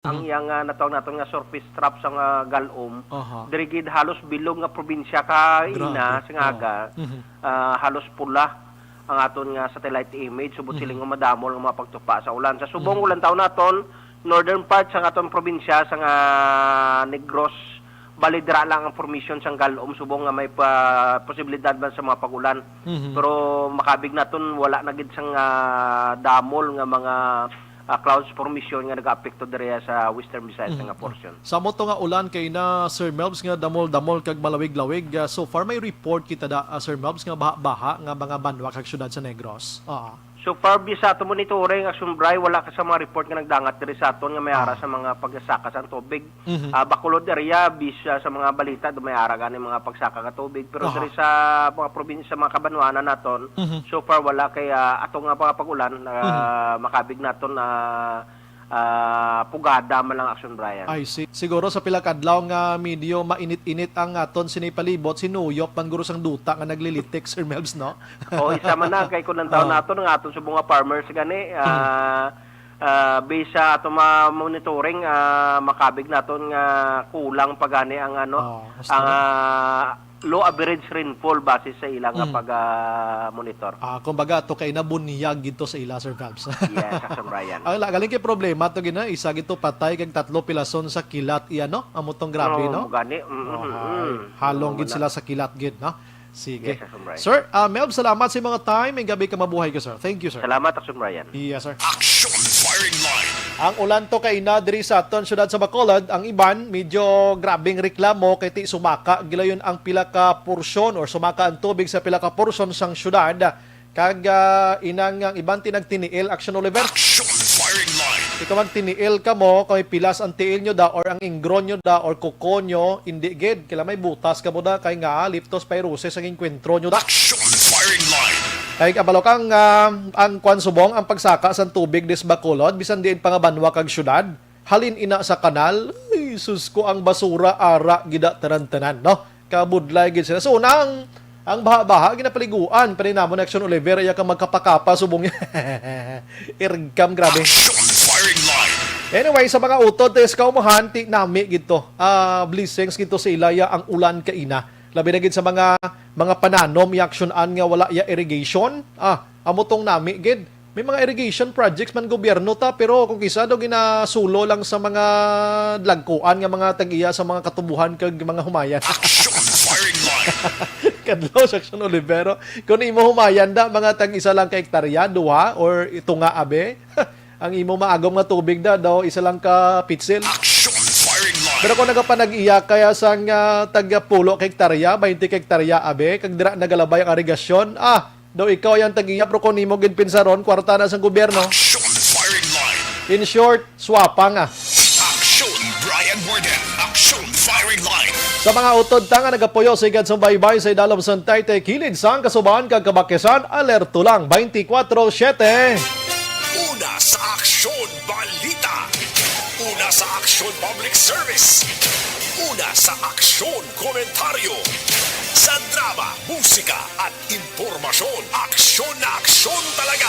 ang yang natawag naton nga surface trap sa nga galom dirigid halos bilog nga probinsya ka ina sa ngaga halos pula ang aton nga satellite image subot siling madamol nga mga pagtupa sa ulan sa subong ulan taon naton northern part sa aton probinsya sa nga Negros balidra lang ang formation sa galom subong nga may posibilidad man sa mga pagulan pero makabig naton wala na gid sang damol nga mga clouds formation nga nag-apekto diri sa Western Visayas nga portion. Sa mo to nga ulan kay na Sir Melbs nga damol-damol kag malawig-lawig so far may report kita da Sir Melbs nga baha nga mga banwa kag syudad sa Negros. So far bisa ato monitoring action bray wala ka sa mga report nga nagdangat diri sa aton nga may ara sa mga pagsaka sa tubig. Bacolod area bisa sa mga balita do may ara gani mga pagsaka ka tubig pero diri sa mga probinsya sa mga kabanwanan naton so far wala kay ato nga pag-ulan makabig naton na pugada man lang action Brian. I see. Siguro sa pila kadlaw nga medyo mainit-init ang aton sinipalibot sinuyop panguro sang duta nga naglilitik Sir Melbs no. Isa man na kay kun taon naton nga aton subong nga farmers gani bisa ato monitoring makabig naton nga kulang pagani ang ang low average rainfall base sa ilang pag-monitor. Kumbaga to kay nabunyag gito sa ila Sir Melbs. Yes, Sir Brian. Ang galing kay problema to gina isa gito patay kag 3 pilason sa kilat iya no. Amo tong grabe no. Gani. Halong gid sila sa kilat gid no. Sige. Yes, Sir, Melbs, salamat sa mga time. May gabi ka mabuhay ka, sir. Thank you, sir. Salamat, Sir Brian. Yes, sir. Action firing line. Ang ulan to kay na diri sa aton syudad sa Bacolod, ang iban medyo grabing reklamo kay ti sumaka gilayon ang pila ka porsyon or sumaka ang tubig sa pila ka porsyon sang syudad. Kag inang ang iban tinagtiniil Action Oliver. Action firing line. Ikaw magtiniil ka mo kung may pilas ang tiil nyo da or ang ingron nyo da or kuko nyo, hindi gid. Kila may butas ka mo da kay nga leptospirosis ang inkwentro nyo da. Action firing line. Kay kabalo kang ang kwan subong ang pagsaka sa tubig des Bacolod bisan diin pa nga banwa kag syudad. Halin ina sa kanal, ay sus ko ang basura ara gida tanan-tanan no. Kabudlay gid sila. So unang ang baha-baha ginapaliguan pa rin namon Action Oliver iya ka magkapakapa subong irgam grabe. Action firing line. Anyway, sa mga utod tes kaumahan ti nami gito. Blessings gito sa ilaya ang ulan kaina. Labi na gid sa mga pananom yaksyonan nga wala ya irrigation. Amo tong nami gid. May mga irrigation projects man gobyerno ta pero kung kisa daw ginasulo lang sa mga dlagkuan nga mga tag-iya sa mga katubuhan kag mga humayan. Action firing line. Kadlaw sa Action Olivero. Kung imo humayan da mga tag-isa lang ka hektarya, duha or ito nga abe. Ang imo maagom nga tubig da daw isa lang ka pitsil. Action firing line. Pero kung nagapanag-iya kaya sang tag-pulo ka hektarya, 20 ka hektarya abe, kag dira nagalabay ang irigasyon, daw ikaw yung tag-iya pero kung imo gid pinsaron kwarta na sang gobyerno. Action firing line. In short, swapa nga. Action Brian Warden. Action firing line. Sa mga utod ta nga nagapuyo sa igad sa baybay sa idalom sa Taytay kilid sang kasubahan kag kabakesan alerto lang 24/7. Una sa Action Balita. Una sa Action Public Service. Una sa Action Komentaryo. Sa drama, musika at impormasyon. Aksyon na aksyon talaga.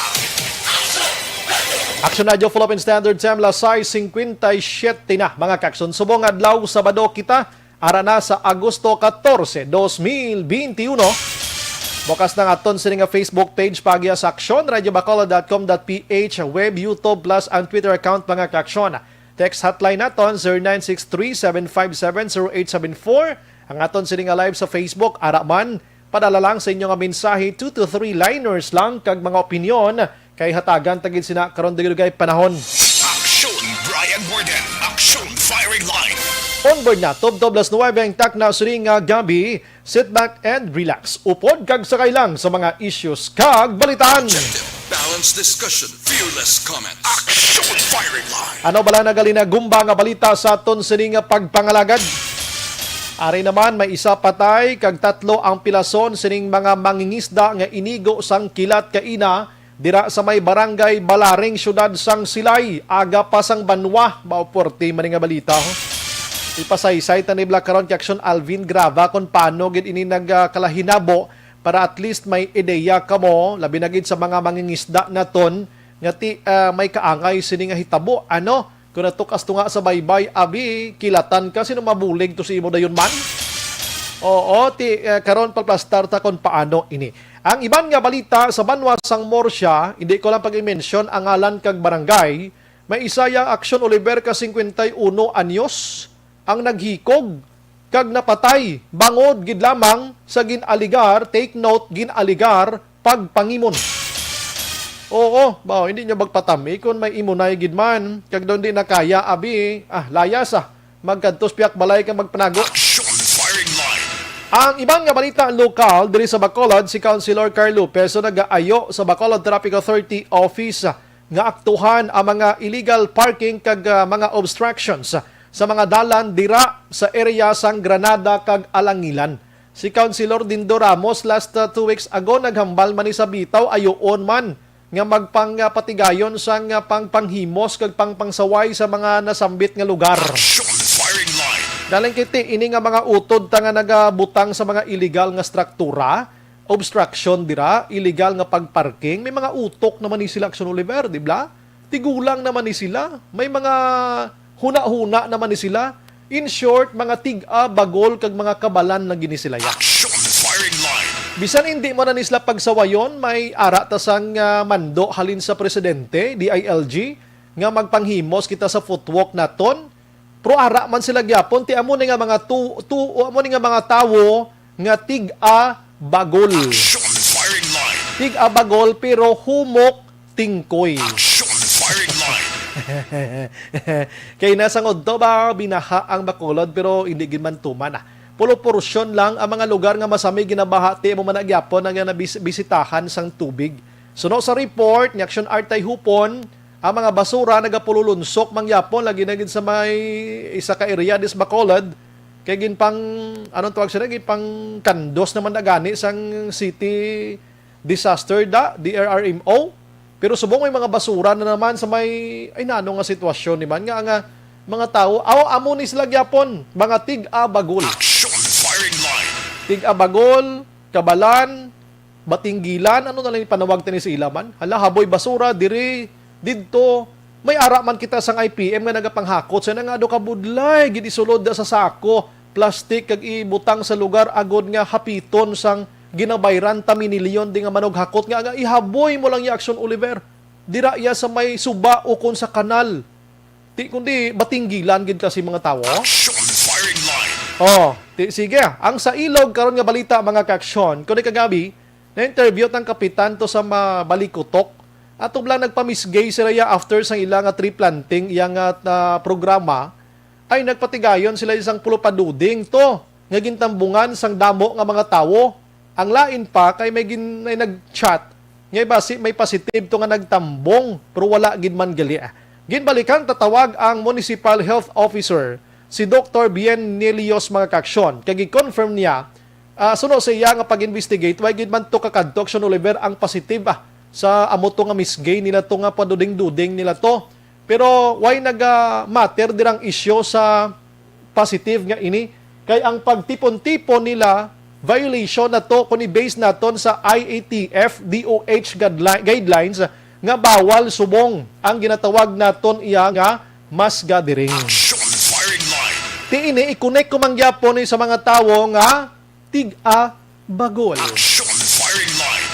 Action Radio Philippine Standard Time lasay 57 na mga kakson. Subong adlaw Sabado kita ara na sa Agosto 14, 2021. Bukas na aton sa nga Facebook page pagya sa Aksyon, radiobacolod.com.ph, web, YouTube, plus ang Twitter account mga kaksyon. Text hotline naton 0963-757-0874. Ang aton sa nga live sa Facebook, araman, padala lang sa inyo nga mensahe, 2 to 3 liners lang, kag mga opinyon, kay hatagan tagid sina karon dugay panahon. Action Brian Warden. Action firing line. Onboard na, Tob las 9 ang tak na suring gabi. Sit back and relax. Upod kag sakay lang sa mga issues kag balitaan. Balanced discussion. Fearless comment. Action firing line. Ano bala na gali na gumba nga balita sa aton sining pagpangalagad? Ari naman may isa patay kag 3 ang pilason sining mga mangingisda nga inigo sang kilat kaina dira sa may barangay Balaring syudad sang Silay aga pa sang banwa mauporti man nga balita ho. Ipasaysay tanibla karon kay Action Alvin Grava kung paano gid ini nagkalahinabo para at least may ideya kamo labi na gid sa mga mangingisda naton nga may kaangay sini nga hitabo ano Kung natukas to nga sa baybay, abi, kilatan ka, sino mabulig to si imo dayon man? Oo, karon pagplastar ta kung paano ini. Ang iban nga balita sa Banwasang Morsya, hindi ko lang pag-i-mention ang ngalan kag barangay, may isa yang Aksyon Oliver ka 51 anyos ang naghikog kag napatay bangod gid lamang sa ginaligar, take note, ginaligar pagpangimon. Oo, hindi niya magpatami kung may imunay gid man kag doon di nakaya abi, layas magkadtos piak balay kang magpanago. Ang ibang nga balita lokal diri sa Bacolod, si Councilor Carl Lopez nag-aayo sa Bacolod Traffic Authority Office nga aktuhan ang mga illegal parking kag mga obstructions sa mga dalan dira sa area sang Granada kag Alangilan. Si Councilor Dindo Ramos last 2 weeks ago naghambal man ni sa bitaw ayoon man nga magpangpatigayon sang pangpanghimos kag pangpangsaway sa mga nasambit nga lugar. Dalang kiti, ini nga mga utod ta nga nagabutang sa mga illegal nga struktura, obstruction dira, illegal nga pagparking, may mga utok naman ni sila Aksyon Oliver, di ba? Tigulang naman ni sila, may mga huna-huna naman ni sila. In short, mga tiga, bagol, kag mga kabalan na gini sila ya. Bisan hindi mo na nisla pagsawayon, may ara tasang mando halin sa presidente, DILG, nga magpanghimos kita sa footwalk naton. Pro ara man sila gyapon ti amo ni nga mga mga tawo nga tig-a bagol. Tig-a bagol pero humok tingkoy. Kay nasangod to ba binaha ang Bacolod pero hindi gid man tuman Pulo porsyon lang ang mga lugar nga masami ginabaha ti mo man gyapon nga nabisitahan sang tubig. Suno sa report ni Action Artay Hupon, ang mga basura nagapululunsok mangyapon lagi na gid sa may isa ka area dis Bacolod kay gin pang anong tawag sila gin pang kandos naman na gani sang city disaster DRRMO pero subong may mga basura na naman sa may nano nga sitwasyon ni man nga mga tao amo ni sila gyapon mga tig-a bagol kabalan batinggilan ano na lang panawag tani sa ilaman hala haboy basura diri didto may ara man kita sang IPM nga nagapanghakot sa nga do kabudlay gid isulod sa sako plastic kag ibutang sa lugar agod nga hapiton sang ginabayran ta minilyon di nga manog hakot nga ihaboy mo lang ya Aksyon Oliver dira ya sa may suba o kon sa kanal kundi batinggilan gid kasi mga tawo. Sige ang sa ilog karon nga balita mga kaaksyon kundi kagabi na interview tang kapitan to sa Balikutok. Atong lang nagpamisgay sila ya after sa ilang tree planting yang programa ay nagpatigayon sila isang pulopaduding to nga gintambungan sang damo nga mga tawo. Ang lain pa kay may nag-chat nga basi may positive to nga nagtambong pero wala gid man gali. Ginbalikan tatawag ang Municipal Health Officer si Dr. Bien Nelios mga kaaksyon kay gi-confirm niya suno sa iya nga pag-investigate way gid man to kakadto Aksyon Oliver ang positive sa amo to nga misgay nila to nga paduding-duding nila to. Pero why matter dirang issue sa positive nga ini kay ang pagtipon-tipon nila violation na to kung i-base naton sa IATF DOH guidelines nga bawal subong ang ginatawag naton iya nga mass gathering. Ti ini i-connect ko mangyapon sa mga tawo nga tig-a bagol.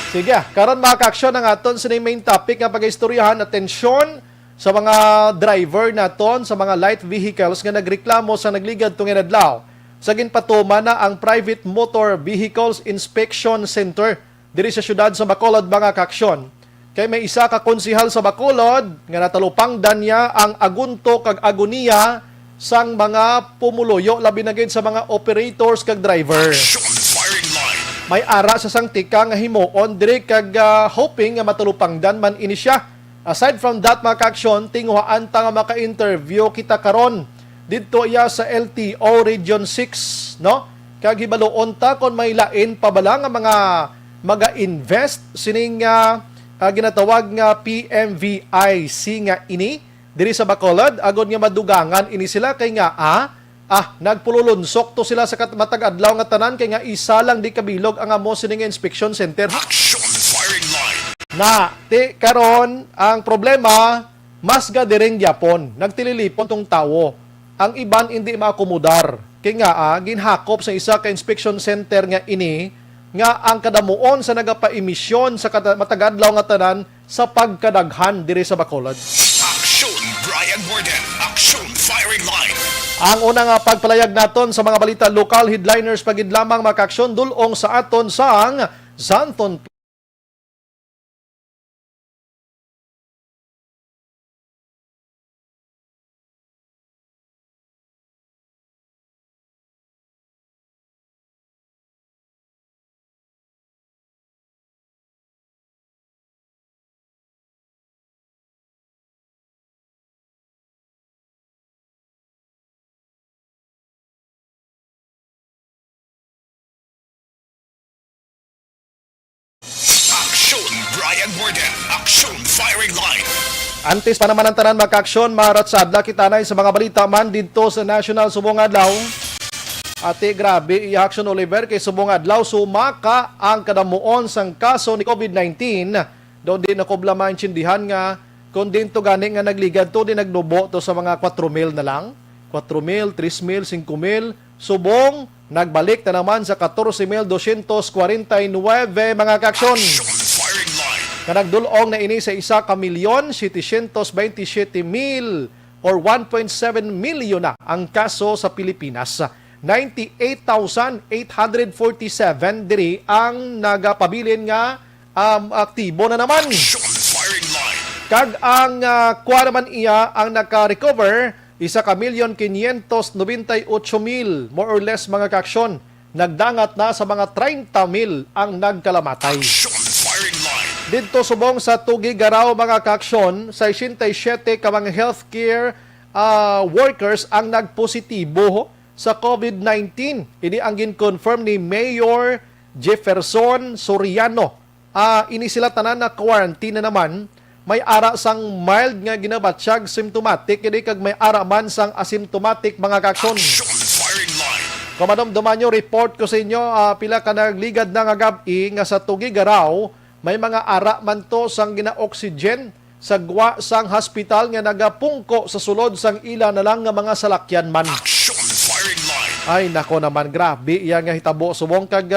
Sige, karon mga kaaksyon ang aton sa main topic nga pag-istoryahan atensyon sa mga driver naton sa mga light vehicles nga nagreklamo sa nagligad tong adlaw. Sa ginpatuman na ang Private Motor Vehicles Inspection Center diri sa syudad sa Bacolod mga kaaksyon. Kay may isa ka konsihal sa Bacolod nga natalupangdan niya ang agunto kag agoniya sang mga pumuluyo labi na gid sa mga operators kag driver. May ara sa sang tika nga himuon diri kag hoping nga matulupangdan man ini siya. Aside from that mga kaaksyon, tinguhaan ta nga maka-interview kita karon didto iya sa LTO Region 6, no? Kag hibaluon ta kon may lain pa bala nga mga maga-invest sining ginatawag nga PMVIC nga ini diri sa Bacolod agod nga madugangan ini sila kay nga nagpululunsok to sila sa matag adlaw nga tanan kay nga isa lang di kabilog ang amo sining inspection center. Na ti karon ang problema mas gadereng yapon, nagtililipon tong tawo. Ang iban hindi maakomodar. Kaya nga, ginhakop sa isa ka inspection center nga ini, nga ang kadamuon sa nagapa-emisyon sa matagadlaw nga tanan sa pagkadaghan diri sa Bacolod. Aksyon Brian Borden. Aksyon Firing Line. Ang una nga pagpalayag naton sa mga balita local headliners pagid lamang makaksyon dulong sa aton sang Zanton. Aksyon Brian Borden. Aksyon Firing Line. Antes pa naman ang tanan makaksyon, maratsadla kitanay sa mga balita man dito sa National Subong Adlaw. Ate grabe, i-action Oliver kay Subong Adlaw, sumaka ang kadamuon sang kaso ni COVID-19. Doon din ako blama intindihan nga, kung din to gani nga nagligad to, din nagnubo to sa mga 4,000 na lang. 4,000, 3,000, 5,000. Subong, nagbalik na naman sa 14,249 mga kaksyon. Aksyon Firing Line. Na nagdulong na ini sa 1,727,000 or 1.7 milyon na ang kaso sa Pilipinas. 98,847 diri ang nagapabilin nga aktibo na naman. Aksyon Firing Line. Kag ang kuha naman iya ang naka-recover 1,598,000 more or less mga kaksyon. Nagdangat na sa mga 30,000 ang nagkalamatay. Aksyon Firing Line. Dito subong sa Tugi Garaw mga kaksyon, 67 ka mga healthcare workers ang nagpositibo sa COVID-19. Ini ang gin-confirm ni Mayor Jefferson Soriano. Ini sila tanan na quarantine na naman. May ara sang mild nga ginabatsyag symptomatic, hindi kag may ara man sang asymptomatic mga kaksyon. Aksyon Firing Line. Kamadamdaman nyo, report ko sa inyo, pila ka nagligad na nga gabi nga sa Tugi Garaw, may mga ara man to sang gina-oxygen sa gwa sang hospital nga nagapungko sa sulod sang ila na lang nga mga salakyan man. Aksyon Firing Line. Ay nako naman, grabe iya nga hitabo subong kag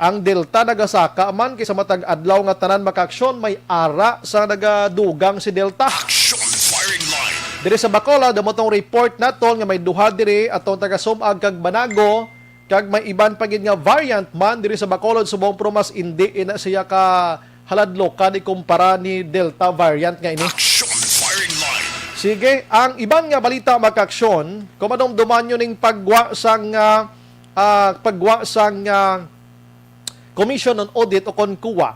ang Delta nagasaka man kaysa matag adlaw nga tanan makaksyon, may ara sa nagadugang si Delta. Aksyon Firing Line. Diri sa Bacolod, damotong report naton nga may duha diri atong taga-Sumag kag Banago, kag may iban pa gid nga variant man diri sa Bacolod subong pero mas indi ina siya ka haladlo ka di kumpara ni Delta variant nga ini. Aksyon Firing Line. Sige, ang ibang nga balita makaksyon, kumadumduman nyo ning pagwa sang Commission on Audit o CONCUA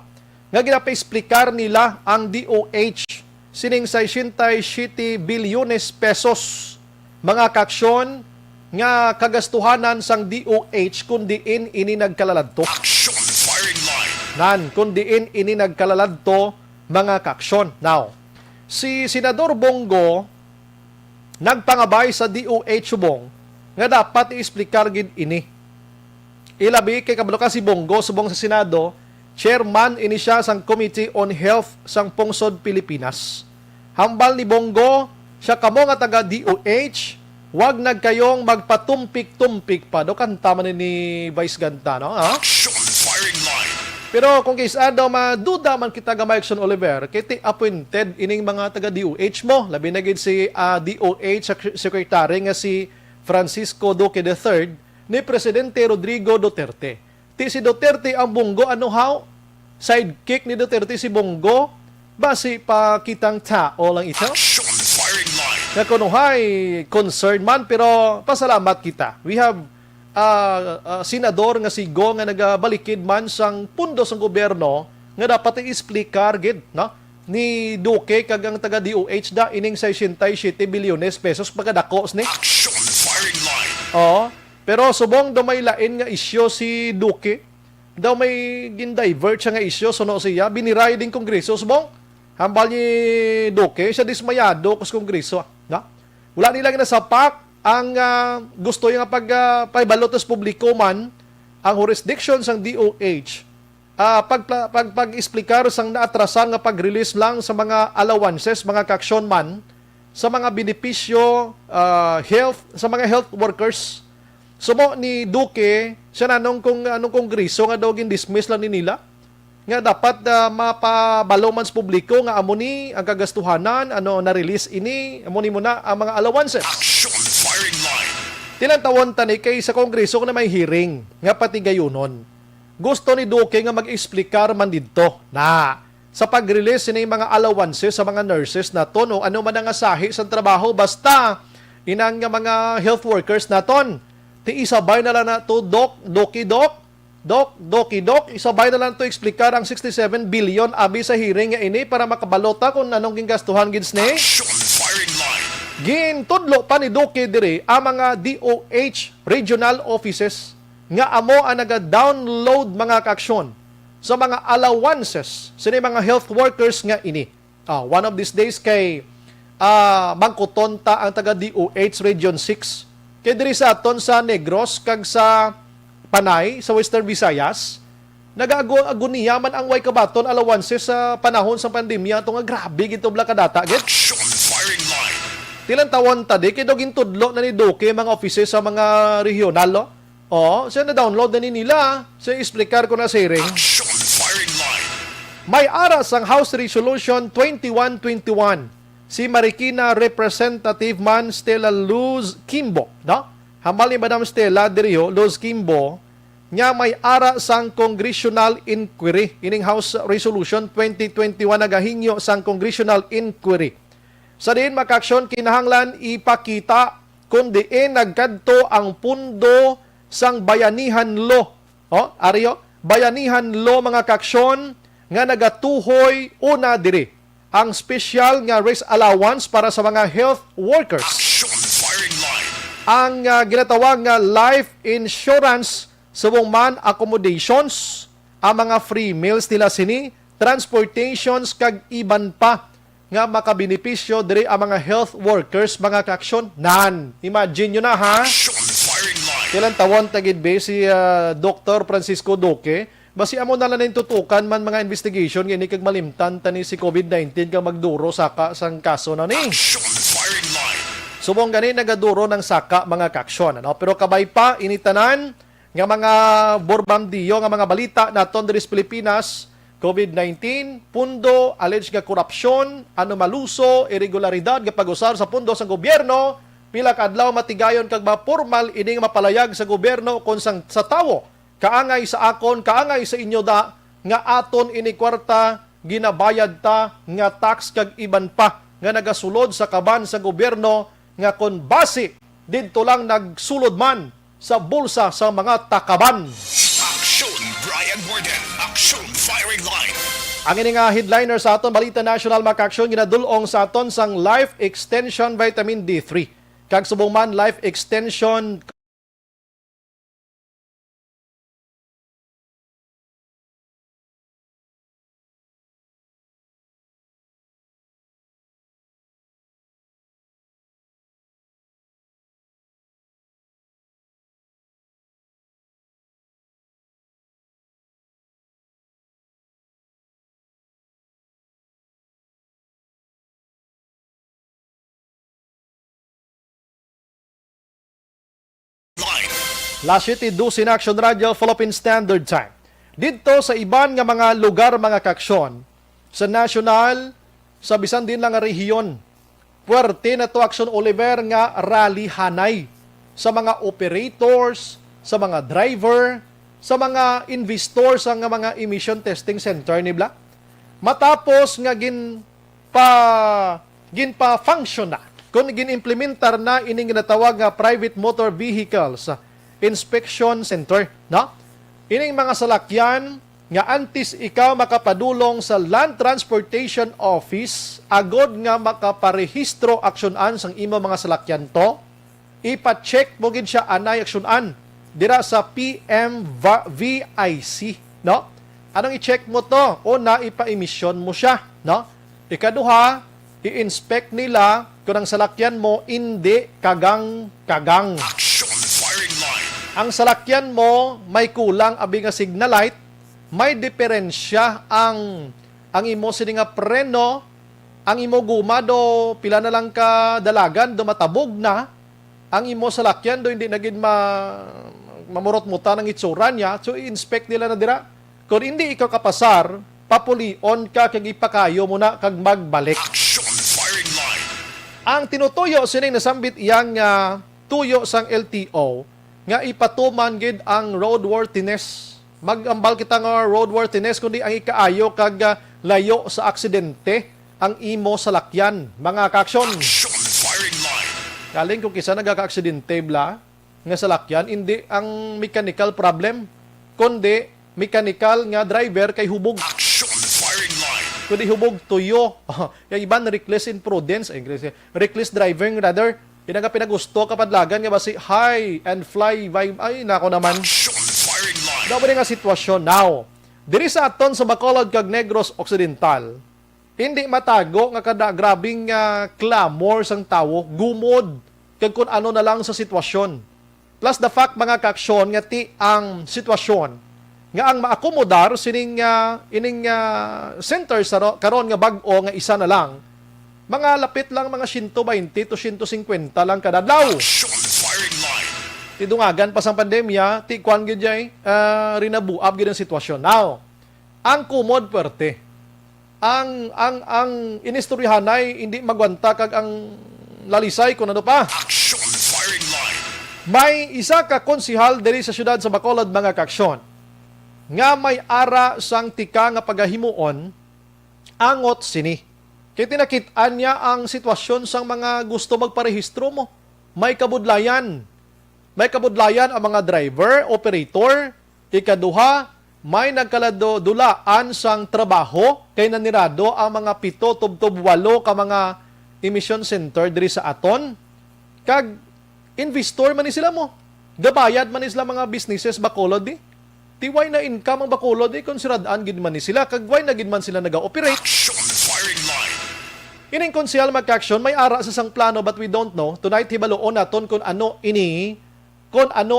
nga ginapa-explicar nila ang DOH sining 67 bilyones pesos mga kaksyon nga kagastuhanan sang DOH kundiin ini nagkalaladto. Aksyon Firing Line. Nan, kundiin ini nagkalaladto mga kaksyon. Now, si Senador Bongo nagpangabay sa DOH subong nga dapat i-explicar gid ini. Ilabi kay kabalo ka si Bongo subong sa Senado, chairman ini siya sang Committee on Health sang Pungsod Pilipinas. Hambal ni Bongo, siya kamo nga taga DOH, wag nagkayong magpatumpik-tumpik pa. Do kanta man ni Vice Ganta, no? Ha? Aksyon Firing Line. Pero kung kaisa daw maduda man kita ga Mikeson Oliver, kiti appointed ining mga taga DOH mo, labi na gid si DOH Secretary nga si Francisco Duque III ni Presidente Rodrigo Duterte. Ti si Duterte ang Bongo ano how? Sidekick ni Duterte si Bongo? Basi pa kitang tao lang ito? Aksyon Firing Line. Na kunuhay concern man pero pasalamat kita. We have senador nga si Go nga nagabalikid man sang pundo sang gobyerno nga dapat i-explicar gid, no? Ni Duque kag ang taga DOH da ining 67 bilyones pesos pagkadakos ni. Aksyon Firing Line. Oo. Pero subong daw may lain nga isyo si Duque. Daw may gindivert siya nga isyo. Suno siya. Biniray din kongreso. Subong. Hambal ni Duque. Siya dismayado kus kongreso. Na? Wala nila ginasapak ang gusto yung pagpabalotas publiko man ang jurisdiction sang DOH pag-explicar sang naatrasan nga pag-release lang sa mga allowances, mga kaksyon man, sa mga benepisyo, sa mga health workers. Sumo ni Duque, siya na anong kongreso nga daw dismiss lang ni nila, nga dapat mapabalo man sa publiko nga amo ni ang kagastuhanan, na-release ini, amo ni muna ang mga allowances. Action firing line. Tinatawon tani kay sa kongreso na may hearing, nga pati gayunon. Gusto ni Duque nga mag-explicar man dito na sa pag-release ni mga allowances sa mga nurses naton o ano man ang asahi sa trabaho basta inang nga mga health workers naton. Ti isabay na lang na to doki isabay na lang to explicar ang 67 billion abi sa hearing nga ini para makabalota kung anong gingastuhan gids ni. Action firing line. Gintudlo pa ni Duque dire ang mga DOH regional offices nga amo ang naga-download mga kaaksyon sa mga allowances sa mga health workers nga ini. One of these days kay mangkutonta ang taga DOH Region 6 kay diri sa aton sa Negros kag sa Panay sa Western Visayas nag-agoniya man ang way kabaton allowances sa panahon sa pandemya to nga grabe gito bla kadata gid. Action firing line. Tilang tawon tadi kay dog intudlo na ni Duque mga offices sa mga regional siya na-download na ni nila. Siya explicar ko na sa hearing. Action firing line. May aras ang House Resolution 2121. Si Marikina Representative man Stella Luz Kimbo. No? Hamal ni Madam Stella Dirio, Luz Kimbo, nga may ara sang Congressional Inquiry. Ining House Resolution 2021 nagahingyo sang Congressional Inquiry. Sa diin makaksyon kinahanglan ipakita kung diin nagkadto ang pundo sang Bayanihan Law. Bayanihan Law mga kaksyon nga nagatuhoy una diri ang special nga race allowance para sa mga health workers. Action firing line. Ang ginatawag nga life insurance sa man accommodations, ang mga free meals nila sini, transportations kag iban pa nga makabenepisyo diri ang mga health workers mga kaksyon. Imagine nyo na ha. Action firing line. Kailan tawon tagid be si Dr. Francisco Duque, basi amo na lang tutukan man mga investigation gini kag malimtan tani si COVID-19 kag magduro saka sang kaso na ni. Action firing line. Subong gani nagaduro ng saka mga kaksyon pero kabay pa initanan nga mga borbamdiyo nga mga balita naton diri sa Pilipinas, COVID-19, pundo, alleged nga korupsyon, anomaluso, irregularidad nga pag-usar sa pundo sa gobyerno, pila ka adlaw matigayon kag formal ining mapalayag sa gobyerno kon sa tawo kaangay sa akon kaangay sa inyo da nga aton ini kwarta ginabayad ta nga tax kag iban pa nga nagasulod sa kaban sa gobyerno nga kon base didto lang nagsulod man sa bulsa sa mga takaban. Action Brian Warden. Action firing line. Ang ini nga headliner sa aton Balita National Makaksyon ginadulong sa aton sang Life Extension Vitamin D3 kag subong man Life Extension Line. Last City Dusin Action Radio Philippine Standard Time. Dito sa iban nga mga lugar mga kaksyon, sa national, sa bisan din lang nga rehiyon, puwerte na to Action Oliver nga rally hanay sa mga operators, sa mga driver, sa mga investors sa mga emission testing center nibla. Matapos nga ginpa-function na, kung gin-implementar na ining ginatawag nga private motor vehicles inspection center, no? Ining mga salakyan nga antes ikaw makapadulong sa Land Transportation Office agod nga makaparehistro aksyonan sang imo mga salakyan to, ipa-check mo gid siya anay aksyonan dira sa PMVIC, no? Anong i-check mo to? Una, ipa-emission mo siya, no? Ikaduha, i-inspect nila kung ang salakyan mo hindi kagang-kagang. Action firing line. Ang salakyan mo may kulang abi nga signal light, may diferensya ang imo sini nga preno, ang imo guma do pila na lang ka dalagan do matabog na, ang imo salakyan do hindi nagid mamurot-muta ng itsura niya, so i-inspect nila na dira. Kung hindi ikaw kapasar, papulion ka kag ipakayo mo na kag magbalik. Action firing line. Ang tinutuyo sining nasambit iyang tuyo sang LTO nga ipatuman gid ang roadworthiness. Magambal kita nga roadworthiness kundi ang ikaayo kag layo sa aksidente ang imo salakyan. Mga kaaksyon. Action firing line. Kaling kung kisa nagaka-aksidente bla nga salakyan, hindi ang mechanical problem, kundi mechanical nga driver kay hubog. Action firing line. Kundi hubog tuyo. Yung iban reckless imprudence, reckless driving rather. Yan nga pinagusto kapadlagan nga basi high and fly vibe. Ay nako naman. Action firing line. Daw nga sitwasyon now. Diri sa aton sa Bacolod kag Negros Occidental, hindi matago nga kada grabing clamor sang tawo, gumod kag kun ano na lang sa sitwasyon. Plus the fact mga kaaksyon nga ti ang sitwasyon nga ang maakomodar sining ining center sa karon nga bag-o nga isa na lang. Mga lapit lang mga 120 to 150 lang kada adlaw. Action firing line. Tidungagan pa sang pandemya, ti kwan gyud jay rinabuab gyud ang sitwasyon. Now, ang kumod perte. Ang inistoryahanay hindi magwanta kag ang lalisay kun ano pa. Action firing line. May isa ka konsihal diri sa syudad sa Bacolod mga kaaksyon nga may ara sang tika nga pagahimuon angot sini. Kaya tinakit-an niya ang sitwasyon sang mga gusto magparehistro mo. May kabudlayan. May kabudlayan ang mga driver, operator. Ikaduha, may nagkaladulaan sang trabaho kay nanirado ang mga 7 tubtob 8 ka mga emission center diri sa aton. Kag investor man ni sila mo. Gabayad man ni sila mga businesses Bacolod di. Tiway na income ang Bacolod di konsiradaan gid man ni sila kag why na gid man sila naga-operate. Action firing line. Ining konsehal mag-action may ara sa sang plano but we don't know. Tonight hibaluon naton kung ano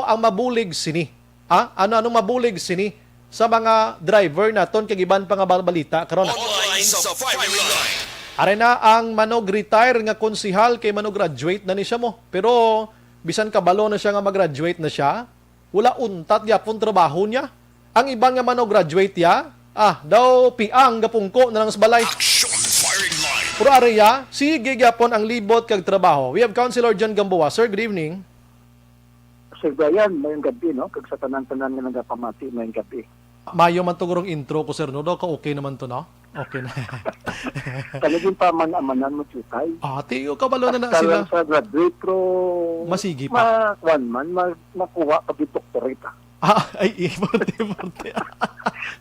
ang mabulig sini. Ano mabulig sini sa mga driver naton kag iban pa nga balita karon. Online sa firing line. Are na ang manog retire nga konsehal kay manog graduate na ni siya mo. Pero bisan kabalo na siya nga mag-graduate na siya, wala untat yapon trabaho niya. Ang iban nga manog graduate ya, daw piang gapungko na lang sa balay. Action firing line. Puro area, sige gyapon ang libot kag trabaho. We have Councilor John Gamboa. Sir, good evening. Sir Brian, mayong gabi, no? Kag sa tanan-tanan nga nagapamati, mayong gabi. Mayo man tugurong intro ko, sir, no? Daw ka okay naman to, no? Okay na. Talagin pa man-amanan mo, Chutay. Tiyo kabalo na sila. Sa graduate, pero... Masigi pa. Makuha pag doctorate. Importante.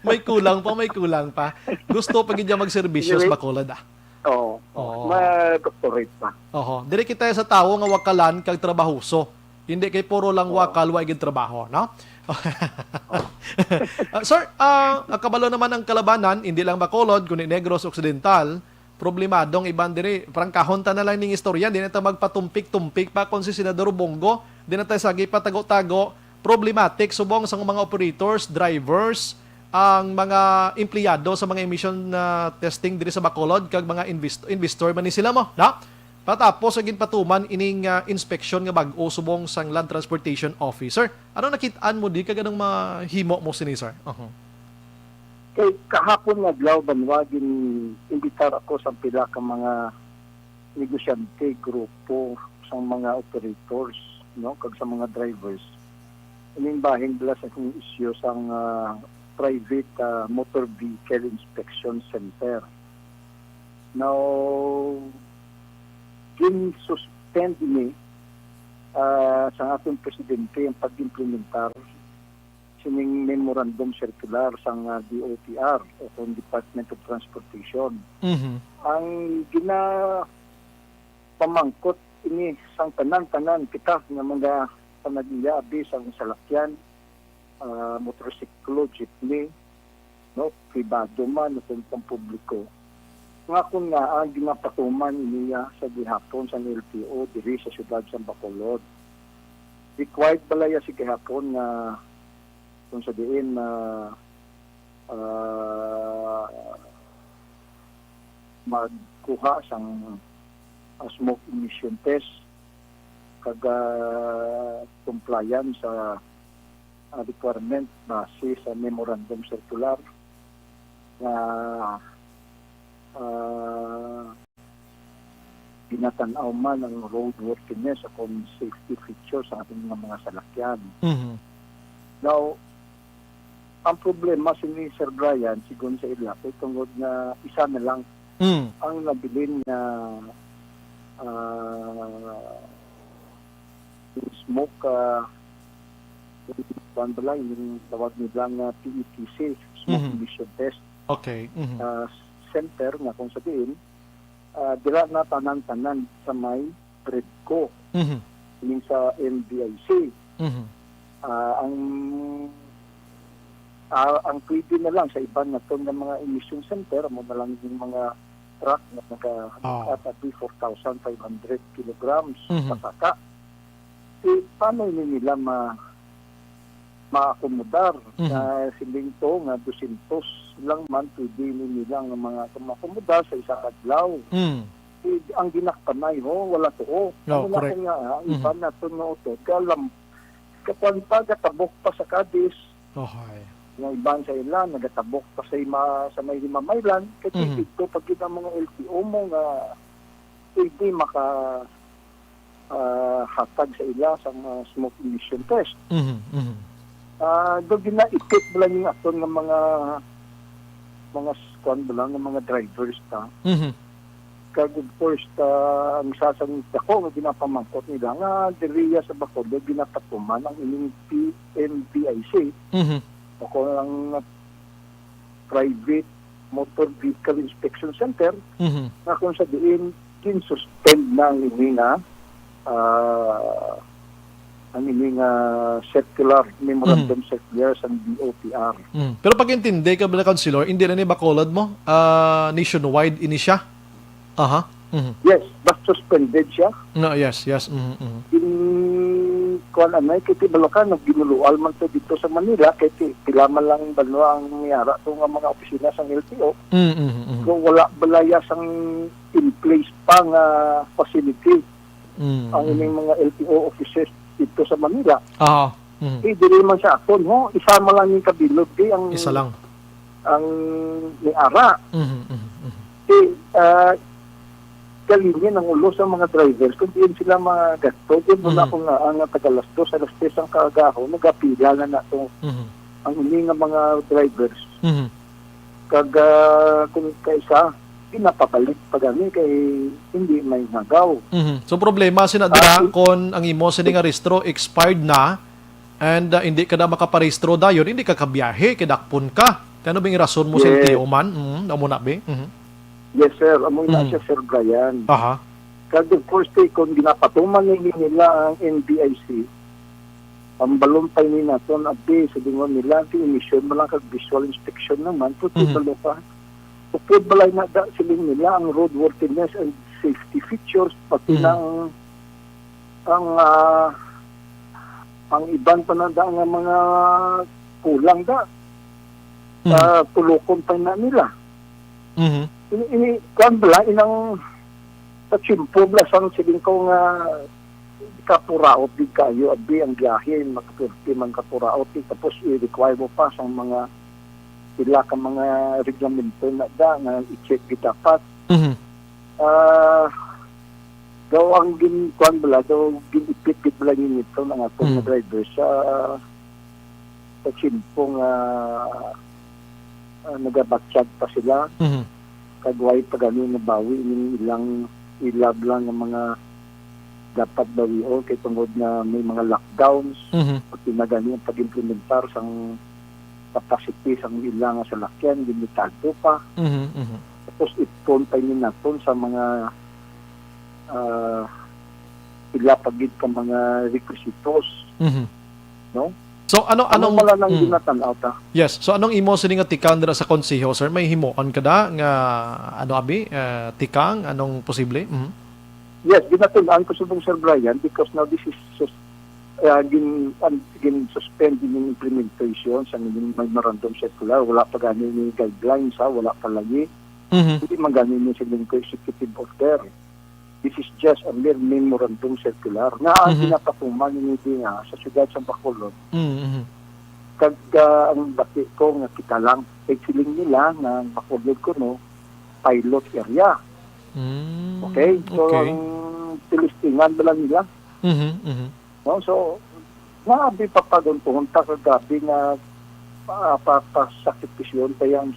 May kulang pa. Gusto pag hindi magservisyo sa Bacolod, Oo. Oo. Ma-doctorate pa. Oho. Diri kita sa tao nga wakalan kag trabahuso. Hindi kay puro lang wakal wa gid trabaho, no? Sir, kabalo naman ang kalabanan, hindi lang Bacolod kundi Negros Occidental. Problemadong iban diri, parang kahonta na lang ning istorya, di na ta magpatumpik-tumpik pa kon si Senador Bongo, di na ta sagi patago-tago. Problematic subong sa mga operators, drivers, ang mga empleyado sa mga emission testing diri sa Bacolod kag mga investor man ni sila mo, na? Patapos agin patuman ining inspection nga bag-o subong sang Land Transportation Officer. Ano nakit-an mo di kag anong mahimo mo sini, sir? Kay kahapon nga adlaw banwagin imbitar ako sa pila ka mga negosyante, grupo sa mga operators, no, kag sa mga drivers. Ining bahin bala sa kung issue sang private motor vehicle inspection center. Now, gin-suspend ni sa ating presidente ang pag-implementar sining memorandum circular sa DOTR o kung Department of Transportation. Mm-hmm. Ang pamangkot ini sang tanan-tanan kita nga mga panag-iabi sa salakyan, motorsiklo, jeepney, no, pribado man o kung pampubliko. Nga kung nga ang ginapatuman niya sa gihapon sa LTO diri sa siyudad sa Bacolod. Required balaya si gihapon na kung sa diin na magkuha sang smoke emission test kaga compliance sa requirement base sa memorandum circular na ginatanaw man ang roadworthiness sa safety features sa ating mga salakyan. Now, ang problema si Sir Brian, sigon sa ilap, ay tungkol na isa na lang ang nabilin na smoke yung tawag nilang PETC, smoke emission test Okay. center na kung sabihin, dira na tanan-tanan sa may Predco, yung sa MBIC. Ang pwede na lang sa iba na ito ng mga emission center, mo na lang yung mga truck na naka-atabi 4,500 kilograms pasaka. Paano nila ma-akomodar na siling to nga 200 lang man pwede nila nga mga ma-akomodar sa isang adlaw. Ang ginakpanay wala to. No, correct. Iba na to na ito. Kalam, kapag gatabok pa sa Cadiz, ng iban sa ilan, nagatabok pa sa may Himamaylan, kasi dito pag kita mga LTO mo nga pwede hatag sa ila sa mga smoke emission test. Doon ginaipit ba lang yung aton ng mga drivers ta. Kag first, ang sasangit ako nga ginapamangkot nila nga diriya sa Bacolod ginapatuman ang ining PMBIC. Ako lang private motor vehicle inspection center na kung sa diin kinsuspend na ang ining circular memorandum circular sa DOTR. Pero pag intindi ka ba, Councilor, hindi na ni Bacolod mo? Nationwide ini siya? Yes, but suspended siya. No, yes. Kuan anay kiti Bulacan ginulual man to dito sa Manila kiti pila man lang banwa ang miyara to nga mga opisina sang LTO. Kung wala balaya sang in place pa nga facility ang ining mga LTO offices dito sa Manila. Dili man sa aton isama lang yung kabilog ang isa lang ang miyara. Kalinya ng ulo sa mga drivers kung diyan sila mga gasto din muna kung ang tagalastos alas 3 ang kaagaho nagapila na nato ang uli nga mga drivers kag kung kaisa pinapabalik pagani kay hindi may nagaw. So problema sinadira kung ang imo sini nga rehistro expired na and hindi ka na makaparehistro dayon hindi ka kabiyahe kidakpon ka kano bing rason mo sa LTO man amo na be. Yes, sir. Amoy na siya, Sir Brian. Kag of course, kung ginapatuman nila ang NBIC, ang balumpay nila ito, abi, sa dingon nila, ang emission mo lang kag visual inspection naman, puti balo ka. Upod balay na siling nila ang roadworthiness and safety features, pati na ang iban pa na nga mga kulang tulukon pa na nila. Ini kan bala inang sa chimpo bla sang siling ko nga kapuraot di kayo abi ang biyahe makapirti man kapuraot tapos i-require mo pa sang mga sila ka mga reglamento na nga i-check dapat daw ang ginkuan bala daw ginipit bala nito ng atong driver sa chimpo nga nagabatsyag pa sila kagway pagano na bawi yung ilang ilab lang ng mga dapat bawi kay tungod na may mga lockdowns pati na ganyan pag-implementar sang capacity sang ilang sa lakyan limitado pa tapos ipon pa yun natin sa mga ilapagid ka mga requisitos no. So anong malanang ginatanaw ta? Yes. So anong imo sini nga tikang dira sa konseho, sir? May himuon kada nga tikang anong posible? Yes, ginatun-an ko subong Sir Brian because now this is suspend din yung implementation sa memorandum circular. Wala pa ganin yung guidelines, wala pa lagi. Hindi man ganin yung siling executive order. This is just a mere memorandum circular na ang pinapatuman hindi nga sa siyudad sa Bacolod. Kag ang bati ko nga kita lang, siling nila na Bacolod ko no, pilot area. Okay? So, Okay. ang tilistingan ba lang nila? No? So, naabi pa pa doon pumunta sa gabi na pasakripisyon pa yung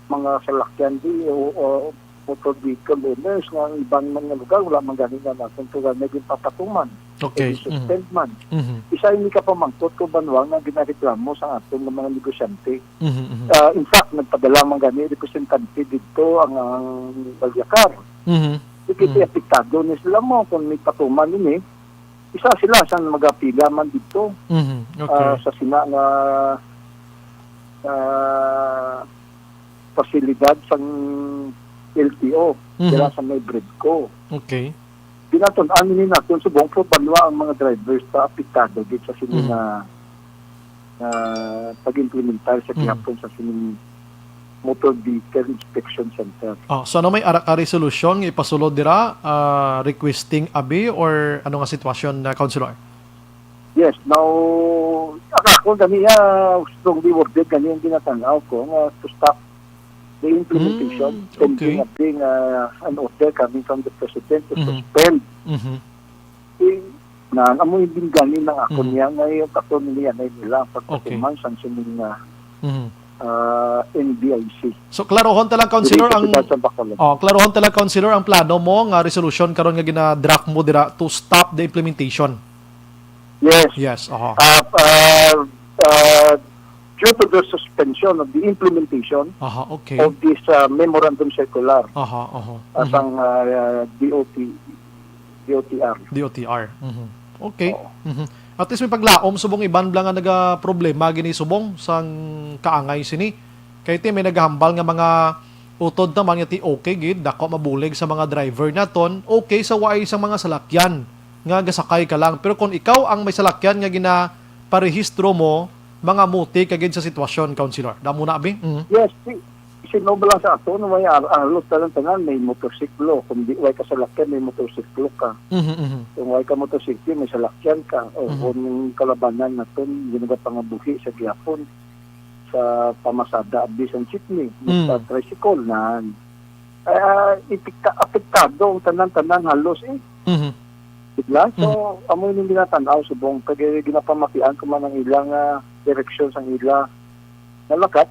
mga salakyan di o motor vehicle owners ng ibang mga lugar. Wala man ganin na natin ito naging papatuman. Okay. Suspend man. Isa hindi ka pamangkot ko banwang na ginareklamo sa atong mga negosyante. In fact, nagpadala man ganin representante dito ang Balyakar. Ikiti apektado ni sila mo kung may patuman din isa sila sa magapila man dito sa sina nga pasilidad sa LTO sila sa may Bredco. Okay. Dinaton-an ni natin subong po banwa ang mga drivers sa apektado dito sa sini na pag-implementar sa kihapon sa sini Motor Vehicle Inspection Center. So ano may ara resolution ipasulod dira requesting abi or ano nga sitwasyon na councilor? Yes, now ako ganiya strongly worded ganiya ginatanaw ko nga to stop the implementation okay. pending an order coming from the President to suspend. Na amoy din ganin ng ako niya ngayon katon niya na nila pagpatuman sa sining NBIC. So klarohon talang councilor ang klarohon talang councilor ang plano mo nga resolution karon nga gina-draft mo dira to stop the implementation. Yes. Yes. Due to the suspension of the implementation okay. of this memorandum circular as ang DOTR. Okay. At least may paglaom subong iban blang nga naga-problema gini subong sang kaangay sini. Kay ti may naghambal nga mga utod na mga ti okay gid dako mabulig sa mga driver naton, okay sa waay sa mga salakyan nga gasakay ka lang. Pero kung ikaw ang may salakyan nga gina-parehistro mo, mga muti kagid sa sitwasyon, councilor. Damo na abi? Yes, sinobla sa ato no may alos tanan may motorsiklo. Kung di way ka salakyan may motorsiklo ka. Kung way ka motorsiklo may salakyan ka o kung kalabanan naton ginaga pangabuhi sa gihapon sa pamasada abi sa jeepney, sa tricycle na apektado ang tanan-tanan halos Bigla. So, amoy nung ginatanaw subong kag ginapamakian ko man ang ilang direksyon sang ila nalakat.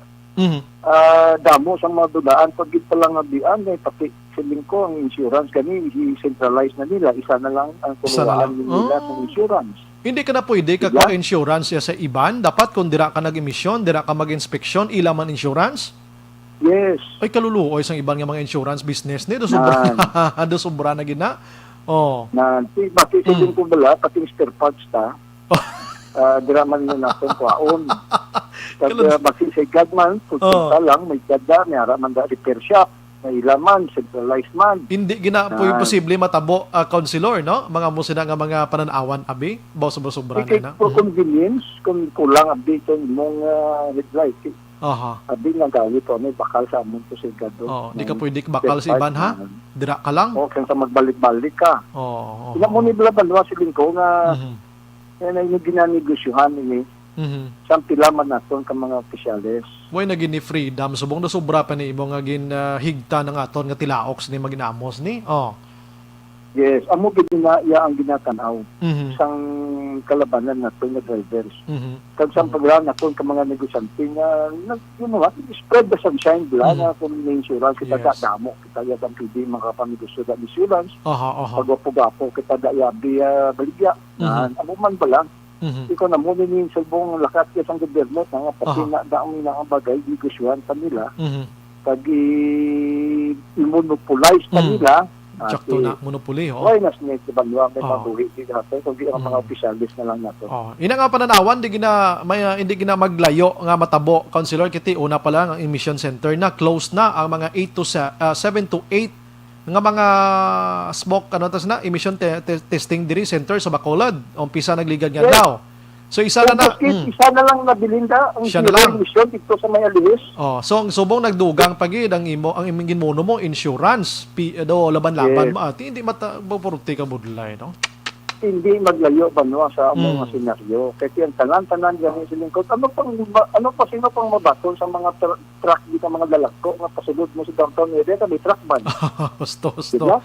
Damo sa mga dudaan pag pa lang nabian ay pati siling ko ang insurance kani i-centralize na nila isa na lang ang tuluan nila ng insurance. Hindi ka na pwede ka insurance sa iban. Dapat kung dira ka nag-emisyon, dira ka mag-inspeksyon, ila man insurance. Yes. Ay kaluluoy sang iban nga mga insurance business ni do sobra na gina. Na pati siling ko bala pati spare parts ta. Dira man na natong kwaon. Kaya basi sa gagman, pupunta lang, may gada, may araman da repair shop, may ilaman, centralized man. Hindi gina po posible matabo, councilor, no? Mga musina nga mga pananawan, abi? Sobra na. For convenience, kung kulang abi ito mong red light, abi nga gawin ito, may bakal sa amon po sa gado. Di ka pwede bakal sa iban, ha? Dira ka lang? Kaya sa magbalik-balik ka. Ilang mo ni Blabalwa siling ko nga, yan ay yung ginanegosyohan ni siyang pilaman naton ka mga opisyalis. Way na gini freedom subong na sobra pa ni imo nga higta ng aton nga tilaoks ni maginamos ni. Yes, amo gid na iya ang ginatanaw sang kalabanan naton nga drivers. Kag sang paglaan naton ka mga negosyante nga spread the sunshine bla na kung may insurance kita damo kita ya ang pwede makapamigosyo da insurance. Pagwapo-gapo kita da yabi baligya. Amo man ba lang ikaw na muna yung salbong lakat ka sa gobyerno nga pati na daong na ang bagay negosyohan pa nila pag i-monopolize pa nila Tsakto na monopoly why nas net sa banwa may mabuhi dito kung di ang mga opisyalis na lang nato ina nga pananawan hindi gina maglayo nga matabo councilor kiti una pa lang ang emission center na close na ang mga 7 to 8 nga mga smoke emission testing diri center sa Bacolod. Umpisa nagligad nga Yes. daw. So isa na Isa na lang nabilinda ang Siya na lang. mission dito sa may alihis. Oh, so ang subong nagdugang pagid ang imong ginmuno mo insurance do laban-laban Yes. mo hindi mata purti ka budlay no. Hindi maglayo ba no sa Mm. mga senaryo. Kasi ang tanan-tanan gani sa lingkod. Ano pa sino pang mabaton sa mga truck dito mga lalako nga pasulod mo sa downtown area kami truck ban. Husto. Diba?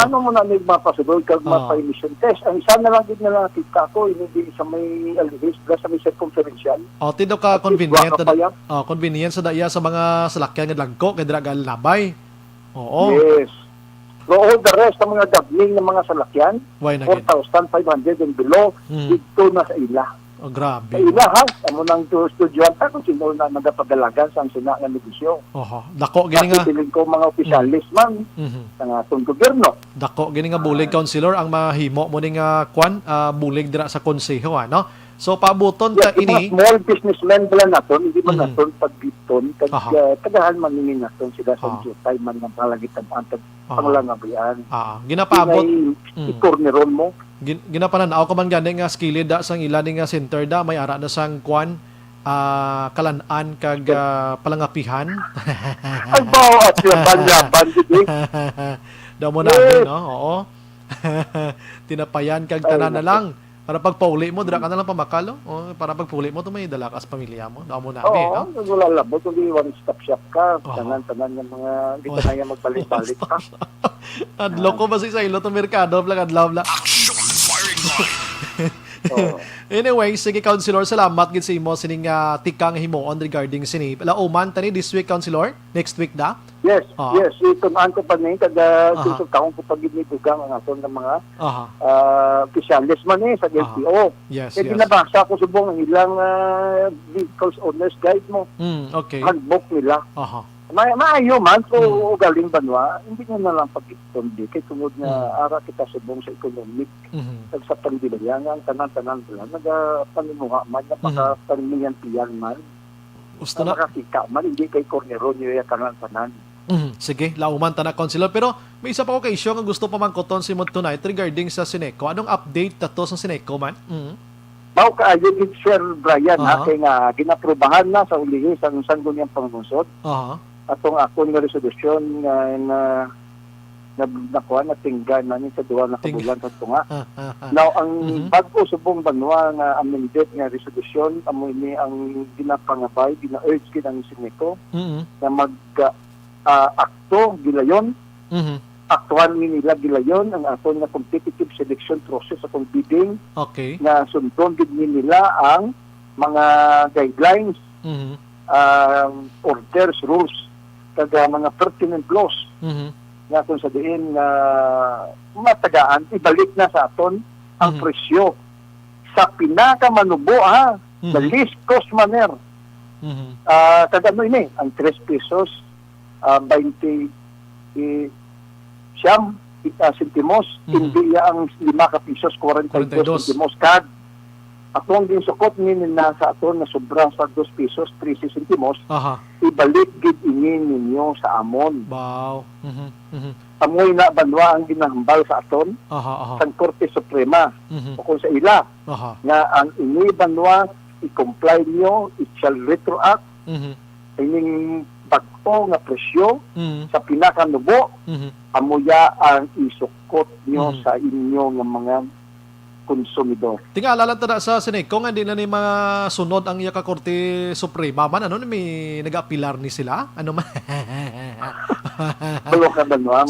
Ano mo na may mapasulod kag mapa-emission test. Ang isa na lang din na nakita ko hindi sa may alihis sa may circumferential. Oh, tindo ka convenient Waka pa yan. convenient sa daya sa mga salakyan nga dagko kay dira labay. Oo. Yes. So all the rest ng mga dabling ng mga salakyan, Why na gid? 4,500 and below, dito na sa ila. Oh, grabe. Sa ila ha, amo nang estudyante kung sino na nagapagalagan sa sina nga negosyo. Oho. Dako gini nga. Kasi piling ko mga opisyalis man ng atong gobyerno. Dako gini nga bulig counselor ang mahimo mo ning bulig dira sa konseho ano. So pabuton ta Yes, ini. mga small businessmen pala naton, hindi man naton pagbiton, tagahan man nini naton sila sa jutay man ng palagitan ang panglangabian. Ginapabot. Ikorneron mo. Ginapananaw ko man gani nga skilled da sang ila nga center da may ara na sang kalanan kag palangapihan. Ang bao at yung banyaban, hindi. Daw mo natin, no? Oo. Tinapayan kag tanan na lang. Para pagpauli mo, dira ka na lang pamakalo. O, para pagpauli mo, may dala ka sa pamilya mo. Daw mo natin, no? Oo, wala labot. Hindi one-stop shop ka. Tanan-tanan ng mga, hindi ka na yan magbalik-balik ka. Adlo ko ba sa ilo itong merkado? Adlaw. Action Firing Line. Anyway, sige, Councilor, salamat gid sa imo sining tikang himuon regarding sini. Lauman tani this week, Councilor? Next week da? Yes, yes. Itunaan ko pa niya. Kada susultaon ko pag ginibugang ang aton ng mga officialis man sa LTO. Yes, Kaya dinabasa ko subong ang ilang vehicles owners guide mo. Okay. Handbook nila. Maayo man kung galing banwa, hindi nyo na lang pag-itondi. Kaya tungod na ara kita subong sa economic sa pandilayan, ang tanan-tanan nila, nagpanimuha man, napaka-panimiyan-piyan man, gusto na makakika man, hindi kay Cornero nyo yung tanan-tanan. Sige, lauman ta na, Councilor. Pero may isa pa ko kay Isyo nga gusto pa man koton si Mod tonight regarding sa Sineco. Anong update tato sa Sineco man? Bao kaayon ni Sir Brian, kaya nga ginaprobahan na sa ulihis ang sanggol niyang pangungsod. Atong akong nga resolusyon na nakuha na tinggan namin sa duwa na kabulan sa tunga. Now, ang bago subong banwa nga amended nga resolusyon, amo ini ang ginapangabay, gina-urge kinang Sineco na mag-akto gilayon. Aktuhan nila gilayon ang aton nga competitive selection process atong bidding. Okay. Na sundon gid nila ang mga guidelines, orders, rules, kada mga pertinent laws nga kung sa diin na matagaan, ibalik na sa aton ang presyo sa pinakamanubo the least cost manner. Kada ano ini, ang 3 pesos, 20 siyam sentimos, hindi ang 5 pesos, 42 sentimos kad. Atong ginsukot ni nasa aton na sobra sa 2 pesos, 13 sentimos, ibalik gid ini ninyo sa amon. Wow. Amoy na banwa ang ginahambal sa aton sa Korte Suprema o kung sa ila nga ang ini banwa i-comply nyo, it shall retroact ining bag-o nga presyo sa pinakanubo, amuya ang isukot nyo sa inyo nga mga konsumidor. Tingala lang tada sa Sineco nga di na ni mga sunod ang iya ka Korte Suprema man may nag-apilar ni sila ano man.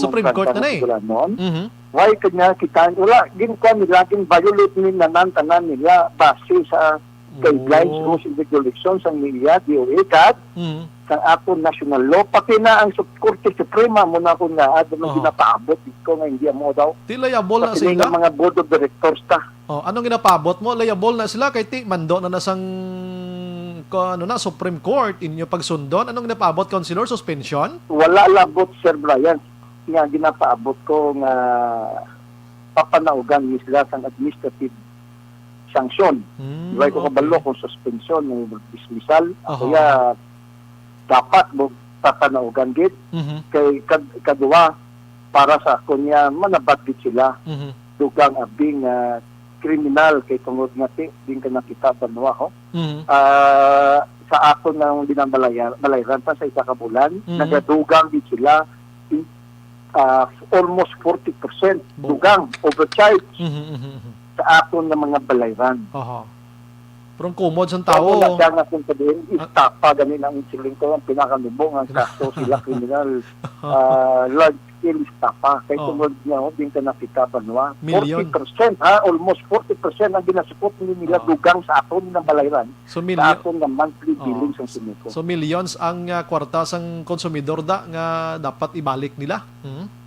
Supreme Court na eh. Why kanya kita wala ginkuan nila violate ni tanan nila base sa guidelines, rules and regulations ang niya DOA kad sa aton national law pati na ang Korte Suprema mo na kung nga adto ginapaabot ko nga hindi mo daw layable na sila mga board of directors ta. Anong ginapabot mo? Layable na sila kay mando na nasang Supreme Court inyo pagsundon. Anong ginapabot, Councilor? Suspension? Wala labot, Sir Brian. Nga ginapaabot ko nga papanaugan ni sila sa administrative sanction. Iway ko kabalo kung suspension ng dismissal. Kaya dapat mo papanaugan gid kay kadua para sa ako niya manabad gid sila Mhm. dugang abing kriminal kay tungod nga din ka nakita banwa ho. Mhm. Sa ako nang binabalayran pa sa isa ka bulan, Mhm. nagadugang din sila almost 40% Bo. dugang overcharge Mhm. Mhm. Mhm. sa ako ng mga balayran. Aha. Pero kumod sa Tao. tao. Kaya nga kung sabihin, istapa ganun ang insuling ko, ang pinakanubong ang kaso sila kriminal. Large scale istapa. Kaya Oh. tungod niya, din ka nakita banwa. Milyon. 40%, ha? Almost 40% ang ginasupot nila Oh. dugang sa aton ng balayran. So Sa milyon. aton ng monthly Oh. billings ang siniko. So millions ang kwarta sang konsumidor nga dapat ibalik nila. Mhm.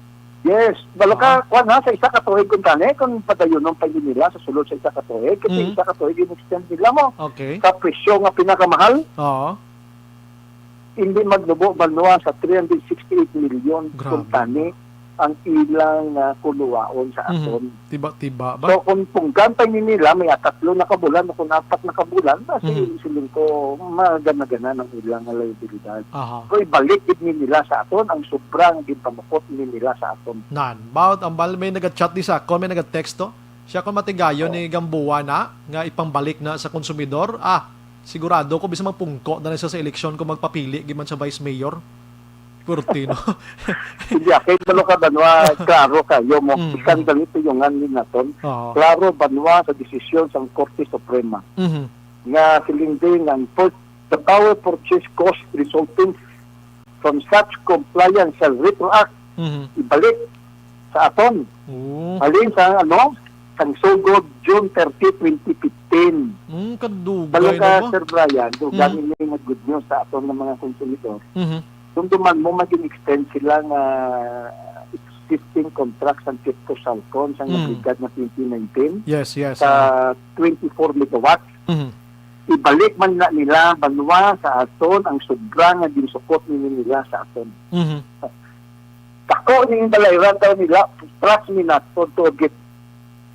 Yes, balo ka, kwan ha, sa isa ka tuig kung tani, kung padayon ng pag nila sa sulod sa isa ka tuig, kasi isa ka tuig in-extend nila mo. Okay. Sa presyo nga pinakamahal, Oo. hindi magnubo banwa sa 368 million Grabe. kung tani ang ilang kuluwaon sa aton. Tiba-tiba ba? So kung punggampay ni nila, may 3 na kabulan o kung 4 na kabulan, kasi siling ko magana-gana ng ilang liabilidad. Aha. So ibalik din nila sa aton ang sobrang ginpamukot ni nila sa aton. Nan. Bawat ang may naga-chat di sa ako, may naga-texto. Siya kung matigayon ni Gambuwa na nga ipangbalik na sa konsumidor. Sigurado ko bisa magpungko na sa eleksyon kung magpapili giman sa vice mayor. Kurtino. Hindi, kahit balo ka banwa, klaro kayo mo. Ikan ganito yung nganin naton. Oo. Klaro banwa sa desisyon sa Korte Suprema. Mhm. Nga siling din ang the power purchase cost resulting from such compliance shall retroact Mhm. ibalik sa aton. Oo. Halin sa sang sugod June 30, 2015. Kadugay Balo na ka, ba? Sir Brian, duganin niya yung good news sa aton ng mga konsumidor. Mhm. Dumduman mo mag-extend sila ng existing contracts ng Tipco Salcon sa nabigad na 2019 Yes, yes. sa 24 megawatts. Mhm. Ibalik man na nila banwa sa aton ang sobrang nga ginsukot nila sa aton. Mhm. Tako ning balayran daw nila plus minat to get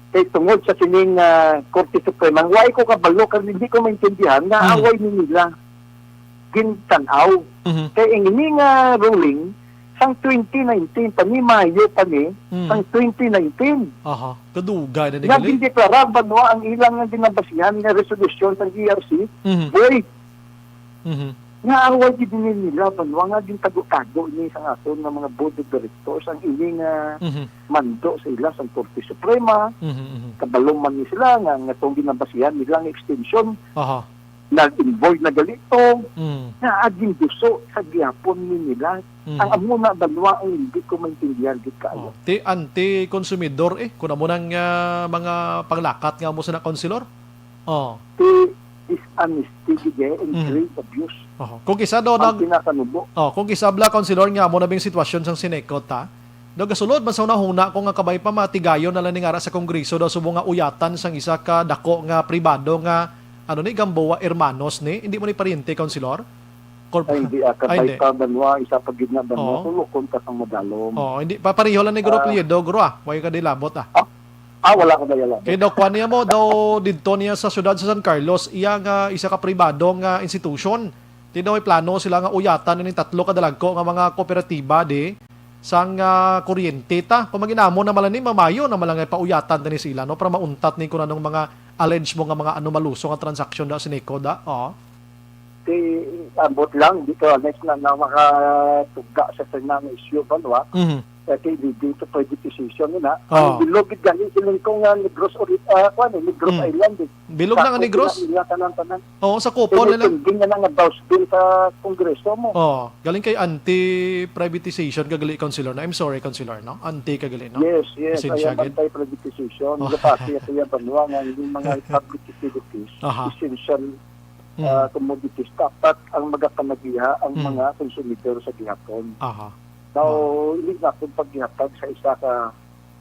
kay tungod sa sining Korte Suprema. Why ko kabalo kasi hindi ko maintindihan na away ni nila gintanaw. Mhm. Kaya ini nga ruling sang 2019 pa ni Mayo pa ni sang 2019 Aha. Kadugay na ni nga gali. gindeklara banwa ang ilang nga ginabasihan nga resolusyon sa GRC Mhm. boy Mhm. nga away gid nila banwa nga gintago-tago ni sa aton nga mga board of directors ang ini nga Mhm. mando sa ila sa Korte Suprema Mhm. Mhm. kabalong man ni sila nga tong ginabasihan nilang extension Aha. nag-invoid na galito Mhm. na aging duso sa gihapon ni nila. Mhm. Ang amuna banwa ang hindi ko maintindihan gid kaayo. Ti anti-konsumidor kuno mo nang mga panglakat nga mo sa na konsilor. Oh. Ti dishonesty gid and grave abuse. Kung isa do Ang pinakanubo. kung isabla konsilor nga mo na bing sitwasyon sang sinekot ta. Do gasulod man sa unahuna ko nga kabay pa matigayon na lang ni ngara sa kongreso daw subo nga uyatan sang isa ka dako nga pribado nga ni Gamboa Hermanos ni hindi mo ni pariente konsilor. Ay, hindi hindi. kabay pa banwa isa pa gid na banwa Oo. tulokon ka sang madalom. Hindi papareho lang ni Guro Pliedo, Guro Way ka dilabot Wala ka dayala. Kaya daw kuha niya mo, daw dito niya sa syudad sa San Carlos, iya nga isa ka pribado nga institution. Di daw may plano sila nga uyatan ng 3 kadalagko nga mga kooperatiba di sang kuryente ta. Pamaginamo na malan ni mamayo na malangay pauyatan ni sila no para mauntat ni kuno ng mga alleged mo nga mga malusong nga transaksyon da sineko da. Ti abot lang dito next na makatugga sa tanang issue banwa. Mhm. Kaya dito pwede decision nila. Oo. Ang bilog gid gani silang kung Negros Negros Island. Bilog na nga Negros. Tanan. Oo, sa kupol nila. Hindi nga nga House bill sa Kongreso mo. Galing kay anti-privatization kagali councilor na. I'm sorry councilor no. Anti kagali no. Yes, Pasensya, ay anti-privatization. Kapasi ito yung banwa nga yung mga public utilities, Aha. essential commodities. Dapat ang magapanagiha ang mga konsumidor sa gihapon. Aha. Now, hindi na kung paghihatag sa isa ka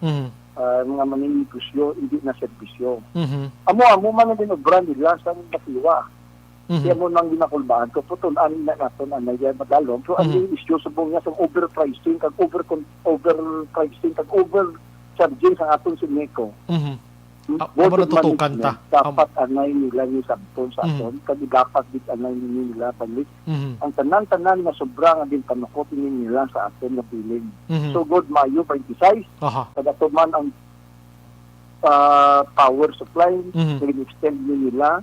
Mhm. mga maninegosyo, hindi na serbisyo. Mhm. Amo man na dinobra nila sa basiwa. Kaya Mhm. mo nang ginakulbaan ko, puton anin na natin ang naya madalong. So, ang issue sa buong nga sa overpricing, overpricing, overcharging sa aton sineko. Mhm. Amo natutukan ta. dapat anay nila ni sabton sa aton, kadi dapat dit anay nila balik. Ang tanan-tanan na sobra nga din panukot nila sa aton na piling. So God Mayo 26, kada man ang power supply, nag-extend nila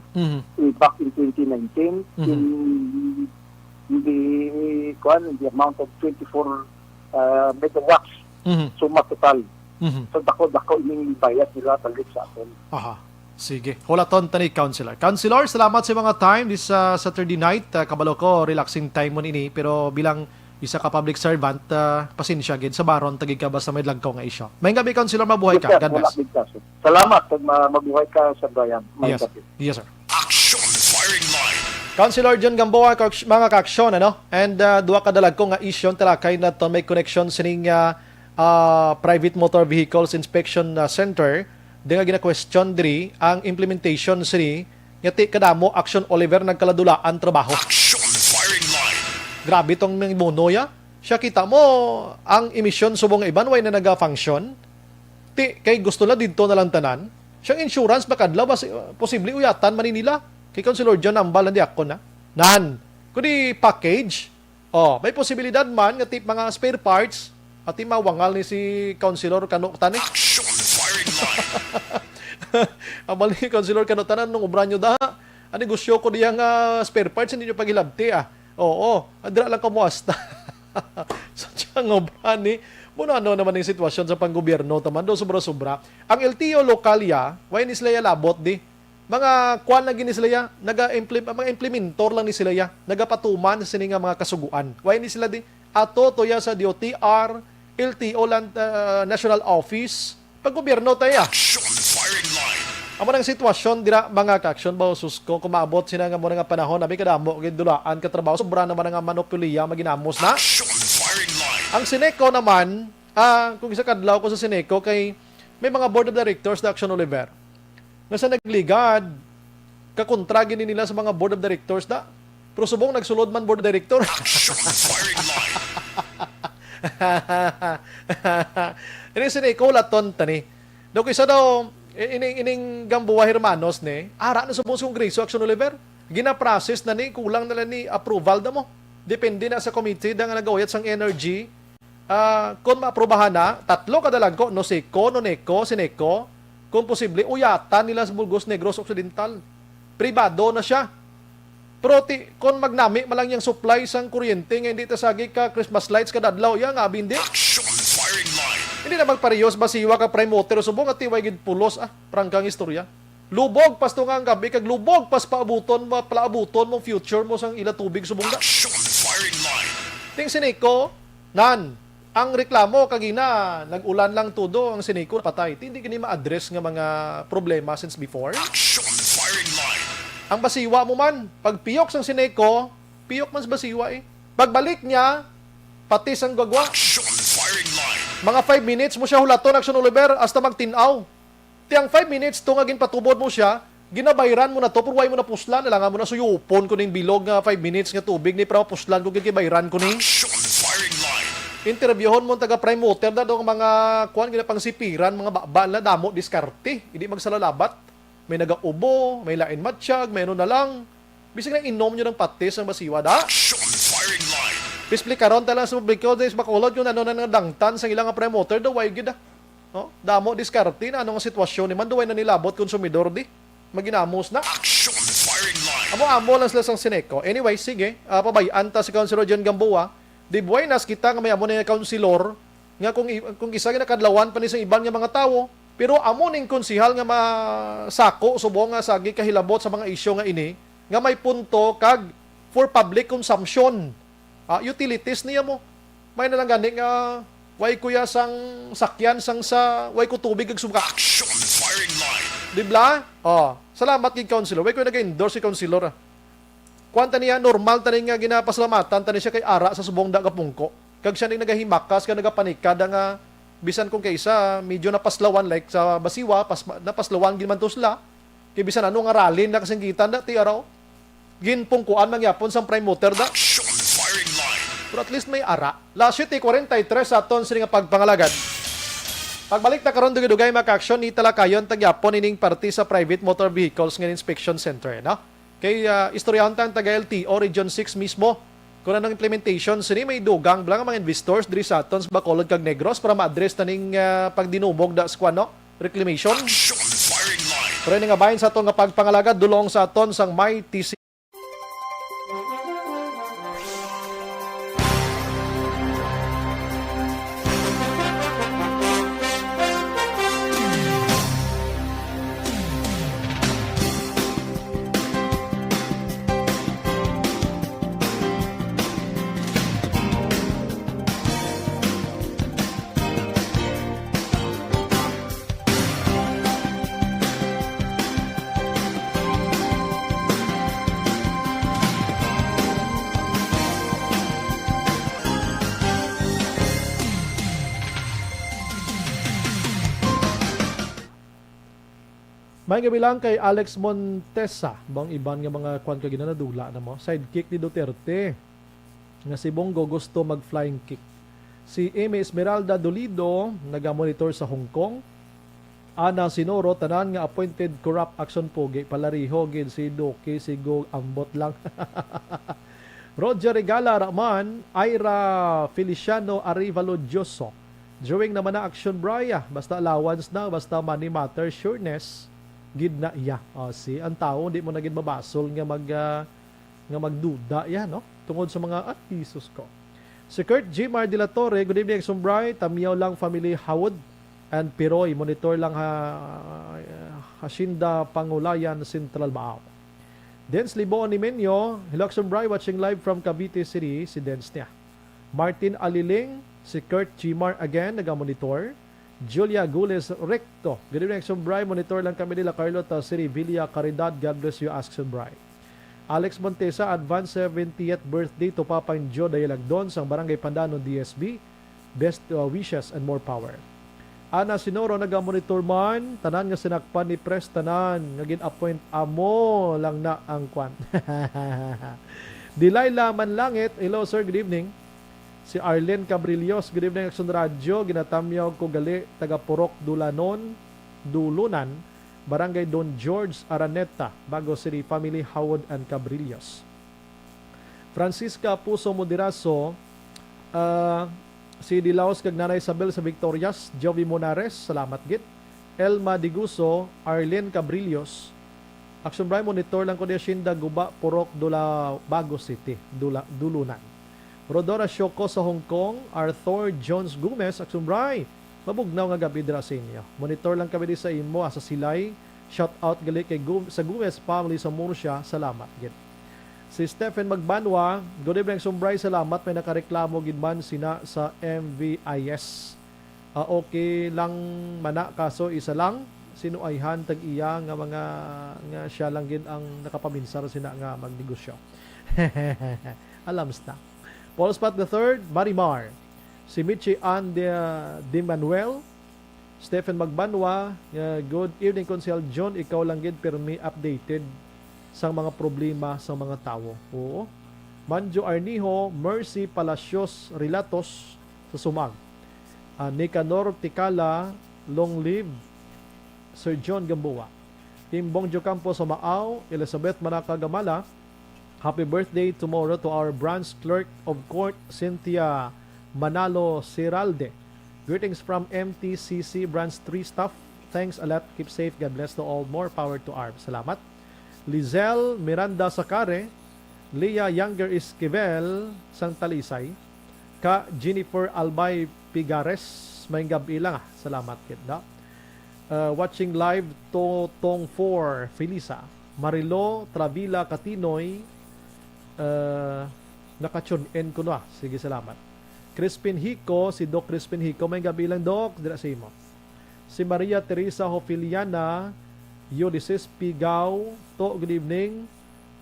back in 2019 in the amount of 24 megawatts. Suma total. So dako ining bayad nila balik sa atin. Sige. Hulaton tani Councilor. Councilor, salamat sa mga time this Saturday night. Kabalo ko, relaxing time mo ini. Pero bilang isa ka public servant, pasensya gid sa baron tagi ka basta may lagkaw nga isyo. May gabi, Councilor, mabuhay ka. God bless. Salamat kag mabuhay ka sa bayan. Yes, sir. Action Firing Line. Councilor John Gamboa, mga kaaksyon, ano? And duwa ka dalag ko nga isyon talakay na to may connection sining Private Motor Vehicles Inspection Center. Di nga gina-question diri ang implementation sini ngati kadamo Action Oliver nagkaladulaan trabaho. Action Firing Line. Grabe tong nangimuno ya. Siya kita mo ang emission subong iban way na naga-function. Ti kay gusto na dito na lang tanan. Siyang insurance bakadlaw posible uyatan Manila. Kay Councilor John ambal di ako na. Nan. Kuni package. May posibilidad man nga tip mga spare parts at mawangal ni si Councilor Kanoktan. Action Firing Line. Amal ni Councilor Kanoktan nung ubra nyo da. Ang negosyo ko diyang spare parts hindi nyo pagilabti adra lang kumuasta. So diyang ubra ni muna naman yung sitwasyon sa panggobyerno taman do sobra-sobra. Ang LTO lokalya, way ni sila labot di. Mga kwan lagi ni sila mga implementor lang ni sila nagapatuman sa nga mga kasuguan. Way ni sila di ato toya sa DOTR, LTO National Office, paggobyerno tayo. Action Firing Line. Amo nang sitwasyon dira mga ka-action ba susko kumaabot sina nga mo nga panahon abi kadamo gid dulaan ka trabaho sobra naman nga monopoliya maginamos na. Action Firing Line. Ang Sineco naman, kung isa kadlaw ko sa Sineco kay may mga board of directors na Action Oliver. Nga sa nagligad kakontra gini nila sa mga board of directors da. Pero subong nagsulod man board of director. Action Firing Line. Ini Sineco laton tani. Do kisa daw ining Gamboa Hermanos ni ara na subong sa Kongreso Action Oliver. Gina-process na ni kulang na ni approval da mo. Depende na sa committee da nga nagawayat sang energy. Kung maaprobahan na, 3 kadalag ko, no Seco, no Neco, Sineco, kung posible, uyatan nila sa Burgos Negros Occidental. Pribado na siya. Pero kung magnami malang yung supply sang kuryente nga hindi tasagi ka Christmas lights kada adlaw, nga abin di. Action Firing Line. Hindi na magparehos basiwa ka prime motor subong at tiway gid pulos prangkang istorya. Lubog pas to nga ang gabi kag lubog pas paabuton mo future mo sang ila tubig subong na. Action Firing Line. Ting Sineco, ang reklamo kagina nag-ulan lang todo ang Sineco patay. Hindi kini ma-address nga mga problema since before. Action Firing Line. Ang basiwa mo man, pag piyok sang Sineco, piyok man sa basiwa Pagbalik niya, pati sang gagwa. Action Firing Line. Mga 5 minutes mo siya hulaton Action Oliver hasta magtinaw. Tiyang 5 minutes to nga ginpatubod mo siya, ginabayran mo na to, purway mo na puslan, nalangan mo na suyupon ko ning bilog nga 5 minutes nga tubig ni para puslan ko gibayran ko ni. Action Firing Line. Interviewon mo taga prime motor da dong mga kuan gina pang sipiran, mga baba na damo diskarte, hindi magsalalabat. May nagaubo, may lain matsyag, mayroon na lang. Bisig na inom nyo ng patis ang basiwa da. Action Firing Line. Pispli karon tala sa publiko des makulod yung ano na dangtan sa ilang prime motor daw way gid damo diskarte na anong sitwasyon ni man duway na nilabot konsumidor di. Maginamos na. Action Firing Line. Amo lang sila sang Sineco. Anyway, sige, pabayaan ta si Councilor John Gamboa. Di buenas kita nga may amo na councilor nga kung isa ginakadlawan pa ni sa iban nga mga tawo. Pero amo ning konsihal nga masako subong nga sagi kahilabot sa mga isyu nga ini nga may punto kag for public consumption. Utilities niya mo. May nalang gani nga way kuya sang sakyan sang sa way ko tubig kag sumka. Action Firing Line. Dibla? Salamat kay councilor. Way ko nag-endorse si councilor. Kwanta niya normal tani nga ginapasalamatan tani siya kay ara sa subong da kapungko. Kag siya ning nagahimakas kag nagapanikad nga bisan kung kaysa medyo napaslawan like sa basiwa napaslawan gid man to sila kay bisan ano nga rally na kasinggitan da ti araw ginpungkuan mangyapon sa prime motor da. Action Firing Line. Pero at least may ara. Last year 43 sa aton sila nga pagpangalagad. Pagbalik na karon dugay maka-action ni talakayon tagyapon ining party sa private motor vehicles nga inspection center, no? Kay istoryantan taga LTO Region 6 mismo kung anong implementation sini may dugang blang mga investors diri sa aton sa Bacolod kag Negros para ma-address taning pagdinubog da squad, no? Reclamation. Action Firing Line. Pero nga bahin sa aton nga pagpangalaga dulong sa aton sang may TC. May gabilang kay Alex Montesa, bang iban nga mga kwan ka ginanadula na mo, sidekick ni Duterte. Nga si Bongo gusto mag-flying kick. Si Amy Esmeralda Dolido, nagamonitor sa Hong Kong. Ana Sinoro, tanan nga appointed corrupt action pogi, palariho, gid si Doki, si Go, ambot lang. Roger Regala Rahman, Ira Feliciano Arivalo Dioso. Drawing naman na action braya, basta allowance na, basta money matter, sureness, gid na iya. Si ang tao di mo na gid mabasol nga magduda ya, no? Tungod sa mga Jesus ko. Si Kurt G. Mar de la Torre, good evening, Sumbray, Tamiyaw lang family Howard and Piroy, monitor lang Hacienda Pangulayan Central Baao. Dens Libo Animenyo, hello Sumbray, watching live from Cavite City, si Dens niya. Martin Aliling, si Kurt G. Mar again, nagamonitor. Julia Gules Recto. Good evening, Sumbray. Monitor lang kami nila Carlota Siri Villa Caridad. God bless you, ask Sumbray. Alex Montesa, advance 70th birthday to Papang Joe Dayalagdon sa Barangay Pandano, DSB. Best wishes and more power. Ana Sinoro, nagamonitor man. Tanan nga sinakpan ni Pres, tanan. Nga gin-appoint amo lang na ang kwan. Dilayla Manlangit. Hello, sir. Good evening. Si Arlen Cabrillos, good evening, Action Radio, ginatamyaw ko gali, taga Purok Dulunan, Barangay Don George, Araneta, Bago City, Family Howard and Cabrillos. Francisca Puso Moderaso, si Dilaos kag Nanay Isabel sa Victorias, Jovi Monares, salamat git. Elma Diguso, Arlen Cabrillos, Action Brian, monitor lang ko di Hacienda Guba, Purok, Bago City, Dulunan. Rodora Shoko sa Hong Kong, Arthur Jones Gomez, Aksumbray. Mabugnaw nga gabi dira sa inyo. Monitor lang kami di sa imo, sa Silay. Shout out gali kay sa Gomez family sa Murcia. Salamat gid. Si Stephen Magbanwa, good evening Aksumbray, salamat. May nakareklamo gid man sina sa MVIS. Okay lang mana, kaso isa lang. Sino ay hantag iya nga mga nga siya lang gid ang nakapaminsar sina nga magnegosyo. Alams na. Paul Spot III, Marimar. Si Michi Ann de Manuel. Stephen Magbanwa. Good evening, Consel John. Ikaw lang gid permi updated sa mga problema sa mga tao. Oo. Manjo Arnijo, Mercy Palacios Relatos sa Sumag. Nicanor Tikala, Long Live, Sir John Gamboa. Team Bongjo Campo sa Maaw, Elizabeth Manaka Gamala. Happy birthday tomorrow to our branch clerk of court, Cynthia Manalo Siralde. Greetings from MTCC Branch 3 staff. Thanks a lot. Keep safe. God bless to all. More power to ARB. Salamat. Lizelle Miranda Sakare. Leah Younger Esquivel, Santalisay. Ka Jennifer Albay Pigares. May gabi lang. Salamat. Kita. Watching live Tong 4 Felisa. Marilo Travila Katinoy. Nakatune-in ko na. Sige, salamat. Crispin Hico, si Doc Crispin Hico, may gabi lang, Doc, dira sa imo. Si Maria Teresa Hofiliana, Ulysses Pigaw, to, good evening.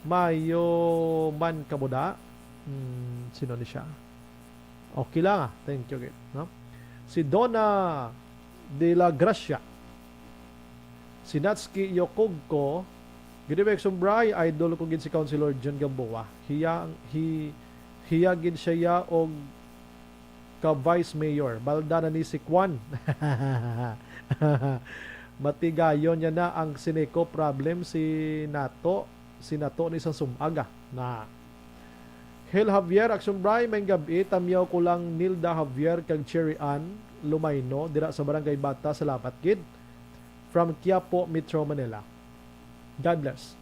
Mayo Man Kamuda. Sino ni siya? Okay lang, thank you. No? Si Donna de la Gracia, si Natsuki Yokogko, good evening, Sumbray, idol ko gid si Councilor John Gamboa. Hiya gid siya og ka Vice Mayor. Balda na ni si Kwan. Matigayon niya na ang Sineco problem si Nato ni sa Sumaga na Hel Javier Action Bray may gabi tamyaw ko lang Nilda Javier kag Cherry Ann Lumayno dira sa Barangay Bata sa Lapat Gid from Quiapo, Metro Manila. God bless.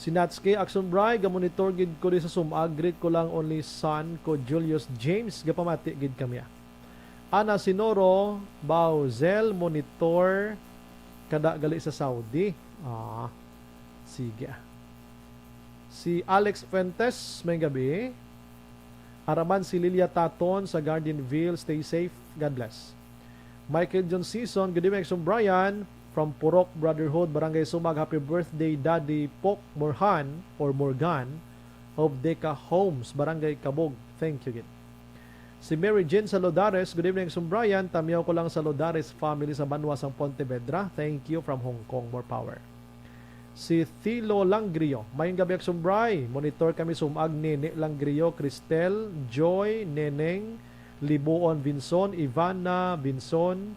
Si Natsuki Action Bray gamonitor gid ko di sa Sumag, greet ko lang only son ko Julius James gapamati gid kami. Ana Sinoro Bauzel monitor kada gali sa Saudi. Sige. Si Alex Fuentes may gabi. Araman si Lilia Taton sa Gardenville. Stay safe. God bless. Michael John Season. Good evening, Brian. From Purok Brotherhood, Barangay Sumag. Happy birthday, Daddy Pok Morhan or Morgan of Deca Homes, Barangay Kabog. Thank you, Gid. Si Mary Jane sa Lodares. Good evening, Brian. Tamyaw ko lang sa Lodares family sa Banwas ang Pontevedra. Thank you from Hong Kong. More power. Si Thilo Langrio. Mayong gabi ak Sumbray. Monitor kami Sumag Nene Langrio, Cristel, Joy, Neneng, Libuon Vinson, Ivana Vinson,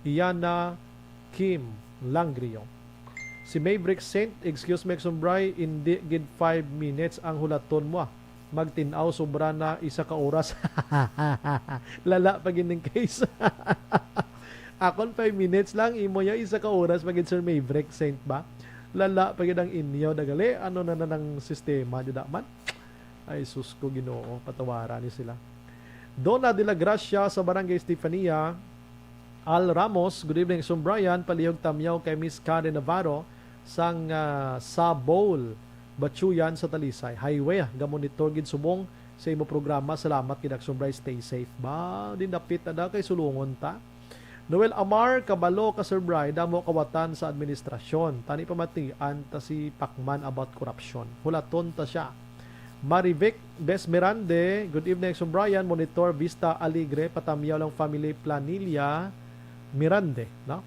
Iana Kim Langrio. Si Maybrick Saint, excuse me Sumbray, hindi gid 5 minutes ang hulaton mo. Magtinaw sobra na isa ka oras. Lala pag ining case. Akon 5 minutes lang, imo ya isa ka oras pag Sir Maybrick Saint ba? Lala pagid ang inyo dagali ano na ng sistema di man ay sus ko Ginoo patawaran ni sila. Donna de la Gracia sa Barangay Estefania. Al Ramos, good evening Brian, palihog tamyaw kay Miss Karen Navarro sang sa bowl Batsuyan sa Talisay highway gamonitor gid subong sa imo programa. Salamat gid ak Brian, stay safe ba din dapit na kay sulungon ta. Noel Amar, kabalo ka Sir Bry, damo kawatan sa administrasyon. Tani pamatian ta si Pacman about corruption. Hulaton ta siya. Marivic Besmerande, good evening Sir Brian, monitor Vista Alegre, patamyaw lang family Planilla Mirande. No?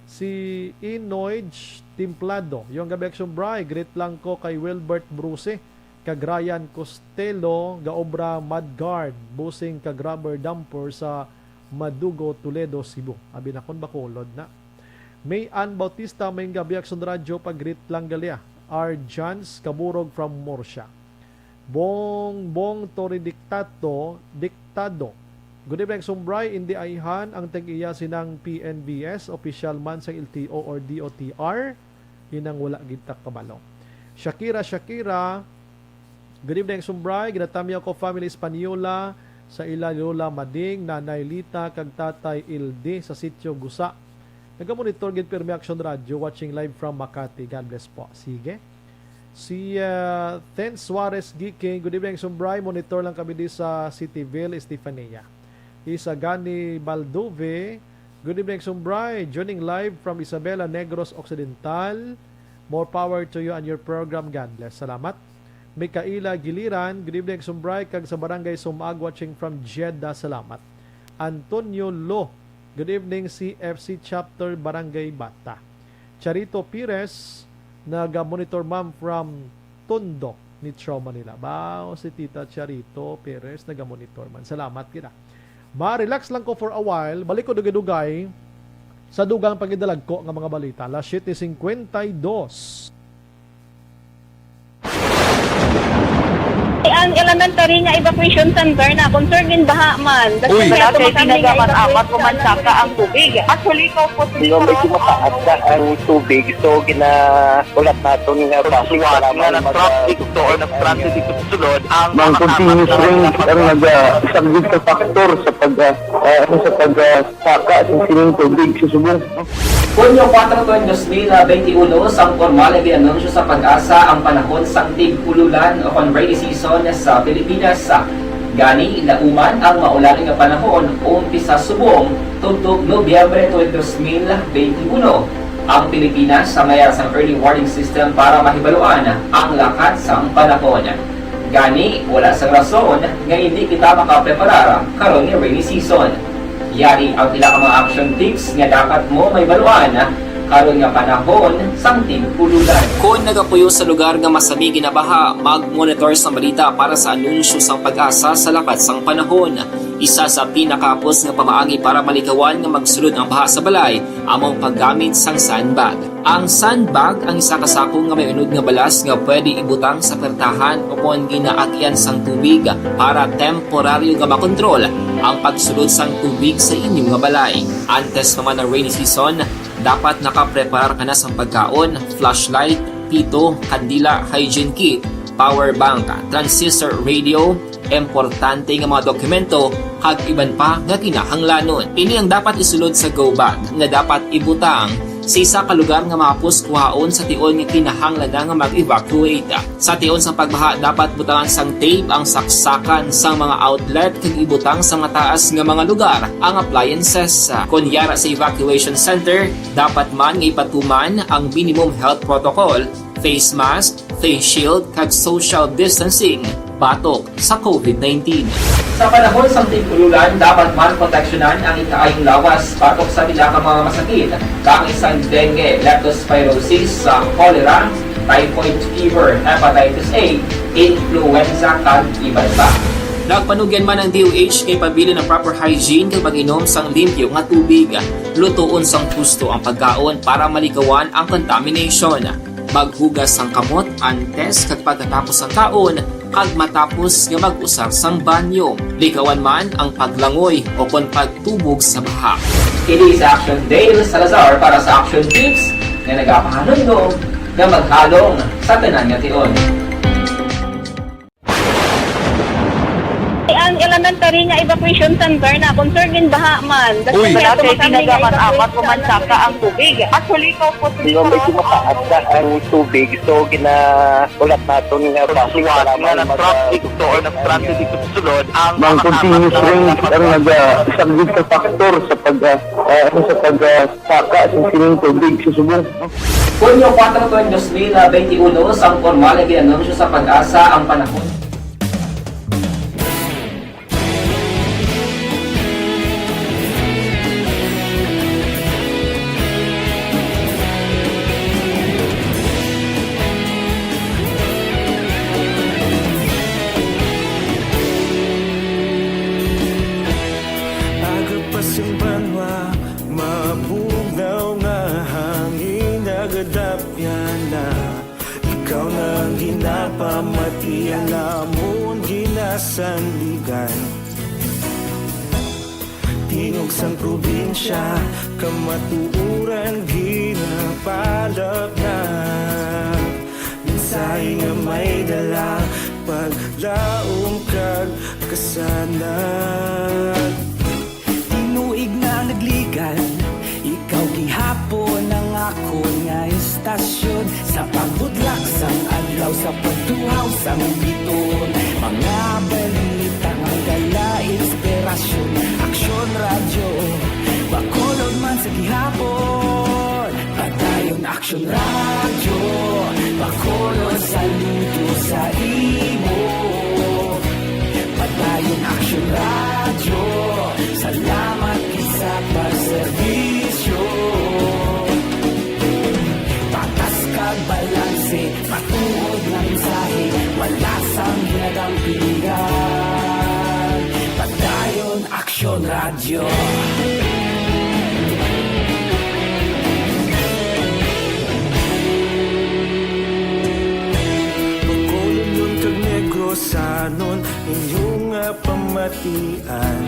Si Inoij Timplado, yung gabi Sir Bry, greet lang ko kay Wilbert Bruce, kag Ryan Costello, gaobra Madguard, busing kag rubber dumper sa Madugo, Toledo, Cebu. Abi na kon bakulod na. May Ann Bautista may gabi ak radyo pag-greet lang galia. R. Jans Kaburog from Morsha. Bong Tori Diktado. Good evening Sumbray, hindi ayhan ang tag-iya sinang PNBS, official man sa LTO or DOTR. Yun ang wala gintak kabalo. Shakira. Good evening Sumbray, ginatamya ko family Espanyola sa ila Lola Mading, Nanay Lita, kag Tatay Ilde sa Sitio Gusa. Nagamonitor gid Permi Action Radio, watching live from Makati. God bless po. Sige. Si Ten Suarez Gike, good evening Sumbray, monitor lang kami di sa Cityville, Estefania. Isa Gani Balduve, good evening Sumbray, joining live from Isabela Negros Occidental. More power to you and your program. God bless. Salamat. Mikaela Giliran, good evening Sumbray, kag sa Barangay Sumag, watching from Jeddah. Salamat. Antonio Lo, good evening CFC Chapter Barangay Bata. Charito Pires, naga-monitor ma'am from Tondo, Nitro Manila. Bao si Tita Charito Pires, naga-monitor man. Salamat kita. Ma-relax lang ko for a while, balik ko dugay-dugay sa dugang pagidalag ko ng mga balita. Las 7:52. Ang elementary nga evacuation center na concern din baha man. Uy, kasi tinagaman apat kumansaka ang tubig. Actually, ko po Medyo mataas na ang tubig. So, ulat natin nga siwat nga nag-traffic to or nag-transit dito sulod ang Mang continuous rain ang nag-sagbit sa faktor sa pagsaka sa sining tubig sa subong. Hunyo 4, 2021, sang formal ay inanunsyo sa Pag-asa ang panahon sang tig-ululan o rainy season sa Pilipinas. Gani, ilauman ang maulaling nga panahon umpisa subong tugtog Nobyembre 2021. Ang Pilipinas sa mayroon sang early warning system para mahibaluan ang lakat sang panahon. Gani, wala sang rason nga hindi kita makapreparar karon ni rainy season. Yari ang ilang mga action tips nga dapat mo may baluan karon nga panahon sang tig-ululan. Kung nagapuyo sa lugar nga masami ginabaha, mag-monitor sa balita para sa anunsyo sang Pag-asa sa lakat sang panahon. Isa sa pinakapos nga pamaagi para malikawan nga magsulod ang baha sa balay among paggamit sang sandbag. Ang sandbag ang isa kasakong nga may unod nga balas nga pwede ibutang sa pertahan upon ginaagyan sang tubig para temporaryo nga makontrol ang pagsulod sang tubig sa inyong nga balay. Antes naman ng rainy season, dapat nakapreparar ka na sang pagkaon, flashlight, pito, kandila, hygiene kit, power bank, transistor radio, importante nga mga dokumento kag iban pa nga kinahanglanon. Ini ang dapat isulod sa go bag nga dapat ibutang sa isa ka lugar nga mapos kuhaon sa tion nga kinahanglan nga mag-evacuate. Sa tion sa pagbaha dapat butangan sang tape ang saksakan sang mga outlet kag ibutang sa mataas nga mga lugar ang appliances. Kunyara sa evacuation center, dapat man nga ipatuman ang minimum health protocol, face mask, face shield kag social distancing batok sa COVID-19. Sa panahon sa tig-ululan, dapat man proteksyonan ang ikaayong lawas batok sa pila ka mga masakit, kang isang dengue, leptospirosis, cholera, typhoid fever, hepatitis A, influenza kag iban pa. Nagpanugyan man ang DOH kay pabili ng proper hygiene kay pag-inom sang limpyo nga tubig, lutuon sang husto ang pagkaon para malikawan ang contamination. Maghugas sang kamot antes kag pagkatapos ang kaon kag matapos nga mag-usar sang banyo. Likawan man ang paglangoy o kon pagtubog sa baha. Kini sa Action Dale Salazar para sa Action Tips nga nagapahanundong nga maghalong sa tanan nga tion. Ang elementary nga evacuation center na concern din baha man. Uy. Wala kayo ginagaman amat kumansaka ang tubig. Actually, ikaw po Hindi ko medyo mataas na ang tubig. So, ulat natin nga Suwat nga ng traffic to or ng traffic dito sa sulod ang Mang continuous rain ang isang big factor sa pagsaka sa sining tubig sa subong. Hunyo 4, 2021, sang formal na ginanunsyo sa Pag-asa ang panahon. Banwa, mabugaw nga hangin nagadapyan na ikaw na ginapamati ang namon ginasandigan. Tingog sang probinsya, kamatuuran ginapalap na minsay nga may dala paglaom kag kasanan. Tinuig na nagligan, ikaw gihapon ang ako nga istasyon. Sa pagbudlak sang adlaw, sa pagtuhaw sang biton, mga balita nga gala inspirasyon. Aksyon radyo, bakolod man sa gihapon. Padayon aksyon radyo, bakolod saludo sa imo. Padayon aksyon radyo, salamat sa pagserbisyo. Patas kag balanse, patuod ng mensahe, wala sang ginagampingan. Padayon Aksyon Radyo. Bakolod nun kag Negrosanon, inyong pamatian.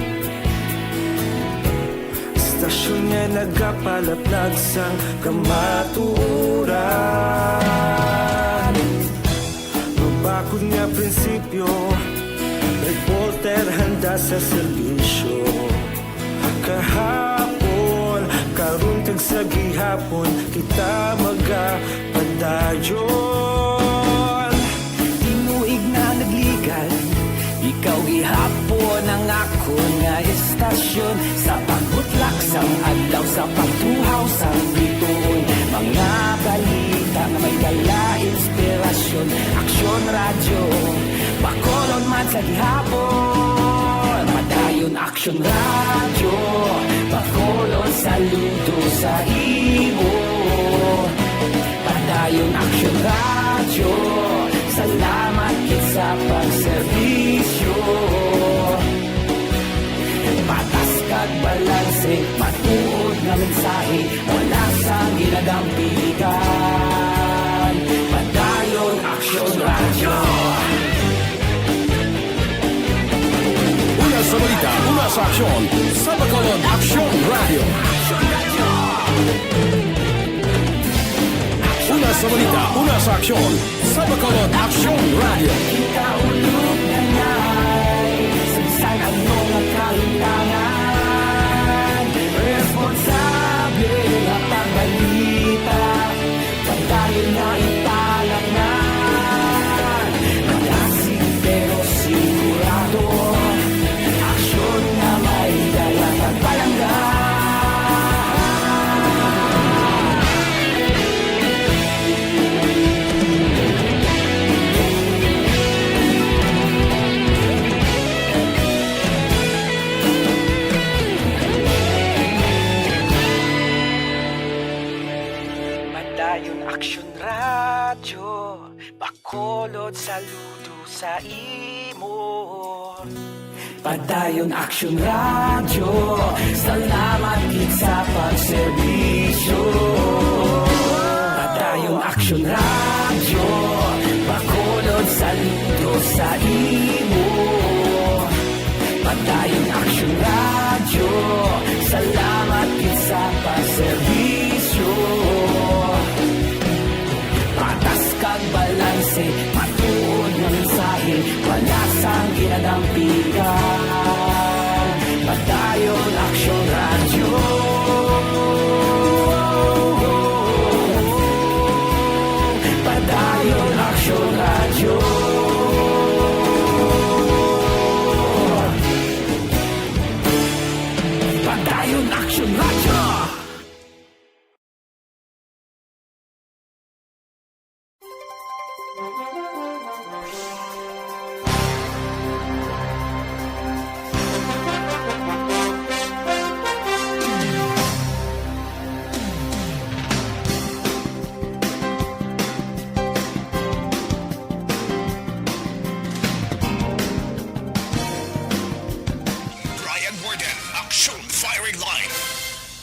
Stasyon nga nagapalaplag sang kamaturan. Mabakod nga prinsipyo, reporter handa sa serbisyo. Kahapon, karun kag sa gihapon, kita magapadayon. Tinuig na nagligan, ikaw gihapon ang ako nga istasyon. Sa pagbutlak sang adlaw, sa pagtuhaw sang biton, mga balita nga may dala inspirasyon. Aksyon Radyo, bakolon man sa gihapon. Padayon Aksyon Radyo, bakolon saludo sa imo. Padayon Aksyon Radyo, salamat kit sa pagserbisyo. na mensahe, wala sa ginadampigan. Padayon Aksyon Radyo. Una sa balita, una sa aksyon, sa Bacolod Aksyon Radio. Una sa balita, una sa aksyon, sa Bacolod Aksyon Radio. Ikaulog na na'y sansan ang mga kahintangan. Responsable na pagbalita, pagdayon na italaknan. Malasig pero sigurado, aksyon na may dalang pagpalanggan. Padayon Aksyon Radyo, Bacolod saludo sa imo. Padayon Aksyon Radyo, salamat gid sa pagserbisyo. Padayon Aksyon Radyo, Bacolod saludo sa imo. Padayon Aksyon Radyo, salamat gid sa pagserbisyo. Patas kag balanse, matuod ng mensahe, wala sang ginadampigan. Padayon Aksyon Radyo. Padayon Aksyon Radyo. Padayon Aksyon Radyo. Brian Warden, Aksyon Firing Line.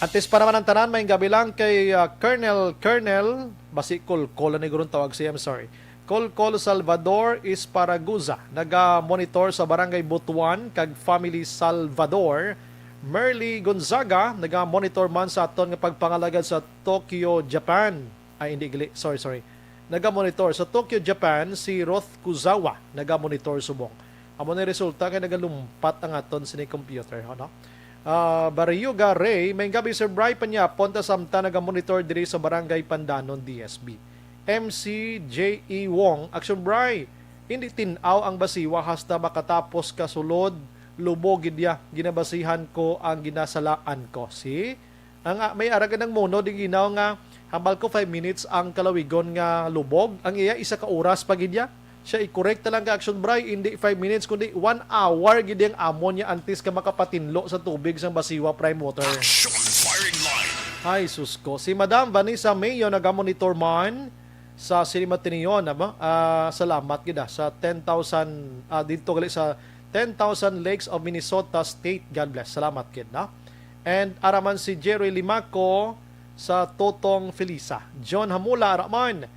Atis pa naman ang tanan, may gabi lang kay Colonel, basi Kolkol ni gurong tawag siya, I'm sorry. Kolkol Salvador is Paraguza, naga-monitor sa Barangay Butuan, kag Family Salvador. Merly Gonzaga, naga-monitor man sa aton nga pagpangalagad sa Tokyo, Japan. Ay, hindi gali, sorry. Naga-monitor sa Tokyo, Japan, si Roth Kuzawa, naga-monitor subong. Amo na resulta kay nagalumpat ang aton sini computer, no? Barayuga Ray, may gabi Sir Bry pa niya, ponta samta naga-monitor diri sa Barangay Pandanon, DSB. MC J.E. Wong, Action Bry, hindi tinaw ang basiwa hasta makatapos kasulod, lubogid ya, ginabasihan ko ang ginasalaan ko. Si, may aragan ng mono, di ginaw nga, hambal ko 5 minutes ang kalawigon nga lubog, ang iya isa ka oras pagidya. Siya i-correct lang ka Action Bry, hindi 5 minutes, kundi 1 hour gidi ang amon niya antes ka makapatinlo sa tubig sa basiwa prime water. Aksyon Firing Line. Ay, susko. Si Madam Vanessa Mayo naga-monitor man sa Cinema Tinion, salamat gida sa 10,000 dito gali sa 10,000 Lakes of Minnesota State. God bless. Salamat kid na. And araman si Jerry Limaco sa Totong Felisa. John Hamula araman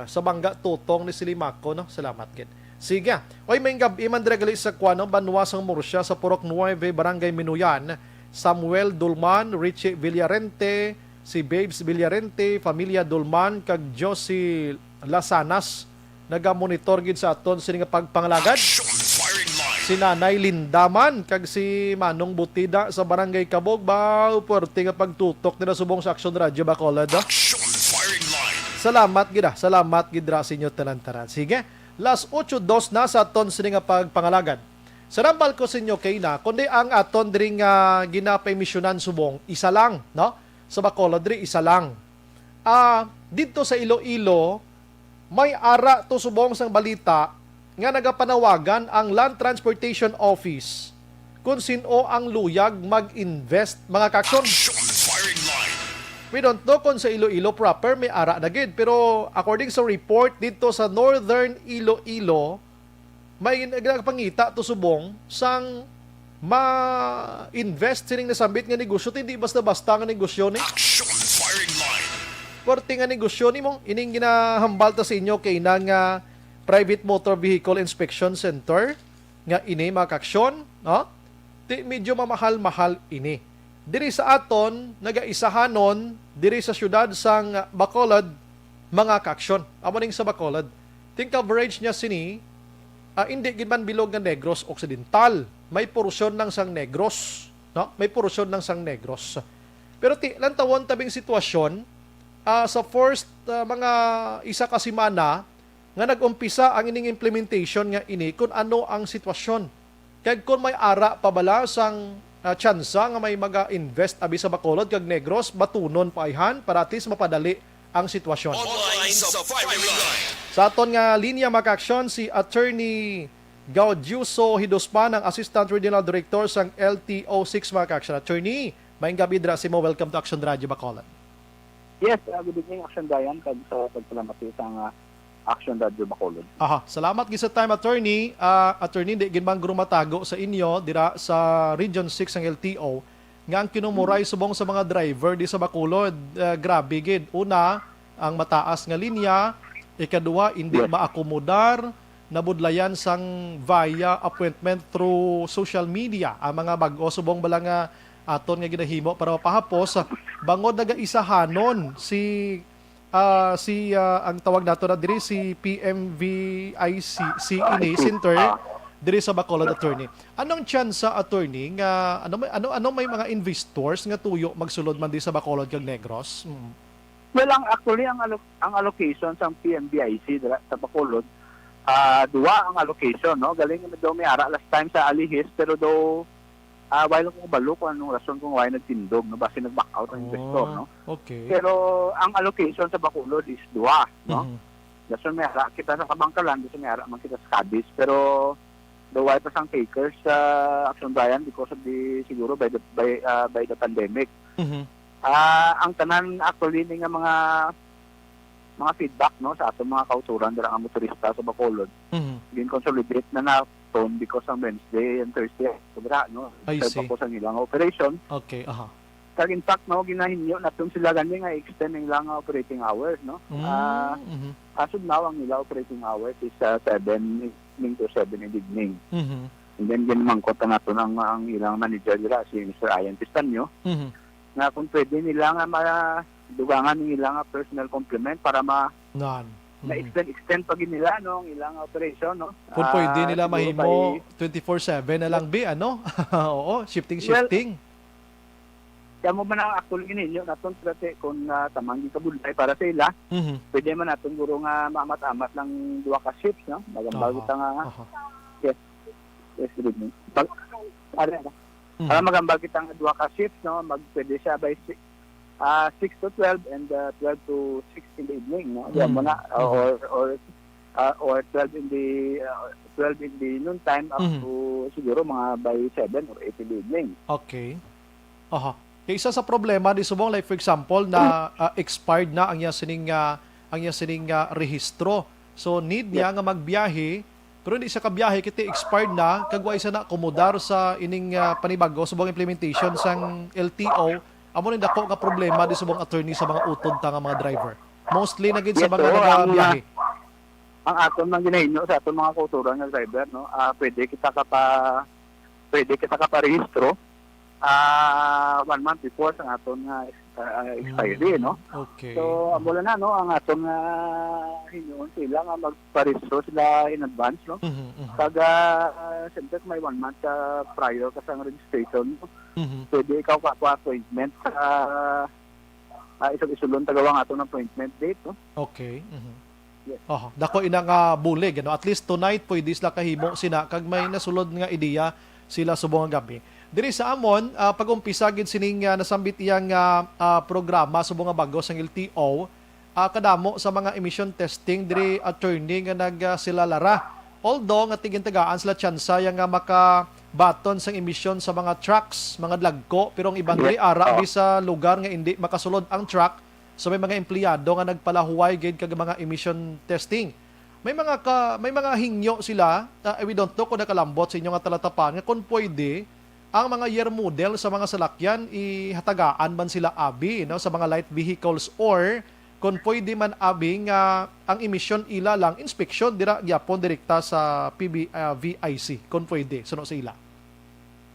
sa Bangga Tutong ni Silimaco, no? Salamat kid. Sige. Oy, may gabi man dira gali sa Kuano, Banwasang Murcia sa Purok 9, Barangay Minuyan. Samuel Dulman, Richie Villarente, si Babes Villarente, Familia Dulman, kag Josie Lasanas, naga-monitor gid sa aton sini nga pagpangalagad. Si Nanay Lindaman, kag si Manong Butida sa Barangay Kabog, baw, puwerte nga pagtutok nila subong sa Aksyon Radyo Bacolod. Salamat gidra sa inyo talantaran. Sige, last 8:02 na sa aton sini nga pagpangalagad. Sarambal ko sa inyo kay na, kundi ang aton diri nga ginapaimisyonan subong, isa lang, no? Sa Bacolod diri isa lang. Dito sa Iloilo, may ara to subong sang balita nga nagapanawagan ang Land Transportation Office kung sino ang luyag mag-invest mga kaksyon. We don't know kung sa Iloilo proper may ara na gid, pero according sa report dito sa Northern Iloilo, may nagpangita to subong sang ma-invest sining nasambit nga negosyo, hindi basta-basta nga negosyo ni. Action firing line. Porte nga negosyo ni mo, ining ginahambal ta sa inyo kay nang Private Motor Vehicle Inspection Center nga ini makaksyon, no? Medyo mamahal-mahal ini. Diri sa aton, nagaisahanon, diri sa syudad sang Bacolod, mga kaksyon. Amo ning sa Bacolod. Ting coverage niya sini, hindi gid man bilog nga Negros Occidental. May porosyon ng sang Negros, no? May porosyon ng sang Negros. Pero lantawon tabing sitwasyon sa first mga isa ka semana nga nag-umpisa ang ining implementation nga ini kung ano ang sitwasyon. Kag kung may ara pa bala sang tsansa nga may maga-invest abi sa Bacolod kag Negros, batunon paayhan para at least mapadali ang sitwasyon. Online sa firing line. Sa aton nga linya maka-aksyon si Attorney Gaudiuso Hidospan, ang Assistant Regional Director sang LTO6 maka-aksyon. Attorney, maayong gabi dra si mo. Welcome to Action Radio Bacolod. Yes, good evening, Action Dayan, kag sa pagsalamat sa Action Radio Bacolod. Aha, salamat gid sa time, Attorney. Attorney, di gid man matago sa inyo dira sa Region 6 ng LTO nga ang kinumuray subong sa mga driver di sa Bacolod. Grabe gid. Una, ang mataas nga linya. Ikaduha, hindi maakomodar. Nabudlayan sang via appointment through social media. Ang mga bag-o subong bala nga aton nga ginahimo para mapahapos. Bangod nagaisahanon ang tawag nato na diri si PMVIC ini Center diri sa Bacolod, Attorney. Anong chance sa Attorney nga ano may mga investors nga tuyo magsulod man di sa Bacolod kag Negros? Well, actually ang allocation sa PMBIC sa Bacolod, duwa ang allocation, no? Galing daw may ara last time sa Alihis, pero daw while ko balo kung anong rason kung why nagtindog, no? Basta nag-back out ang investor, no? Okay. Pero ang allocation sa Bacolod is duwa, no? Dason may ara kita sa Kabangkalan, dason may ara man kita sa Cadiz, pero daw why pa sang takers sa Action Dayan because of siguro by the pandemic. Ang tanan actually nga mga feedback, no, sa atong mga kauturan dira ang motorista sa Bacolod. Consolidate na naton because on Wednesday and Thursday sobra, no, sa po sa ilang operation. Okay, aha. Kag in fact, no, ginahinyo naton sila gani nga extend ang ilang operating hours, no. As of now ang ilang operating hours is 7 evening to 7 in the evening. And then ginamangkot na naton ang ilang manager nila si Mr. Ian Pistanyo. Na kung pwede nila nga dugangan ng ilang personal complement para na-extend pag nila no, ang ilang operation, no? Kung pwede nila mahimo 24/7 na lang ano? Oo, shifting. Kaya mo man ang actually ninyo naton trate kung tamang kabulay para sa ila. Pwede man naton guro nga maamat-amat lang duwa ka shifts, no? Magambag kita nga. Yes, good evening. Para magambag kita nga duwa ka shifts, no? Pwede siya by 6 to 12 and 12 to 6 in the evening, no? Diyan mo na or 12 in the noon time up to siguro mga by 7 or 8 in the evening. Okay. Aha. Kaya isa sa problema di subong like for example na expired na ang sining rehistro. So need niya nga magbiyahe pero hindi siya kabiyahe kiti expired na kagwa isa na akomodar sa ining panibago subong implementation sang LTO. Amo ni dako ka problema di subong attorney sa mga utod ta nga mga driver. Mostly na gid sa mga nagabiyahe. Ang aton nang ginahinyo sa aton mga kauturan nga driver, no, pwede kita ka pa rehistro 1 month before sa aton nga expiry, no. Okay. So amo na no ang aton nga hinyon sila nga magparehistro sila in advance, no. Pag siyempre may 1 month prior ka sa registration, no? Pwede ikaw ka-appointment sa isulon tagawang aton appointment date, no. Okay. Yes. Dako ina nga bulig, ano? At least tonight pwede sila kahimo sina kag may nasulod nga ideya sila subong nga gabi. Diri sa amon pag-umpisa gid sining nasambit iyang programa subong nga bago sang LTO kadamo sa mga emission testing diri attorney nga nagsilalara. Although nga tigintagaan sila tsansa yang nga makabaton sang emission sa mga trucks, mga dlagko, pero ang ibang diri ara sa lugar nga hindi makasulod ang truck. So may mga empleyado nga nagpalahuway gid kag mga emission testing. May mga hingyo sila, we don't know kung nakalambot sa inyo nga talatapan nga kung pwede ang mga year model sa mga salakyan ihatagaan man sila abi no sa mga light vehicles or kung pwede man abi nga ang emission ila lang inspection dira gyapon direkta sa VIC kung pwede suno sa ila.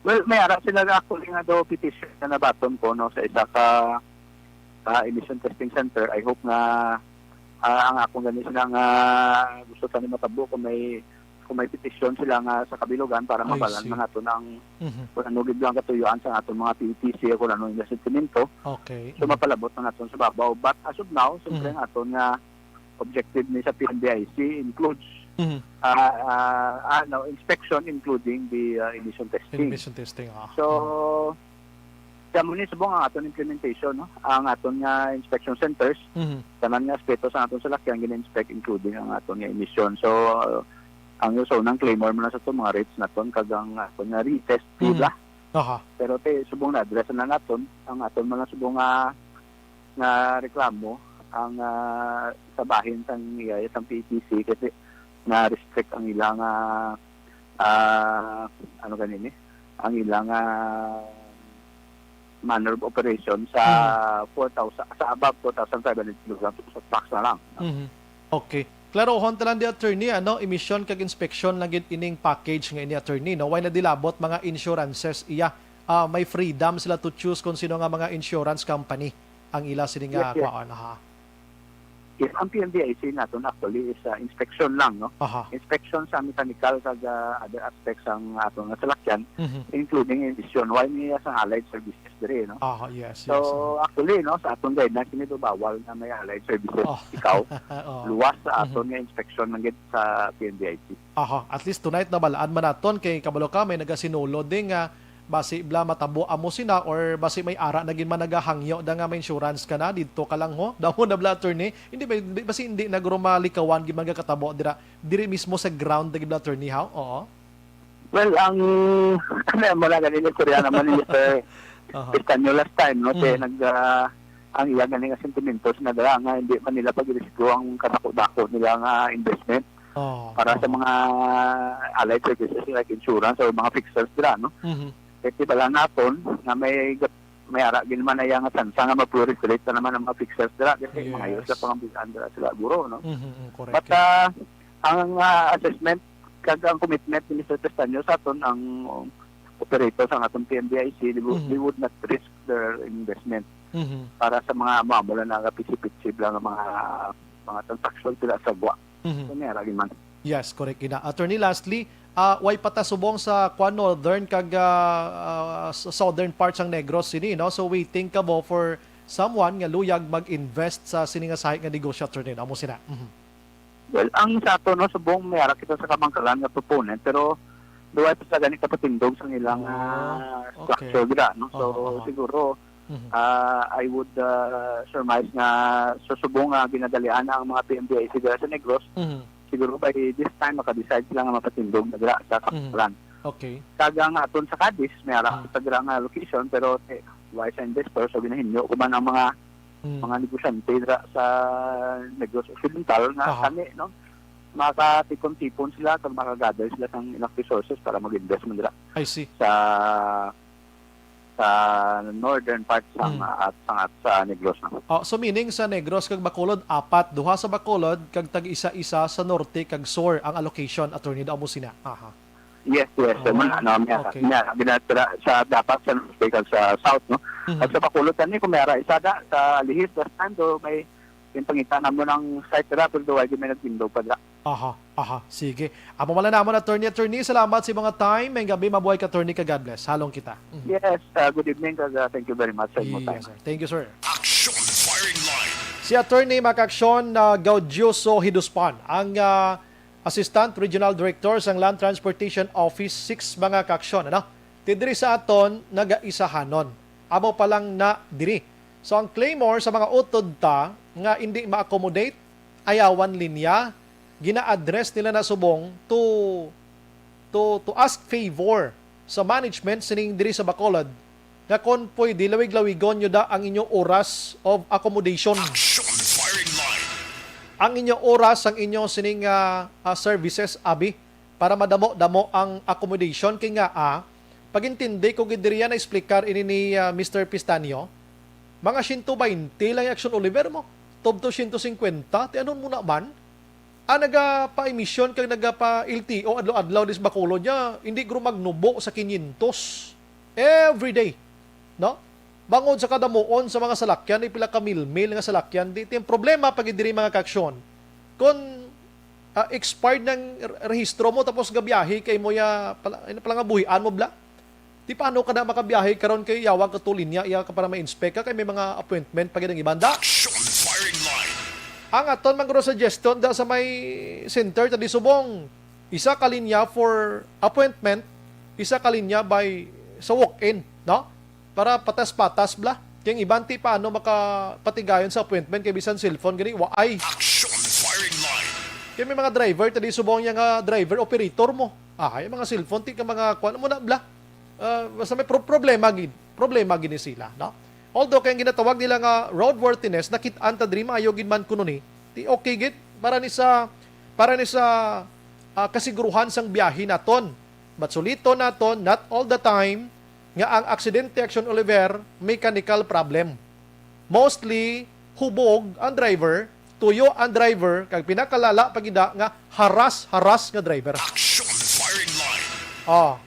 Well, may ara sila actually nga daw petition na nabaton ko no sa isa ka emission testing center. I hope na ang akong ganin silang gusto sa matabo kung may petition sila nga sa kabilugan para mabalan mga ato ng kung ano giblang katuyuan sa aton mga PTC kung ano yung sentimento. Okay. So mapalabot na aton sa babaw. But as of now, siyempre ang aton nga objective ni sa PNBIC includes inspection including the emission testing. Emission testing. So kaya muna subong ang aton implementation, no? Ang aton nga inspection centers, tanan nga aspeto sa aton salakyan gina-inspect including ang aton nga emission. So ang uso ng claimor mo na sa ito, mga rates naton kagang aton nga retest pula. Pero subong na address na naton ang aton mga subong nga reklamo ang sa bahin sang sang PTC kasi na restrict ang ilang ano ganini ang ilang manner of operation sa 4,000 sa above 4,500 kilograms sa trucks na lang. Okay. Klaro hon talang di attorney emission kag inspection lang gid ining package nga ini attorney no why na dilabot mga insurances iya may freedom sila to choose kung sino nga mga insurance company ang ila sini nga kuan Yes, ang PNBIC naton actually is inspection lang, no? Inspection sa mechanical kag other aspects ang aton nga salakyan, including emission. Why niya sa allied services dire, no? Yes. So actually, no, sa aton guide na kini bawal na may allied services ikaw. Luwas sa aton nga inspection ng sa PNBIC. At least tonight na balaan man naton kay kabalo ka may nagasinulod ding basi bla matabo amo sina or basi may ara naging man nagahangyo da nga may insurance ka na dito ka lang ho damo na bla attorney hindi basi hindi nagromalikawan gid man katabo diri mismo sa ground dagi bla attorney how well ang mo na ganito Korea naman ni Mr. Estanyo last time no te ang iya ganing sentimento na dala nga hindi man nila pagrisiko ang katako-dako nila nga investment para sa mga allied services like insurance or mga fixers dira no kasi pala naton na may ara gin man ay nga sansa nga ma-proliferate na naman ang mga fixers dira kasi mga ayos sa pangambigan dira sila guro no. But ang assessment kag ang commitment ni Mr. Testanyo sa aton ang operator sa atong PNBIC they would not risk their investment para sa mga mamula na pitsi-pitsi lang mga transaction sila sa buwa. So may ara gin man. Yes, correct ina. Attorney, lastly, way patasubong sa northern kag southern parts ng Negros sini no. So waiting ka mo for someone nga luyag mag-invest sa sini nga sahig nga negosyo attorney amo sila. Well, ang sa ato no subong may ara kita sa kamangkalan nga proponent pero duwa pa sa gani kapatindog sa ilang structure dira no. So siguro I would surmise na susubong nga ginadalian ang mga PNBIC dira sa Negros. Siguro by this time makadecide sila nga mapatindog na dira sa Kaplan. Okay. Kagang aton sa Cadiz may ara sa dira nga location pero wise investor so ginahinyo kuman ang mga negosyante dira sa Negros Occidental nga kami no makatikon-tipon sila kag makagather sila ng enough resources para mag-invest man dira. I see. Sa northern part sa Negros na. So meaning sa Negros kag Bacolod apat, duha sa Bacolod kag tag isa-isa sa norte kag SOR ang allocation attorney da mo sina. Yes. Ginatira sa dapat sa norte kag sa south no. At sa Bacolod tani kung mayara isa sa lihis last time do may yung pangitan mo ng site dira pero wala may nagpindog pa dira. Sige. Amo mala namon attorney. Salamat sa mga time. May gabi mabuhay ka attorney ka God bless. Halong kita. Yes, good evening kag thank you very much sa mo time. Sir. Thank you sir. Action Firing Line. Si attorney Makaksyon Gaudioso Hiduspan ang Assistant Regional Director sa Land Transportation Office 6 mga kaksyon tidiri sa aton nagaisahanon. Amo pa lang na diri. So ang claimor sa mga utod ta nga hindi ma-accommodate ayawan linya gina-address nila na subong to ask favor sa management sining diri sa Bacolod na kon pwede lawig-lawigon nyo da ang inyong oras of accommodation. Action Firing Line. Ang inyong oras, ang inyong sining services, abi, para madamo-damo ang accommodation. Kaya nga, pagintindi ko gidiriya na explicar ini ni Mr. Pistanio, mga 120 lang yung Action Oliver mo. Top to 150, ti anon mo na man? Nagapa-emission kag nagapa-LTO adlaw-adlaw dis Bacolod niya, hindi gro magnubo sa 500 every day. No? Bangod sa kada muon sa mga salakyan, ipila ka mil-mil nga salakyan, di yung problema pag diri mga kaksyon. Kung expired ng rehistro mo tapos gabiyahe kay mo ya pala nga buhian mo bla. Di paano ka na makabiyahe karon kay yawag ka tulinya iya ka para ma-inspect ka kay may mga appointment pag ibanda. Action firing line. Ang aton magro suggestion da sa may center tadi subong isa ka linya for appointment, isa ka linya by sa walk-in, no? Para patas-patas bla. Kaya ibanti paano makapatigayon sa appointment kay bisan cellphone gani waay. Action firing line. Kaya may mga driver tadi subong yang driver operator mo. Yung mga cellphone ti ka mga kuan mo na bla. Basta may problema gid sila, no? Although kaya ginatawag nila nga roadworthiness nakit-an ta diri maayo gid man kuno ni. Ti okay gid para ni sa kasiguruhan sang biyahe naton. But sulito naton not all the time nga ang aksidente Action Oliver mechanical problem. Mostly hubog ang driver, tuyo ang driver kag pinakalala pagida nga haras nga driver. Action firing line.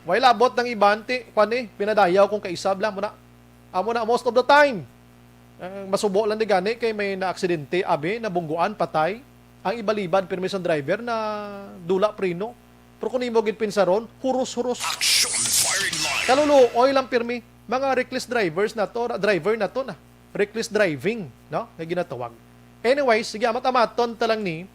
Way labot ng ibanti, pinadayaw kung kaisab lang mo na most of the time. Masubo lang di gani kay may na-aksidente, nabungguan, patay. Ang ibalibad permis ang driver na dula prino. Pero kung imo gid pinsaron, huros-huros. Action firing line. Kalulu, oil lang pirmi. Mga reckless driver na to na. Reckless driving, no? Nga ginatawag. Anyways, sige, amat-amaton talang ni,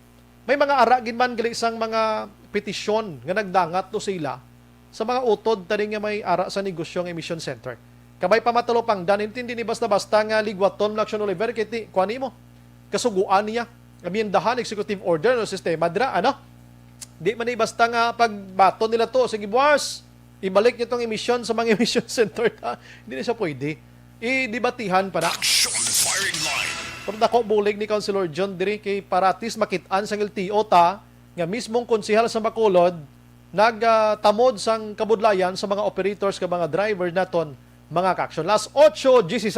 may mga aragin man gali isang mga petisyon nga nagdangat to sila sa mga utod tani nga may ara sa negosyong emission center. Kabay pa matulopang dan, intindi ni basta-basta nga ligwaton ng Action Oliver, kiti, kuani mo, kasuguan niya, amiendahan, executive order, no, sistema, dira, ano? Di man basta nga pagbaton nila to, sige boss, ibalik niyo tong emission sa mga emission center, hindi na siya pwede. I-debatihan pa na. Action firing line. Pero dako bulig ni Councilor John diri kay paratis makitaan sang LTO ta, nga mismong konsehal sa Bacolod, nagtamod sang kabudlayan sa mga operators ka mga driver naton, mga kaksyon. Last 8:16.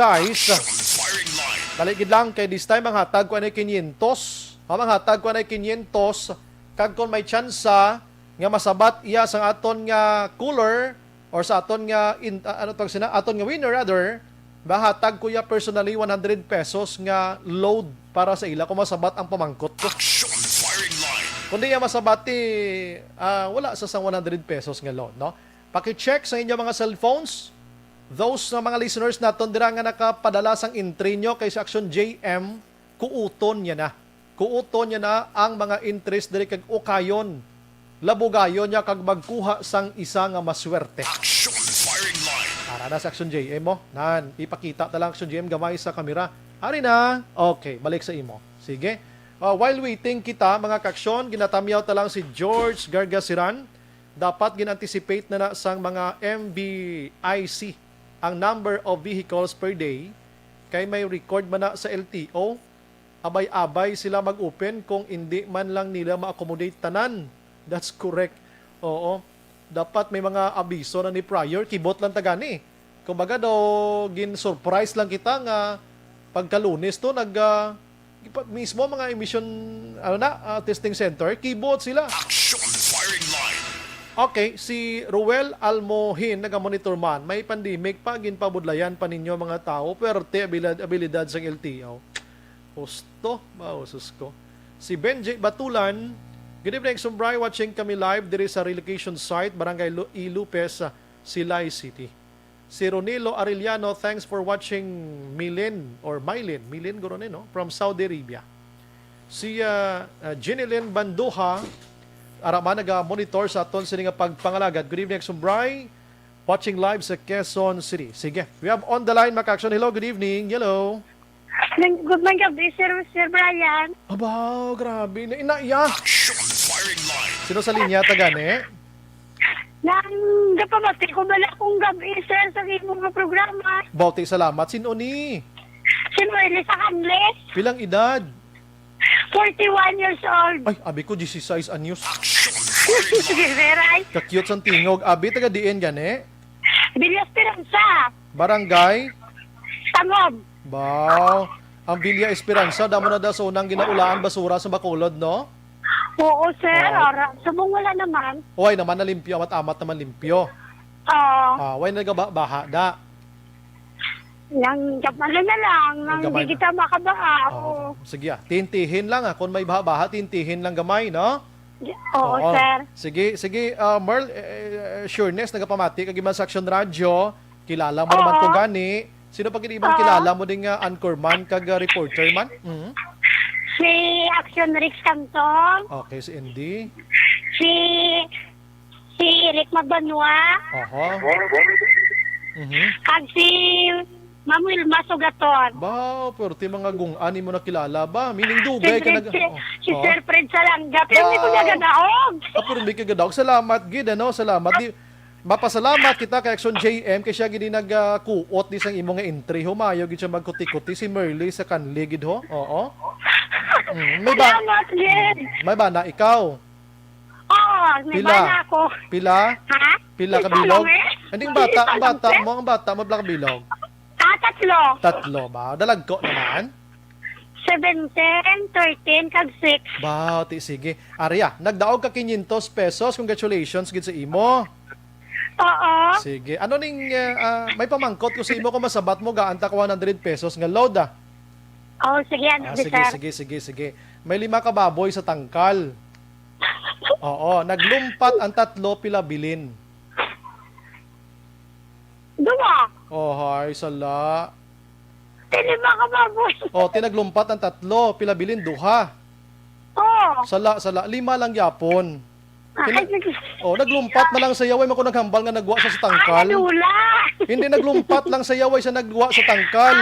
Firing line. Taligid lang kay this time ang hatag ko ay 500. Ang hatag ko ay 500 kag kon may tsansa nga masabat iya sang aton nga cooler or sa aton nga aton nga winner rather, bahatag ko ya personally 100 pesos nga load para sa ila kung masabat ang pamangkot ko. Action firing line. Kundi ya masabati wala sa sang 100 pesos nga load, no? Paki-check sa inyo mga cellphones. Those na mga listeners naton dira nga nakapadala sang entry nyo kay sa Action JM, kuuton niya na. Kuuton niya na ang mga interest diri kag ukayon. Labugayon niya kag magkuha sang isa nga maswerte. Action firing line. Para na sa Action JM mo. Nan, ipakita ta lang Action JM gamay sa kamera. Ari na. Okay, balik sa imo. Sige. While waiting kita mga kaksyon, ginatamyaw ta lang si George Gargasiran. Dapat gin-anticipate na sang mga MBIC ang number of vehicles per day kay may record man na sa LTO. Abay-abay sila mag-open kung hindi man lang nila ma-accommodate tanan. That's correct. Oo. Dapat may mga abiso na ni prior. Kibot lang tagani. Kumbaga daw, gin-surprise lang kita nga pagka-Lunes to, mismo mga emission testing center, kibot sila. Action firing line. Okay, si Ruel Almohin, naga-monitor man, may pandemic pa, ginpabudlayan pa ninyo mga tao, pero abilidad sa LTO. Husto, mausus ko. Si Benji Batulan, good evening, Sumbray, watching kami live diri sa relocation site, Barangay Ilupes, Silay City. Si Ronilo Arellano, thanks for watching Mylin Gorone, no? From Saudi Arabia. Si Jeneline Banduha, araman naga-monitor sa aton sa nga pagpangalagad. Good evening, Sumbray. Watching live sa Quezon City. Sige, we have on the line, Makaksyon. Hello, good evening. Hello. Good morning, gabi, Sir Brian. Aba, grabe. Inaiya. Action firing line. Sino sa linya tagani? Napamati ko bala kong gabi, sir, sa imong mga programa. Bauti, salamat. Sino ni? Si Noelle sa Canles, Pilang edad? 41 years old. Ay, abi ko 16 anyos. Action firing line. Sige, Veray. Ka-cute sang tingog. Abi, taga diin gani? Villa Esperanza. Barangay? Tangob. Baw. Ang Villa Esperanza, damo na da sa unang ginaulaan basura sa Bacolod, no? Oo, sir. Oh. Subong wala naman. Uy, naman na limpyo, amat-amat naman limpyo. Uy, nagabaha da. Yang gamala na lang. Nang Gamay hindi na. kita makabaha. Oh, sige, tintihin lang kung may baha-baha, tintihin lang gamay, no? Oo, sir. Sige, Merl, sureness, nagapamati, kagiman sa Action Radio, kilala mo naman ko gani. Sino pag ibang kilala mo ding anchorman, reporter man? Si Action Rix Canton. Okay, si Indy. Si Eric Magbanwa. Oho. Kag si Ma'am Wilma Sugaton. Ba, pero ti mga gungani mo na kilala ba? Meaning dugay ka nag... Si Sir Fred Salanga. Pero hindi ko nagadaog. Pero hindi ka gadaog. Salamat, Gid, ano? Salamat. Mapasalamat kita kay Action JM kay siya gini nagkuot di sang imong entry humayo gid siya magkuti-kuti si Merly sa kanli gid ho. Oo. Salamat, Gid. May bana ikaw? Oo, may bana ako. Pila? Ha? Pila ka bilog? Hindi ang bata mo bla ka bilog. Tatlo ba? Dalagko naman? 17, 13, kag 6. Ba, sige. Arya, nagdaog ka 500 pesos. Congratulations gid sa imo. Oo. Sige. Ano ning may pamangkot ko sa imo kung masabat mo gaanta ka 100 pesos nga load ah. Oh, sige, Sige. May 5 ka baboy sa tangkal. Oo, naglumpat ang 3 pila bilin. 2. Oh, hay, sala. 5 ka baboy. Oh, tinaglumpat ang 3 pila bilin, 2. Oo. Sala, 5 lang yapon. Naglumpat na lang sa yaway mako naghambal nga nagwa sa tangkal. Hindi naglumpat lang sa yaway sa nagwa sa tangkal.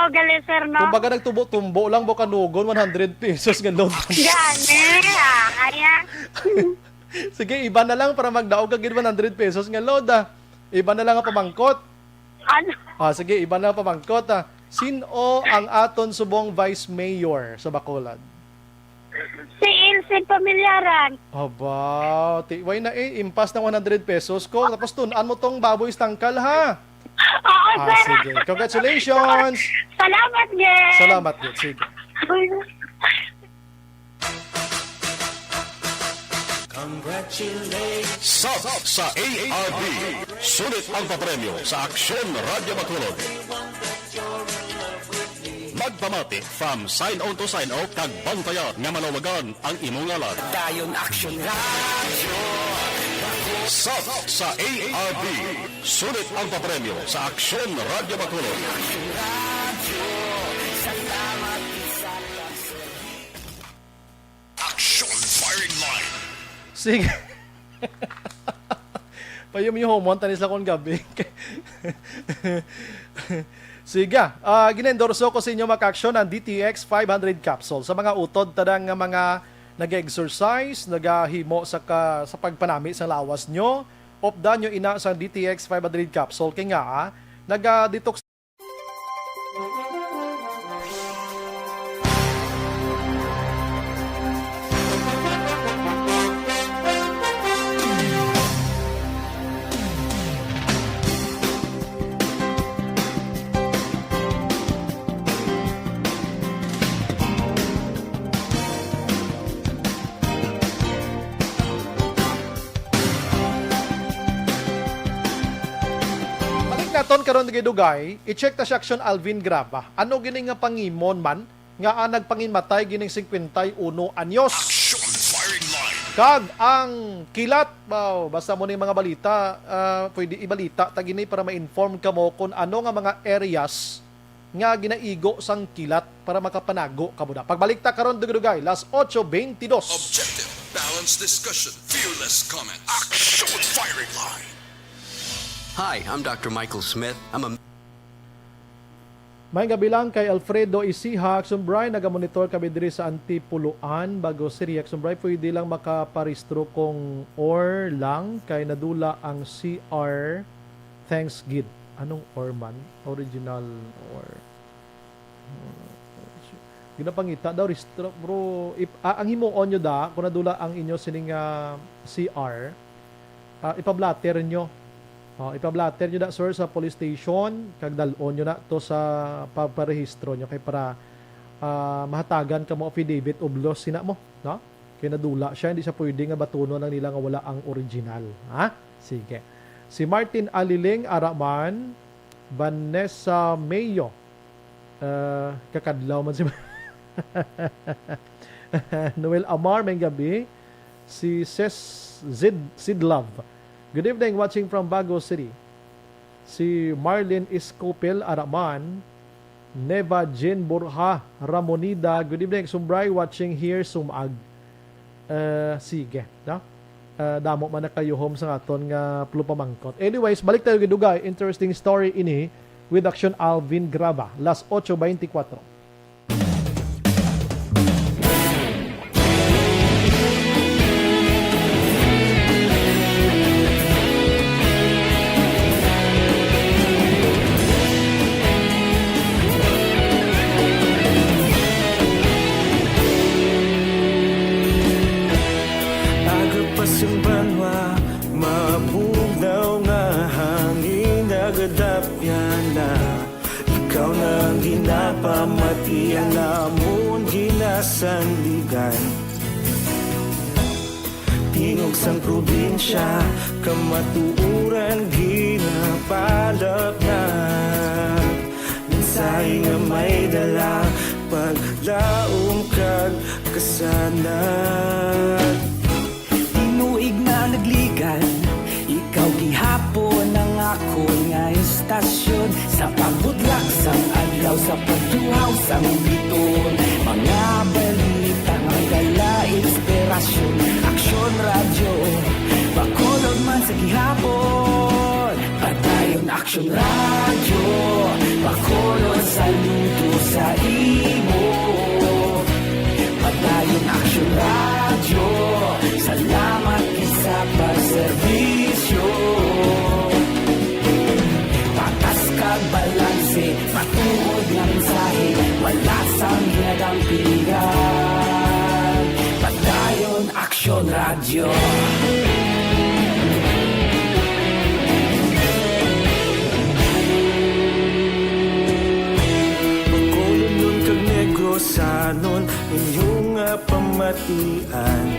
Gali, sir, no? Kumbaga nagtubo-tumbo lang bukanugon 100 pesos nga load. Gani, kaya. Sige, iba na lang para magdaog ka gid 100 pesos nga load ah. Iba na lang ang pamangkot. Ano? Sige, iba na ang pamangkot ah. Sino ang aton subong Vice Mayor sa Bacolod? Si Ilse Pamilyaran. Aba, why na impas ng 100 pesos ko. Tapos tunan mo tong baboy sa tangkal ha. Oo, sir. Sige, congratulations. Salamat, Gid. Salamat, Gid. Sige. Sub sa ARB. Sulit ang papremyo sa Aksyon Radio Bacolod. Magpamati from sign on to sign out kag bantayan nga manawagan ang imong ngalan. Dayon Action Radio. Sub sa ARB. Sulit ang papremyo sa Aksyon Radio Bacolod. Action Firing Line. Sige. Payum-humon tanis lang kong gabi. Sige, ginendorso ko sa inyo maka-aksyon ang DTX 500 capsule. Sa mga utod, tadang mga nag-exercise, nagahimo sa pagpanami sa lawas nyo, opda nyo ina sa DTX 500 capsule. Kaya nga, nag-detox. Naton karon dugay, i-check ta si Action Alvin Graba. Ano gini nga pangimon man nga nagpanginmatay gining 51 anyos. Action Firing Line. Kag ang kilat, basta mo ni mga balita, pwede ibalita ta gini para ma-inform ka mo kung ano nga mga areas nga ginaigo sang kilat para makapanago ka mo na. Pagbalik ta karon dugay, las 8:22. Objective, balanced discussion, fearless comment. Action Firing Line. Hi, I'm Dr. Michael Smith. I'm a May gabi lang kay Alfredo Isiha, Action Brian, nagamonitor kami diri sa Antipuluan, bago Siri. Action Brian, pwede lang makaparistro kung or lang kay nadula ang CR. Thanks, Gid. Anong or man? Original or. Ginapangita daw, ristro. Bro, ang himuon nyo da, kung nadula ang inyo sining CR, ipablatter nyo. Ipablatter nyo na, sir, sa police station. Kag dalon nyo na to sa paparehistro nyo kay para mahatagan ka mo affidavit of loss sina mo. No? Kaya nadula siya, hindi siya pwede nga batuno ng nila nga wala ang original. Ha? Sige. Si Martin Aliling Araman, Vanessa Mayo. Kakadlaw man si Noel Amar, may gabi. Si Sidlove. Good evening, watching from Bago City. Si Marlene Escopel Araman, Neva Jean Borja Ramonida. Good evening, Sumbray, watching here, Sumag. Sige, no? Damo man na kayo home sa aton nga plupamangkot. Anyways, balik tayo gidugay. Interesting story ini with Action Alvin Graba. Las 8:24. Agapasang banwa, mabugnaw nga hangin agadapyan na. Ikaw nang ginapamatian namon ginasandigan. Tingog sang probinsya, kamatuuran ginapalap na. Minsay nga may dala, paglaom kag kasanat. Tinuig na nagligan, ikaw gihapon ang ako nga istasyon. Sa pagbutlak sang adlaw, sa pagtuhaw sang biton. Mga balita nga dala inspirasyon. Aksyon radyo, bakolod man sa gihapon. Padayon aksyon radyo, bakolod saludo sa imo. Padayon aksyon radyo, salamat sa pagserbisyo. Patas kag balanse, matuod ng mensahe, wala sang hinadampigan. Padayon aksyon radyo. Pagkulong nun kag negrosanon, inyong pamatian.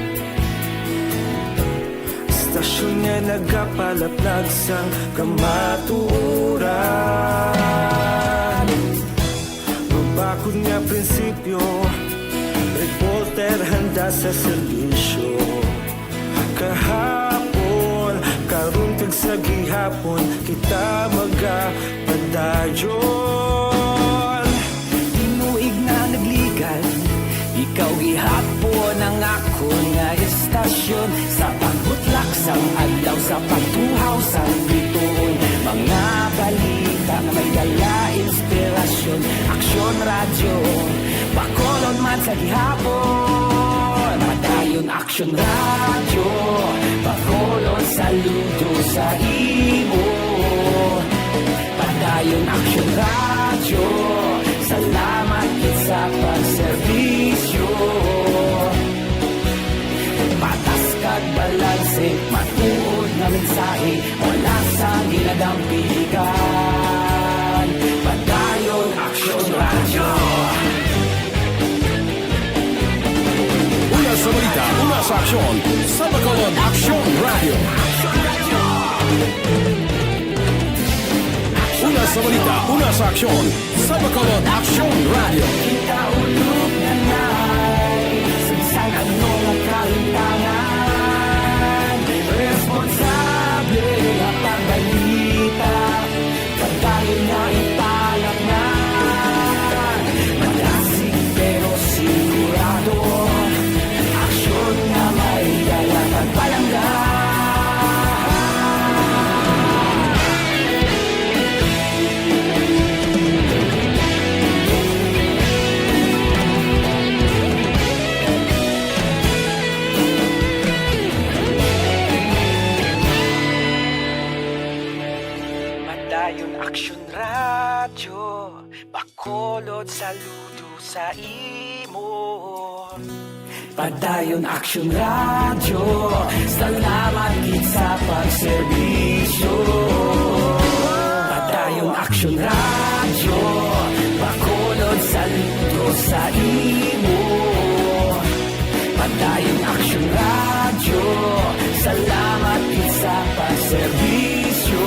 Stasyon nga nagapalaplag sang kamaturan. Mabakod nga prinsipyo, reporter handa sa serbisyo. Kahapon, karun kag sa gihapon, kita magapadayon. Tinuig na nagligan, ikaw gihapon ang ako nga istasyon. Sa pagbutlak sang adlaw, sa pagtuhaw sang biton. Mga balita na may dala inspirasyon. Aksyon radyo, bakolon man sa gihapon. Padayon aksyon radyo, bakolon saludo sa imo. Padayon aksyon radyo, salamat sa pagserbisyo. Patas kag balanse, matuod na mensahe, wala sa ginadampigan. Padayon aksyon radyo. Una sa balita, una sa aksyon, sa Bacolod Aksyon Radio. Una sa balita, una sa aksyon, sa Bacolod Aksyon Radio. Kita ulog na na'y sinsay anong ang kalintangan. Responsable ang pagbalita, pagdayon na ipalak na. Malasig pero sigurado, aksyon na may dala pagpalanggan. Padayon aksyon radyo, bakolod saludo sa imo. Padayon Action Radio, salamat gid sa pagserbisyo. Padayon Action Radio, bakulod sa linggo sa imo. Padayon Action Radio, salamat gid sa pagserbisyo.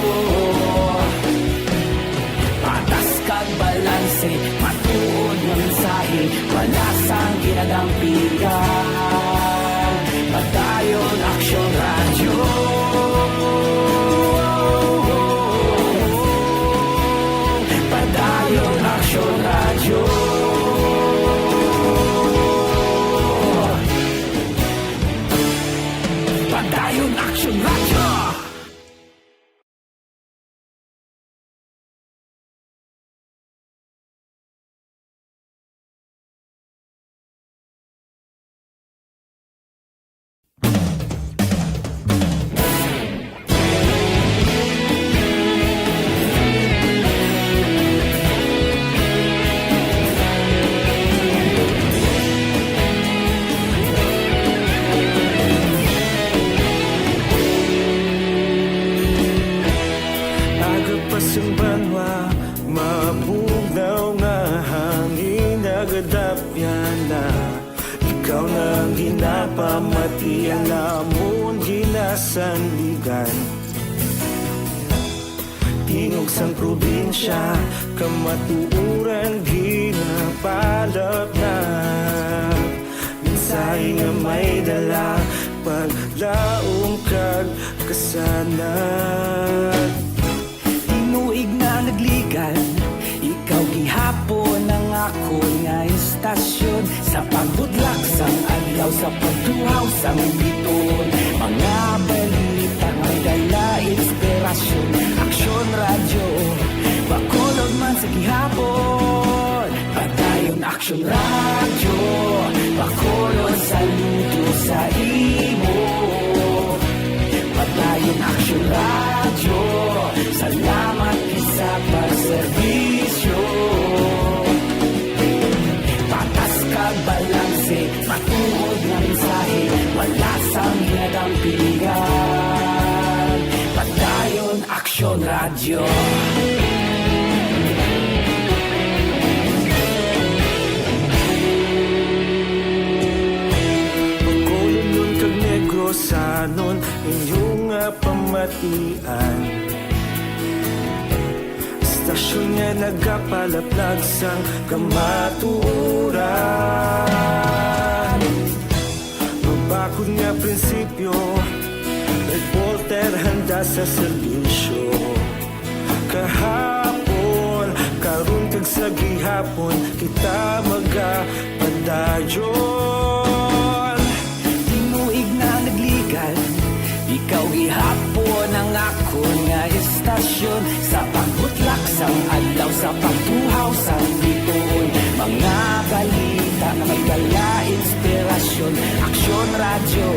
Patas kag balanse, matuod nga mensahe, wala sang ginadampigan. Padayon Action Radio. Padayon Action Radio. Padayon Action Radio. Agapasang banwa, mabugaw nga hangin agadapyan na. Ikaw nang ginapamatian namon ginasandigan. Tingog sang probinsya, kamatuuran ginapalap na. Minsay nga may dala, paglaong kag kasanat. Tinuig na nagligan, ikaw gihapon ang ako nga istasyon. Sa pagbudlak sang adlaw, sa pagtuhaw sang biton. Mga balita may dala inspirasyon. Action Radio, bakulod man sa gihapon. Padayon Action Radio, bakulod sa luto sa imo. Padayon Action Radio, salamat sa pagserbisyo. Patas kag balanse, matuod nga mensahe, wala sang ginadampigan. Padayon Action Radio. Pagkulong kag Negrosanon, inyong pamatian. Stasyon nga nagapalaplag sang kamatuuran. Mabakod nga prinsipyo, reporter handa sa serbisyo. Kahapon, karon kag sa gihapon, kita magapadayon. Tinuig na nagligan, ikaw gihapon ang ako nga istasyon. Sa pagbutlak sang adlaw, sa pagtuhaw sang biton. Mga balita na may dala inspirasyon. Action Radio,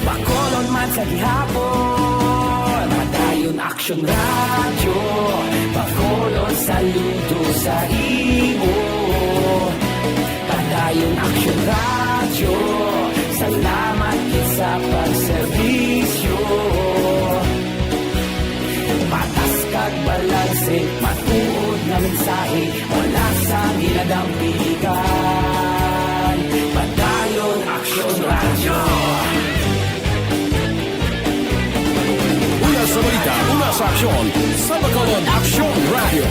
bakulod man sa gihapon. Padayon Action Radio, bakulod sa luto sa imo. Padayon Action Radio, salamat sa pagserbisyo. Patas kag balanse, matuod nga mensahe, wala sang ginadampigan. Padayon Action Radio. Una sa balita, una sa aksyon, sa Bacolod Action Radio.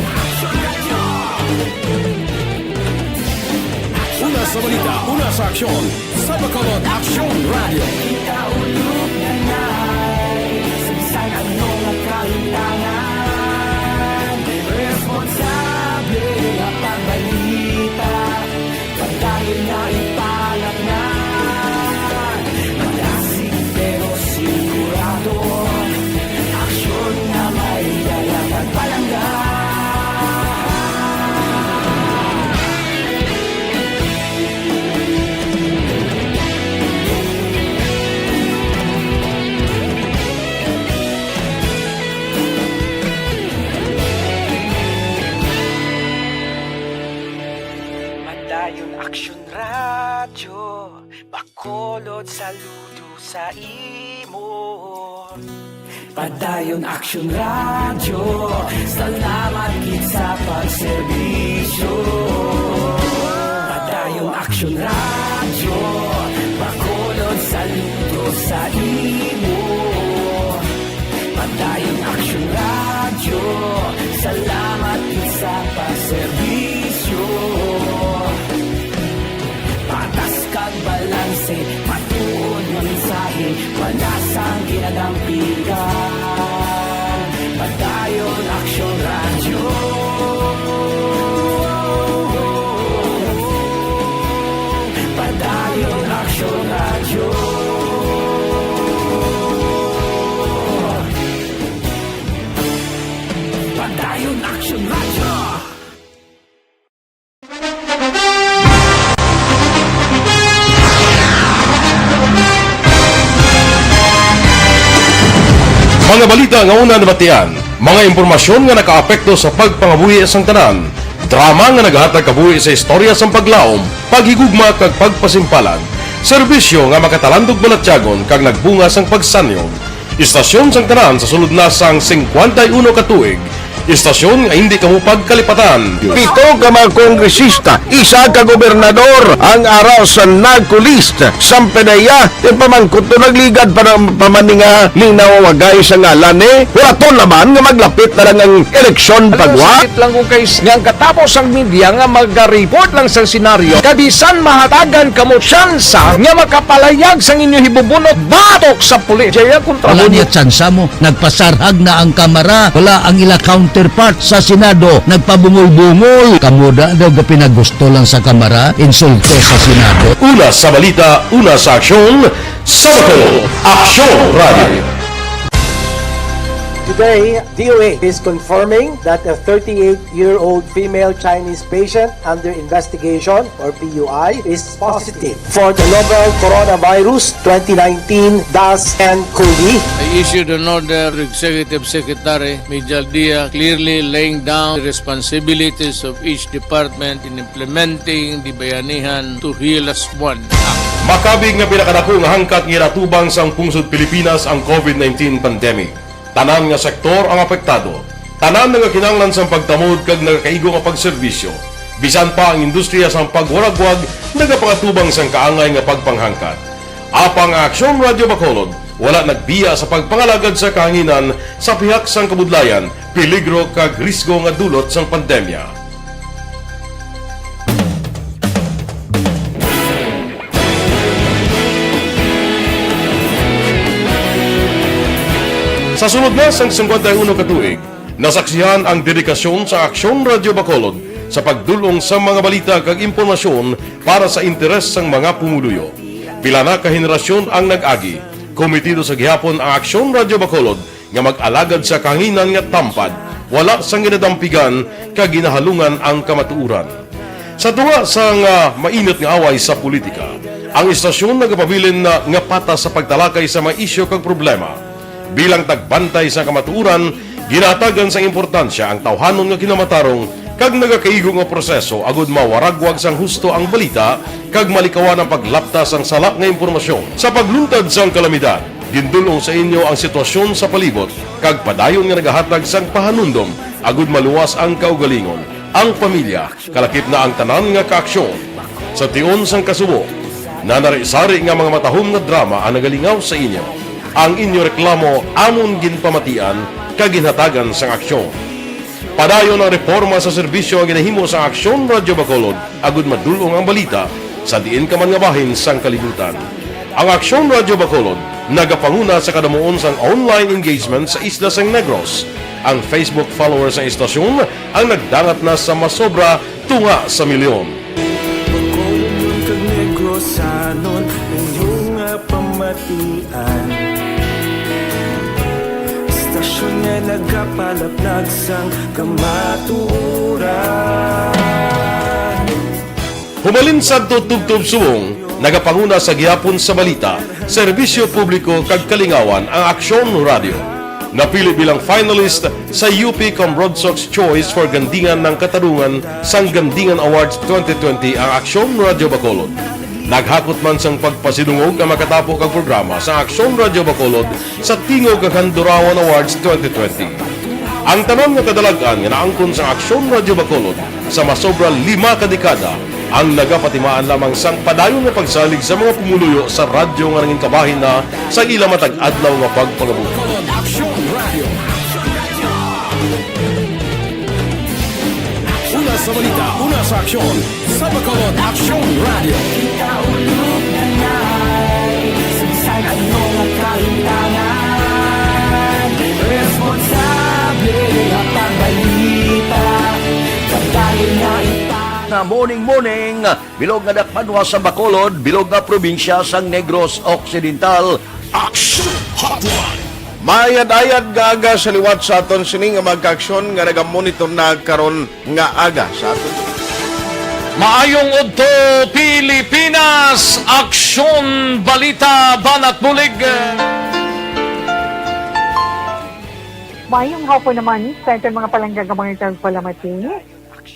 Una sa balita, una sa aksyon, sa Bacolod Action Radio. Kita ulog na na'y sabisan anong nagkalintangan. Responsable ang pagbalita, pagdayon na ipalat na. Malasig pero sigurado, aksyon na may dalagang palanggan. sa imo. Padayon Action Radio, salamat gid sa pagserbisyo. Padayon Action Radio, bakolod saludo sa imo. Padayon Action Radio, salamat gid sa pagserbisyo. Patas kag balanse, matuod nga mensahe, wala sang ginadampigan. Padayon Action Radio. Padayon Action Radio. Padayon Action Radio. Mga balita nga una nabatian, mga impormasyon nga nakaapekto sa pagpangabuhi sang tanan, drama nga nagahatag kabuhi sa istorya sang paglaom, paghigugma kag pagpasimpalan, serbisyo nga makatalandog balatyagon kag nagbunga sang pagsanyog, istasyon sang tanan sa sulod na sang 51 ka tuig, istasyon nga hindi kamo pagkalipatan. 7 ka mga kongresista, 1 ka gobernador ang araw sa nagkulist sa Pedaya pamangkot to nagligad para pamaninga linaw wagay sa ngalan wala naman nga maglapit na lang ang eleksyon pagwa. Sakit lang kung kays nga katapos ang media nga mag-report lang sa senaryo kabisan mahatagan kamo tsansa nga makapalayag sa inyo hibubunot batok sa pulis. Jaya kontra wala niya tsansa mo, nagpasarhag na ang kamera, wala ang ila counterpart sa Senado, nagpabungol-bungol. Kamuda daw pinagusto lang sa kamera, insulto sa Senado. Una sa balita, una sa aksyon, Sabado, Aksyon Radio. Today, DOA is confirming that a 38-year-old female Chinese patient under investigation, or PUI, is positive for the novel coronavirus 2019-nCoV. I issued an order to Executive Secretary Major Dia clearly laying down the responsibilities of each department in implementing the Bayanihan to Heal as One Act. Makabig nga pinakadako nga hangkat nga natubang sang pungsod Pilipinas ang COVID-19 pandemic. Tanan nga sektor ang apektado. Tanan nga kinahanglan sang pagtamod kag nagakaigo nga pagserbisyo. Bisan pa ang industriya sang pagwaragwag nagapangatubang sang kaangay nga pagpanghangkat. Apang Aksyon Radio Bacolod wala nagbiya sa pagpangalagad sa kahanginan sa pihak sang kabudlayan, peligro kag risgo nga dulot sang pandemya. Sa sunod na sang 51 ka tuig, nasaksihan ang dedikasyon sa Aksyon Radio Bacolod sa pagdulong sa mga balita kag impormasyon para sa interes sang mga pumuluyo. Pila na ka henerasyon ang nag-agi, komitido sa gihapon ang Aksyon Radio Bacolod nga mag-alagad sa kahanginan nga tampad, wala sang ginadampigan kag ginahalungan ang kamatuuran. Sa tunga sang mainit nga away sa politika, ang istasyon nagapabilin na nga patas sa pagtalakay sa mga isyu kag problema. Bilang tagbantay sa kamatuuran, ginatagan sa importansya ang tawhanon nga kinamatarong kag nagakaigo nga proseso agud mawaragwag sang husto ang balita kag malikawan ang paglaptas ang salak nga impormasyon. Sa pagluntad sang kalamidad, gindulong sa inyo ang sitwasyon sa palibot kag padayon nga nagahatag sang pahanundom agud maluwas ang kaugalingon, ang pamilya, kalakip na ang tanan nga kaaksyon. Sa tion sang kasubo, nanari-sari nga mga matahom nga drama ang nagalingaw sa inyo. Ang inyo reklamo amon ginpamatian kag ginhatagan sang aksyon. Padayon ang reforma sa serbisyo ang ginahimo sa Aksyon Radio Bacolod agud madulong ang balita sa diin ka man nga bahin sang kalibutan. Ang Aksyon Radio Bacolod nagapanguna sa kadamuon sang online engagement sa Isla San Negros. Ang Facebook followers sa istasyon ang nagdangat na sa masobra tunga sa milyon. Bacolod kag Negros anon inyong pamatian. Istasyon nga nagapalaplag sang kamaturan. Humalin sa tutubtub suwong, nagapanguna sa gihapon sa balita, serbisyo publiko kag kalingawan ang Aksyon Radio. Napili bilang finalist sa UP Red Sox Choice for Gandingan ng Katarungan sang Gandingan Awards 2020 ang Aksyon Radio Bacolod. Naghakot man sang pagpasidungog nga makatapo kag programa sa Aksyon Radio Bacolod sa Tingog kag Handurawan Awards 2020. Ang tanon nga kadalagan nga naangkon sa Aksyon Radio Bacolod sa masobra 5 ka dekada ang nagapatimaan lamang sang padayon nga pagsalig sa mga pumuluyo sa radyo nga nanging kabahin na sa ila matag adlaw nga pagpangabuhi. Una sa balita, una sa aksyon, sa Bacolod Action Radio. Ikaulog na na'y sagsag ang mga kahintangan. Responsable at pagbalita, pagdali na na morning, bilog nga dakpanwa sa Bacolod, bilog nga probinsya sang Negros Occidental. Action Hotline. Mayad-ayad nga aga sa liwat sa aton sining nga magka-aksyon nga nagamonitor na karon nga aga sa aton. Maayong udto Pilipinas, Aksyon Balita Banat Bulig. Maayong hapon naman sa itong mga palanggagamang palamati.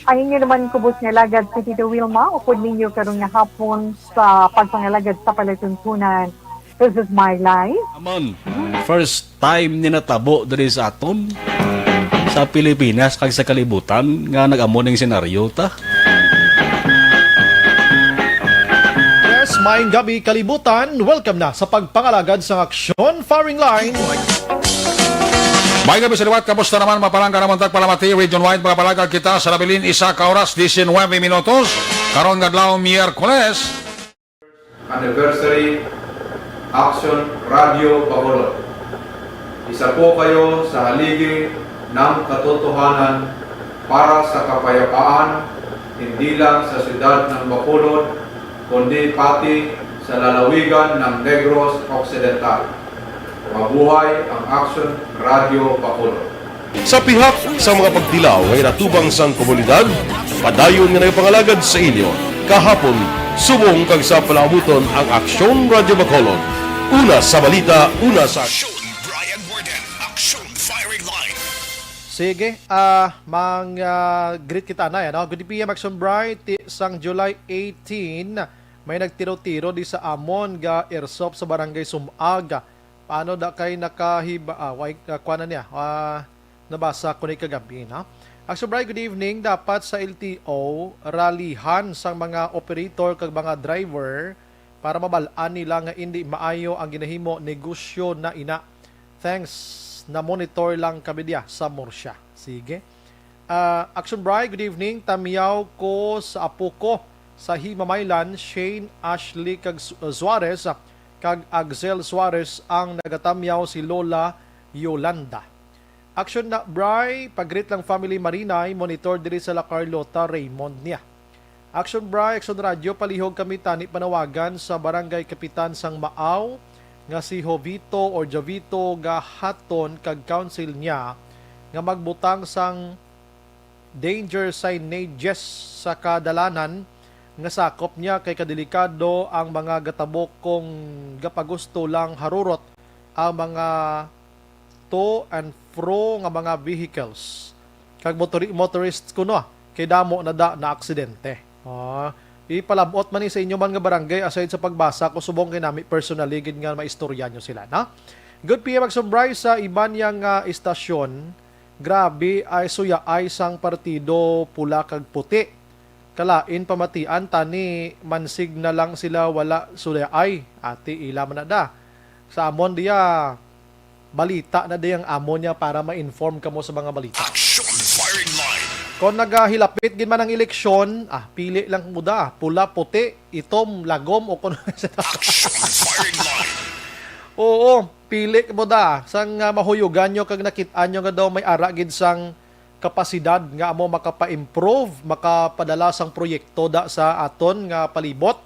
Ayun nyo naman kubos nga lagad sa Tito Wilma, upod ninyo karong nga hapon sa pagpangalagad sa palatuntunan. This is my life. Amon, first time ni natabo diri sa aton sa Pilipinas kag sa kalibutan nga nag-amo ning senaryo ta. Yes, maayong gabi kalibutan. Welcome na sa pagpangalagad sa Aksyon Firing Line. May gabi sa liwat, kamusta naman mapalangga naman tagpalamati, region-wide mga palagag kita sa Labilin, 1 oras, 19 minutos, karon nga adlaw Miyerkules. Anniversary Action Radio Bacolod. Isa po kayo sa haligi ng katotohanan para sa kapayapaan, hindi lang sa siyudad ng Bacolod, kundi pati sa lalawigan ng Negros Occidental. Mabuhay ang Action Radio Bacolod. Sa pihak sa mga pagtilaw ay natubang sang komunidad, padayon nga nagpangalagad sa inyo. Kahapon, subong kag sa palabuton ang Aksyon Radio Bacolod. Una sa balita, una sa aksyon. Brian Warden, Action Firing Line. Sige, greet kita na yan. Good PM Action Bright, sang July 18, may nagtiro-tiro di sa Amon ga Airsoft sa Barangay Sumaga. Paano da kay nakahiba, kuana niya, nabasa ko na kagabi, na? Action Bright, good evening. Dapat sa LTO, ralihan sang mga operator kag mga driver para mabalaan nila nga hindi maayo ang ginahimo negosyo na ina. Thanks, na monitor lang kami diya sa Morsya. Sige. Action Bright, good evening. Tamiyaw ko sa apo ko sa Himamaylan, Shane Ashley kag Suarez kag Axel Suarez ang nagatamyaw si Lola Yolanda. Action na Bri, pagrit lang family Marinay, monitor diri sa La Carlota, Raymond niya. Action Bri, Action Radio, palihog kami tani panawagan sa Barangay Kapitan sang Maaw nga si Jovito or Jovito gahaton kag council niya nga magbutang sang danger signages sa kadalanan nga sakop niya kay kadelikado ang mga gatabok kung gapagusto lang harurot ang mga to and fro nga mga vehicles kag motorists kuno kay damo na na aksidente. Ipalabot man ni sa inyo man nga barangay aside sa pagbasa ko subong kay nami personally gid nga maistorya nyo sila, na. Good PM Magsumbray sa iban yang istasyon. Grabe ay suya ay sang partido pula kag puti. Kalain pamatian tani mansig na lang sila wala suya ay ati ila man na da. Sa amon diya balita na diyang amo niya para ma-inform kamo sa mga balita. Action Firing Line. Kung naghilapit gid man ang eleksyon, pili lang muda, pula, puti, itom, lagom o kung Action Firing Line. Oo, pili mo da sang mahuyugan nyo kag nakit-an nyo nga daw may ara gid sang kapasidad nga amo makapa-improve, makapadala sang proyekto da sa aton nga palibot.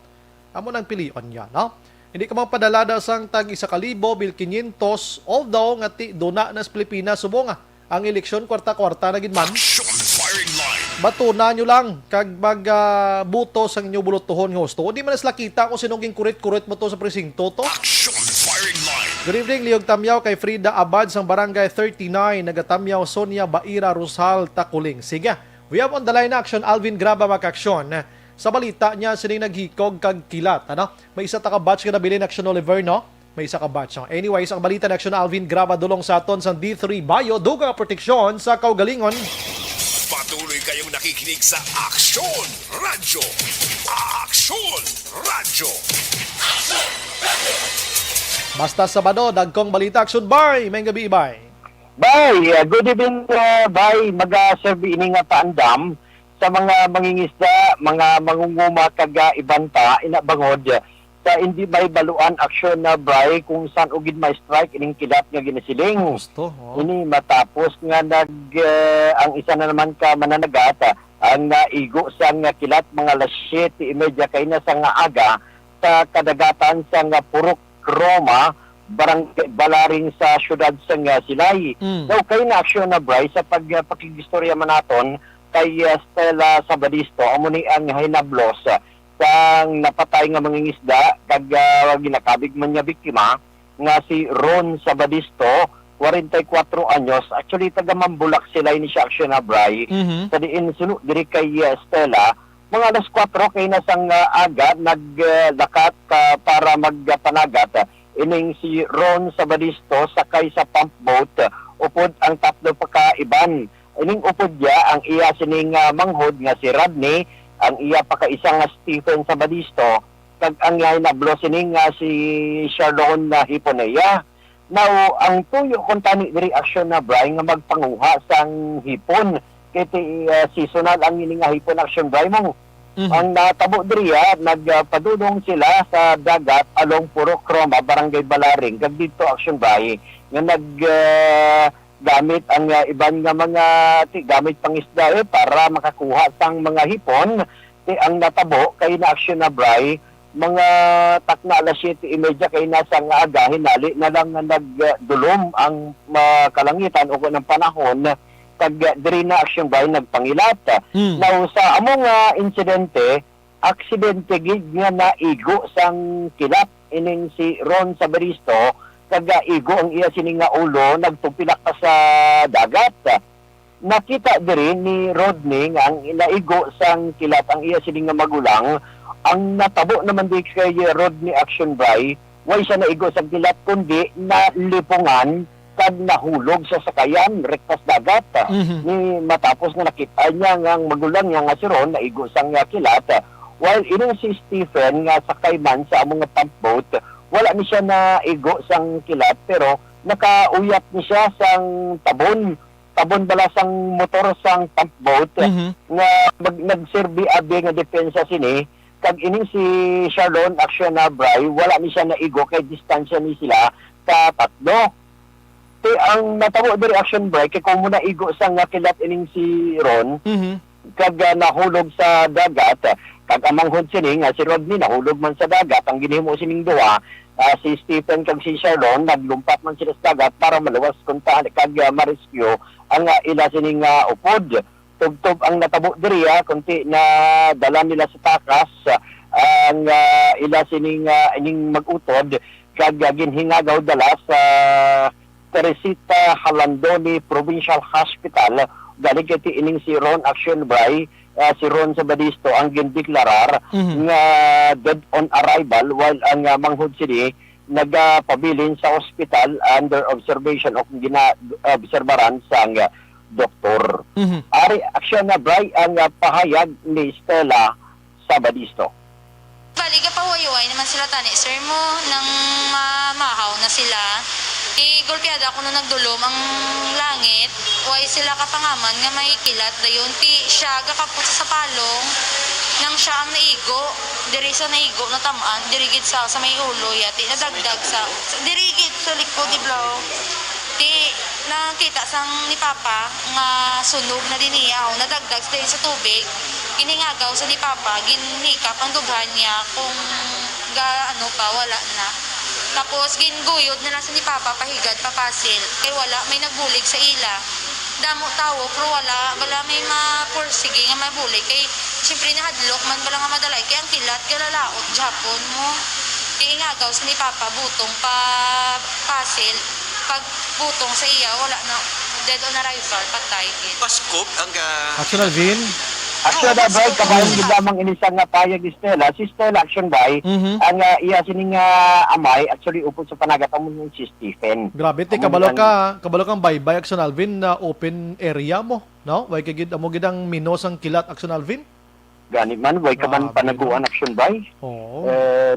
Amo nang pilion niya, no? Hindi ka mapadala da sang tag 1,000, 1,500, although nga ti duna nas Pilipinas subong ang eleksyon kwarta-kwarta na gid man. Batuna nyo lang kag magbuto sang inyo bulutohon nga husto. Di man nasla kita kung sinong kurit-kurit mo to sa presinto to. Good evening, Liog Tamyaw kay Frida Abad sang Barangay 39, nagatamyaw Sonia Baira Rosal Takuling. Sige, we have on the line action Alvin Graba Makaksyon sa balita niya sining naghikog kag kilat. Ano? May isa ta ka batch nga nabili na Action Oliver, no? May isa ka batch. No? Anyways, ang balita na Action Alvin Graba dulong sa aton sa D3 Bio dugang proteksyon sa kaugalingon. Patuloy kayong nakikinig sa Aksyon Radyo. Aksyon Radyo. Basta Sabado, dagkong balita Action Bay. May gabi, Bay. Bay, good evening, Bay. Mag-serve ini nga paandam sa mga mangingisda, mga mangunguma kaga ibanta, inabangod sa hindi may baluan aksyon na Bay kung saan ugid may strike ining kilat nga ginasiling. Gusto, Ini matapos nga ang isa na naman ka mananagat ang igo sa nga kilat mga alas 7:30 kay na sa nga aga sa kadagatan sa nga Purok Roma, barangay Balaring sa syudad sa nga Silay. Daw kay na aksyon na Bray sa pakigistorya manaton kay Stella Sabadisto amo ni ang hinablos sang napatay nga mangingisda kag ginakabig man niya biktima nga si Ron Sabadisto 44 anyos. Actually taga Mambulak sila ni siya aksyon na Bray. Sa diin sunu diri kay Stella mga alas 4 kay nasang aga nagdakat para magpanagat ining si Ron Sabadisto sakay sa pump boat upod ang tatlo pa ka iban. Ining upod niya ang iya sining manghod nga si Rodney, ang iya pa ka isang Stephen Sabadisto kag ang nablo sining si Charlon na Hiponeya. Now ang tuyo kon tani diri aksyon na Bray nga magpanguha sang hipon kay seasonal ang ini nga hipon aksyon Bray mo. Ang natabo diriya nagpadudong sila sa dagat along Purok Roma, barangay Balaring kag dito aksyon Bray nga gamit ang iban nga mga gamit pangisda para makakuha sang mga hipon. Ang natabo kay na aksyon na Bray mga takna alas 7:30 kay nasa nga aga hinali na lang nagdulom ang kalangitan o ng panahon kag diri na aksyon Bray nagpangilat. Now sa among insidente aksidente gid nga naigo sang kilat ining si Ron Sabaristo kag igo ang iya sining nga ulo nagtupilak pa sa dagat. Nakita diri ni Rodney nga ang naigo sang kilat ang iya sining nga magulang. Ang natabo naman di kay Rodney action Bray way siya naigo sang kilat kundi nalipungan kag nahulog sa sakayan rektas dagat. Ni matapos nga nakita niya nga ang magulang niya nga si Ron naigo sang kilat while ining si Stephen nga sakay man sa among pump boat wala ni siya na igo sang kilat pero nakauyat ni siya sang tabon bala sang motor sang pump boat nga nagserbi abi nga depensa sini kag ining si Charlon aksyon na Bray wala ni siya na igo kay distansya ni sila ka tatlo. Ang natabo diri action Bray kay kung muna igo sang kilat ining si Ron kag nahulog sa dagat kag amanghod sini nga si Rodney nahulog man sa dagat ang ginhimo sining duha si Stephen kag si Charlon naglumpat man sila sa dagat para maluwas kunta kag ma-rescue ang ila sining upod. Tugtog ang natabo diri kunti na dala nila sa takas ang ila sining ining mag-utod kag ginhingagaw dala sa Teresita Halandoni Provincial Hospital. Galing kiti ining si Ron action Bray si Ron Sabadisto ang gindeklarar nga dead on arrival while ang manghod sini nagpabilin sa ospital under observation o gina-obserbaran sang doktor. Ari aksyon na Bray ang pahayag ni Stella Sabadisto. Bali ka pahuayuay naman sila tani sir mo nang mamahaw na sila. Golpeada ako nung nagdulom ang langit. Way sila kapangaman nga may kilat dayon ti siya gakapot sa palong nang siya ang naigo. Diri sa naigo na tamaan, dirigid sa may ulo yati nadagdag sa dirigid sa likod di blow. Ti nakita sang ni Papa nga sunog na diniyaw nadagdag sa tubig. Giningagaw sa ni Papa, ginikap ang dughan niya kung wala na. Tapos ginguyod na nasa ni Papa pahigad papasil kay wala may nagbulig sa ila. Damo tawo pero wala may mapursige nga mabulig kay siyempre nahadlok man bala nga madalay kay ang kilat galalaot Japon mo. Kay ingagaw sa ni Papa butong pa pasil pag butong sa iya wala na dead on arrival patay kit. Paskop ang Action Alvin. Action na Bray, kabayan gid lamang ini sa nga payag ni Stella. Si Stella Action Bray, ang iya sining amay, actually upod sa panagat amon si Stephen. Grabe, ti, kabalo kang baybay, Action Alvin, na open area mo, no? Way kagid amo gid ang minos ang kilat, Action Alvin? Gani man, way ka man panaguan Action Bray. Oo.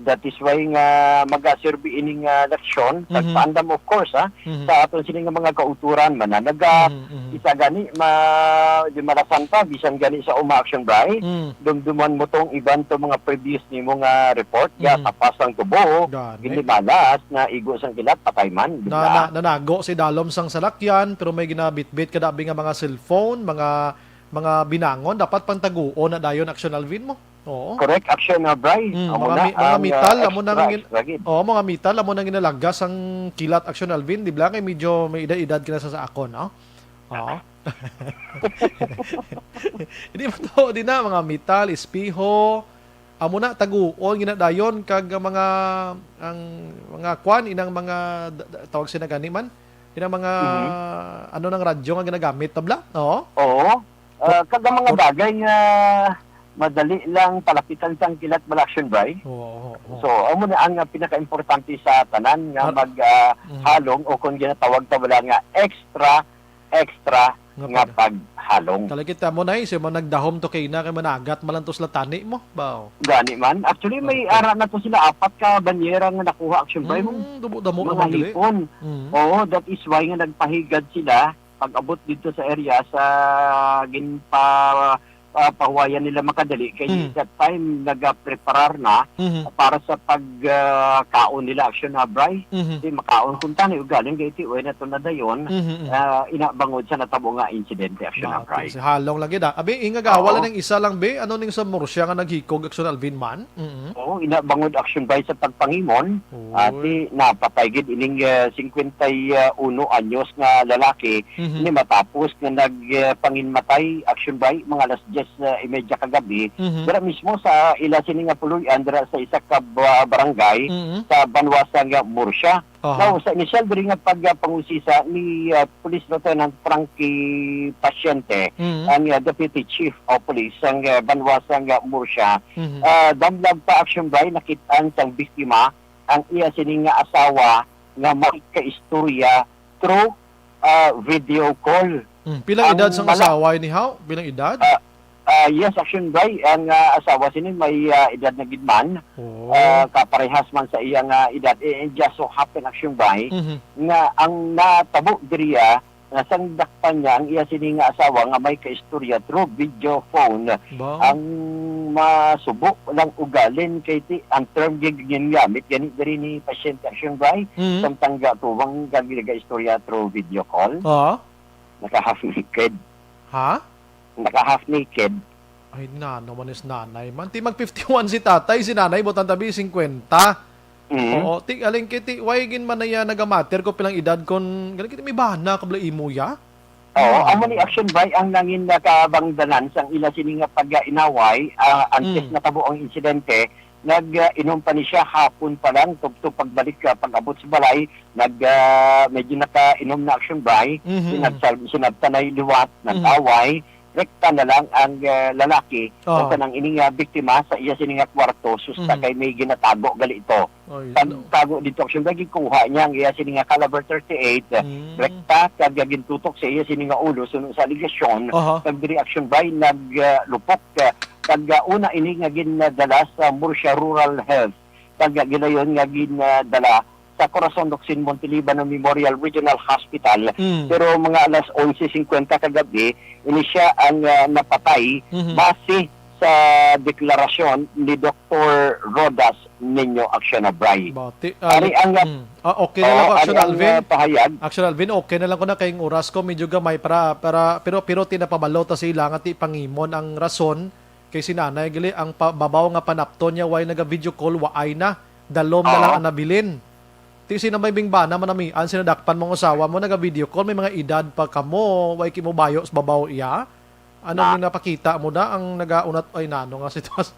That is why nga mag-serve ining leksyon, pagpaandam of course, sa aton sining mga kauturan man, isa gani, di malasan pa, bisan gani sa Action Bray, dumduman mo tong iban to mga previous ni mo nga report, tapasang tubo, hindi malas, na igo sang kilat, patay man. Nanago si Dalom sang salakyan, pero may ginabitbit kadabi nga mga cellphone, mga binangon, dapat pantaguon na dayon Action Alvin mo. Oo. Correct, Action Bray. Mga metal, mga metal, amo nang ginalagas ang kilat Action Alvin, di ba? Kay medyo may edad kina sa akon, no? Oo. Hindi mo to, di na, mga metal, espiho, amo na taguon ginadayon kag mga kwan inang mga tawag sina gani man, inang mga ano nang radyo nga ginagamit tabla. Oo. Kada mga bagay nga madali lang palapitan sang kilat Action Bray. So, amo na ang pinaka-importante sa tanan nga maghalong o kung ginatawag ta wala nga extra nga paghalong. Talagita mo na mo nagdahom to kay na kay managat malantos latani mo ba? Gani man. Actually may ara na to sila 4 ka banyera nga nakuha Action Bray mo. Dumo mga hipon. Oo, that is why nga nagpahigad sila pag-abot dito sa area sa pahuwayan nila makadali kay that time nag-preparar na para sa pagkaon nila Action Bray. Di makaon kung tani ugaling gaiti way na to na dayon inabangod sa natabo nga insidente Action Bray. Si halong lagi da. Abi inga gawala ning isa lang be ano ning sa Murcia nga naghikog Action Alvin man. Oo, inabangod Action Bray sa pagpangimon ati napatay gid ining 51 anyos nga lalaki ni matapos nga nagpanginmatay Action Bray mga alas 10:30 kagabi dira mismo sa ila sini nga puloy-an dira sa isa ka barangay sa Banwasang Murcia. Now, sa initial diri nga pagpangusisa ni Police Lieutenant Frankie Pasyente, ang Deputy Chief of Police ang Banwasang Murcia, damlag pa Action Bray nakitaan sang biktima ang iya sini nga asawa nga magkaistorya through video call. Pilang edad sang asawa ni How? Pilang edad? Yes, Action Bray, ang asawa sini may edad na gidman, kaparehas man sa iyang edad. And just so happen Action Bray, nga ang natabo diriya, sang dakpan niya, ang iya sini nga asawa nga may kaistorya through video phone. Ang masubo lang ugalin kay ang term gingamit gani diri ni pasyente Action Bray, samtang tuwang istorya through video call. Naka-half naked. Naka-half naked. Ay, naman is nanay man. Ti mag-51 si tatay, si nanay, botang tabi 50. Oo, ti aling kiti, waygin man na yan nagamater ko pilang edad kon, galing kiti may bana, kabla imo ya? Oo, amo ni Action Bray ang nangin nakabangdanan sang ila sini nga pag-inaway, antes natabo ang insidente, nag-inom pa ni siya hapon pa lang, tugto pagbalik pag-abot sa balay, medyo naka-inom na Action Bray, sinabtanay liwat, nag-away, rekta na lang ang lalaki o kanang ining biktima sa iya sining kwarto susta kay may ginatago gali ito. Tago dito Action Bray gikuha niya ang iya sining caliber 38 rekta kag gintutok sa iya sining ulo sunod sa aligasyon kag diri Action Bray naglupok kag una ini nga ginadala sa Murcia Rural Health kag ginayon nga ginadala sa Corazon Docsin Montiliban Memorial Regional Hospital. Pero mga alas 11:50 kagabi, ini siya ang napatay base sa deklarasyon ni Dr. Rodas Niño Action Bray. Okay na lang ko, Action Alvin. Action Alvin, okay na lang ko na kayong oras ko. Medyo gamay pero tinapabalo ta sila nga ti pangimon ang rason kay sinanay gali ang babaw nga panapton niya way naga video call waay na dalom na lang ang nabilin. Ti sinamay bing bana manamian sinadakpan mong asawa mo naga video call may mga edad pa kamo way kimo bayo sa babaw iya. Ano yung napakita mo na ang nagaunat ay nano nga si Tos.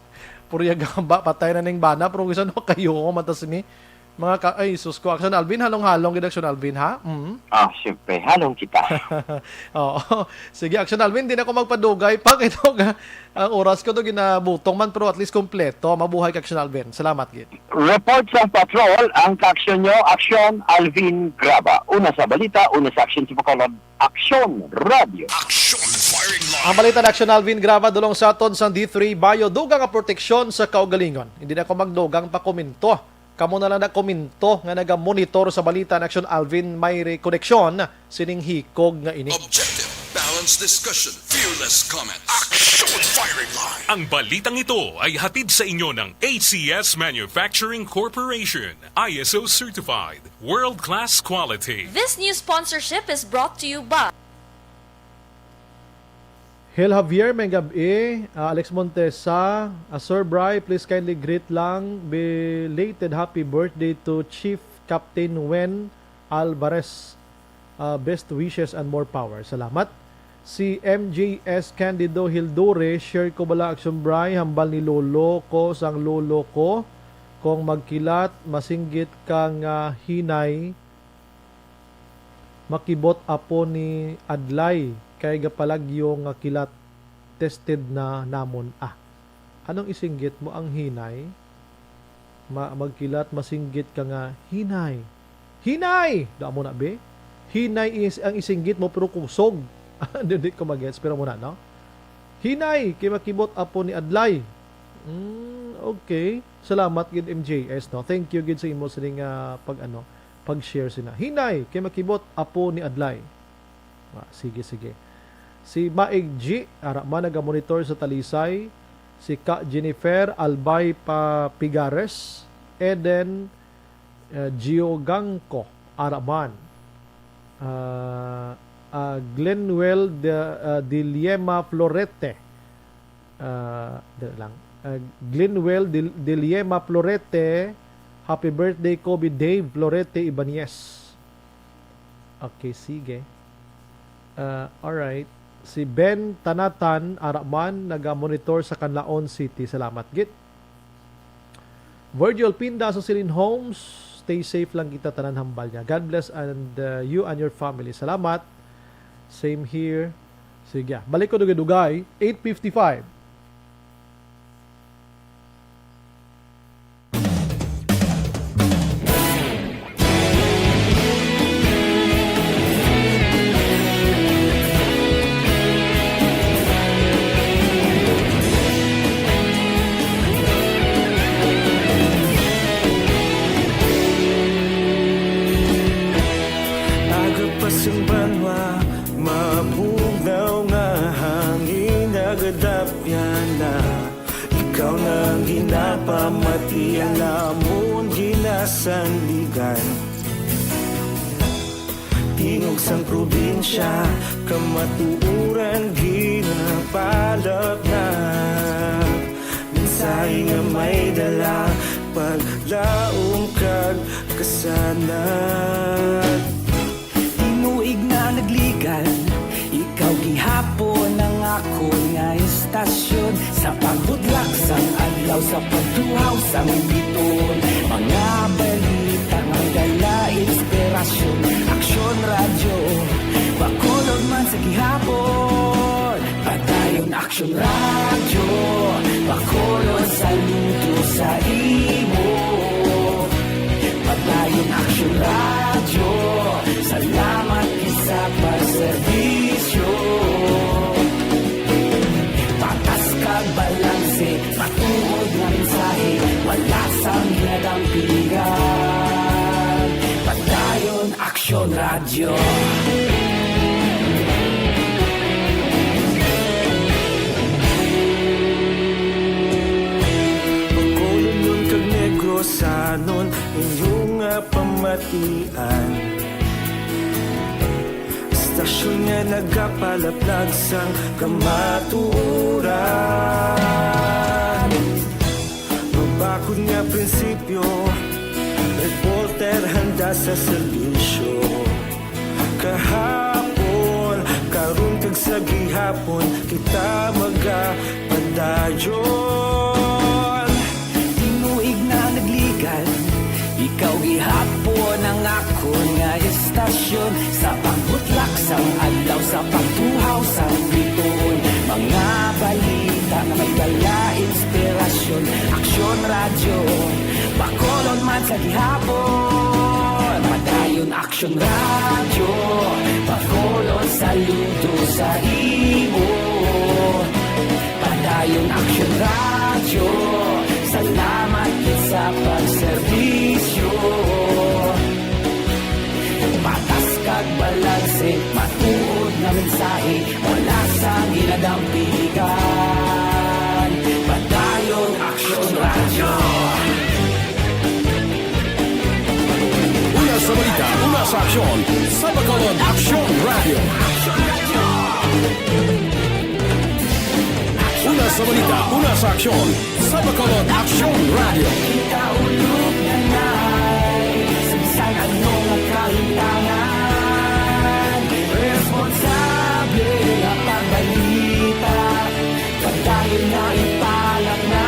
Purya gamba patay na ning bana pero gusto no kayo matas ni Ay, sus ko. Action Alvin, halong-halong gid Action Alvin, ha? Siyempre, halong kita. Oo. Sige, Action Alvin, di na ako magpadugay. Ito, ang oras ko to ginabutong man, pero at least kompleto. Mabuhay ka, Action Alvin. Salamat, gid. Report sa patrol, ang ka-action nyo, Action Alvin Graba. Una sa balita, una sa action sa Bacolod, Action Radio. Action Firing Line. Ang balita na Action Alvin Graba, dulong sa aton sa D3 Bayo, dugang ang proteksyon sa kaugalingon. Hindi na ako magdugang pa komento. Kamo na lang na komento nga naga-monitor sa balita na Action Alvin may rekoneksyon sining hikog nga ini. Objective, balanced discussion, fearless comment. Action Firing Line. Ang balitang ito ay hatid sa inyo ng ACS Manufacturing Corporation, ISO certified, world-class quality. This new sponsorship is brought to you by Hel Javier, may gabi. Alex Montesa, Sir Bry, please kindly greet lang belated happy birthday to Chief Captain Wen Alvarez. Best wishes and more power. Salamat. Si MJS Candido Hildore, share ko bala Action Bry, hambal ni lolo ko sang lolo ko. Kung magkilat, masinggit kang hinay, makibot apo ni Adlay. Kay gapalag yung kilat tested na namon. Anong isinggit mo ang hinay? Magkilat, masinggit ka nga hinay. Hinay! Daan mo na, be? Hinay is ang isinggit mo pero kusog. Hindi ko mag-gets. Pero muna, no? Hinay! Kay makibot apo ni Adlay. Okay. Salamat, gid MJS, no? Thank you, gid sa imo sa pag-share sina. Hinay! Kay makibot apo ni Adlay. Sige. Si Maig G, man naga-monitor sa Talisay. Si Ka Jennifer Albay Pigares. Eden Giogangco, Araman. Glenwell de Liema Florete. Glenwell de Liema Florete. Happy birthday, Kobe Dave Florete Ibanez. Okay, sige. Alright. Si Ben Tanatan Araman, naga-monitor sa Canlaon City. Salamat, git. Virgil Pinda sa Celine Homes. Stay safe lang kita tanan hambal niya. God bless and you and your family. Salamat. Same here. Sige. Balik ko dugay. 8:55. Pamati ang lamon ginasandigan, tingog sang probinsya, kamatuuran ginapalap na. Mensahe nga may dala, paglaong kag kasanat. Tinuig na nagligan, ikaw gihapon ang ako nga istasyon. Sa pagbudlak sang adlaw, sa pagtuhaw sang biton, mga balita nga dala inspirasyon. Action Radio, Bacolod man sa gihapon. Padayon Action Radio, Bacolod saludo sa imo. Padayon Action Radio, salamat isa pagserbisyo. Patas kag balanse, matuod na mensahe, wala sang hinadampingan. Padayon Action Radio. Bacolod nun kag Negrosanon, inyong pamatian. Stasyon nga nagapalaplag sang kamaturan. Mabakod nga prinsipyo, reporter handa sa serbisyo. Kahapon, karon kag sa gihapon, kita magapadayon. Tinuig na nagligan, ikaw sa pagtuhaw sa bituon, mga balita na may dala inspirasyon. Aksyon radyo, Bacolod man sa gihapon. Padayon Aksyon radyo, Bacolod saludo sa imo. Padayon Aksyon radyo, salamat gid sa pagserbisyo. Patas kag balanse, matuod na mensahe, wala sa ginadampigan. Padayon Aksyon radyo. Una sa balita, una sa aksyon, sa Bacolod Aksyon Radio. Una sa balita, una sa aksyon, sa Bacolod Aksyon Radio. Kaulog na na'y sagsang anong nakalintangan. Responsable na pagbalita, pagdayon na ipalat na.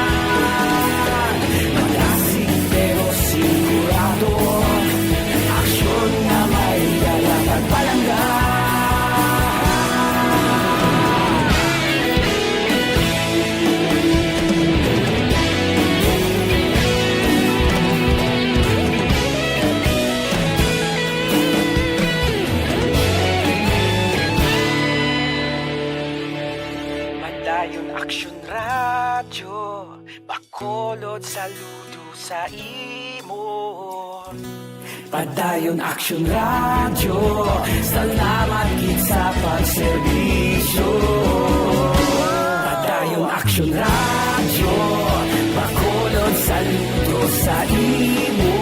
Magasig pero sigurado, aksyon na may dalang at palangga. Padayon Aksyon radyo, Bacolod saludo sa imo. Padayon Aksyon radyo, salamat gid sa pagserbisyo. Padayon Aksyon radyo, Bacolod saludo sa imo.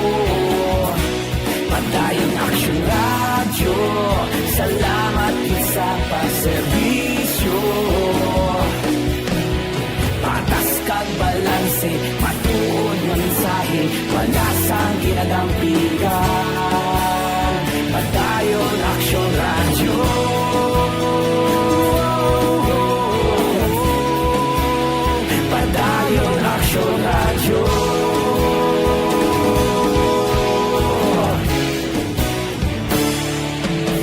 Padayon Aksyon radyo, salamat gid sa pagserbisyo. Patas kag balanse, matuod nga mensahe, wala sang ginadampigan. Padayon Aksyon radyo. Padayon Aksyon radyo.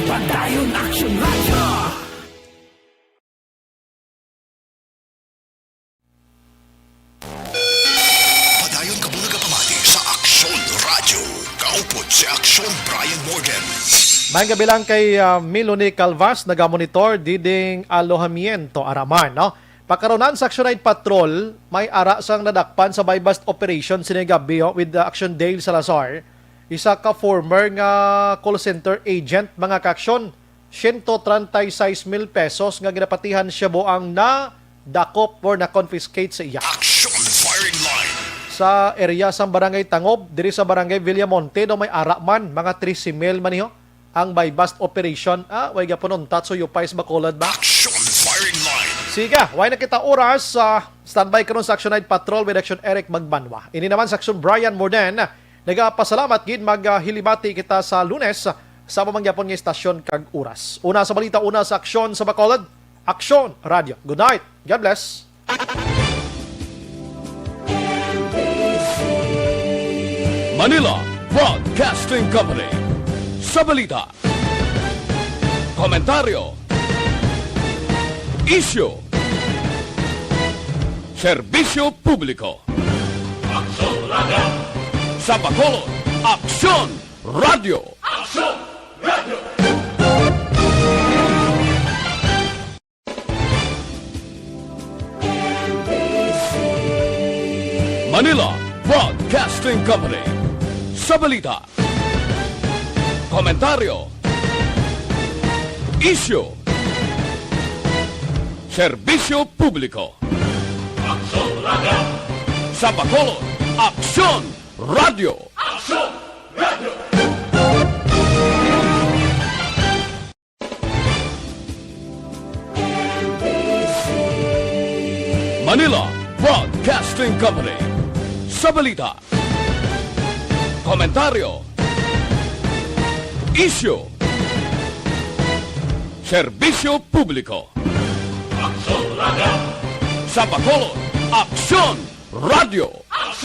Padayon Aksyon radyo. Padayon kabulaga pamati sa Aksyon Radio. Kaupod si Aksyon Brian Morgan. May gabi lang kay Milone Calvas, nagamonitor diding alohamiento araman, no? Pagkaronan sa Action Night Patrol, may ara sang nadakpan sa buy-bust operation sinigabi with the Action Dale Salazar. Isa ka former nga call center agent, mga kaaksyon. 136,000 pesos nga ginapatihan siya buang na dakop or na confiscate sa iya. Action Firing Line. Sa area sa Barangay Tangob, diri sa Barangay Villamonte, do may ara man, mga 3,000 maniho ang buy-bust operation. Way gaponon, Tatso Yupais Bacolod ba? Action Firing Line. Siga, way na kita oras standby karon sa Action Night Patrol with Action Eric Magbanwa. Ini naman sa Action Brian Morden. Nagapasalamat gid maghilimati kita sa Lunes sa pamangyapon nga istasyon kag oras. Una sa balita, una sa aksyon sa Bacolod, Aksyon Radio. Good night. God bless. Manila Broadcasting Company. Sa balita, komentaryo, issue, serbisyo publiko. Aksyon Radio. Sa Bacolod, Aksyon Radio. Aksyon Radio. Manila Broadcasting Company. Sa balita, komentaryo, issue, serbisyo publiko. Aksyon Radio. Sa Bacolod, Aksyon Radio. Aksyon Radio. Manila Broadcasting Company. Sa balita, komentaryo, issue, serbisyo publiko. Aksyon Radio. Sa Bacolod, Aksyon Radio.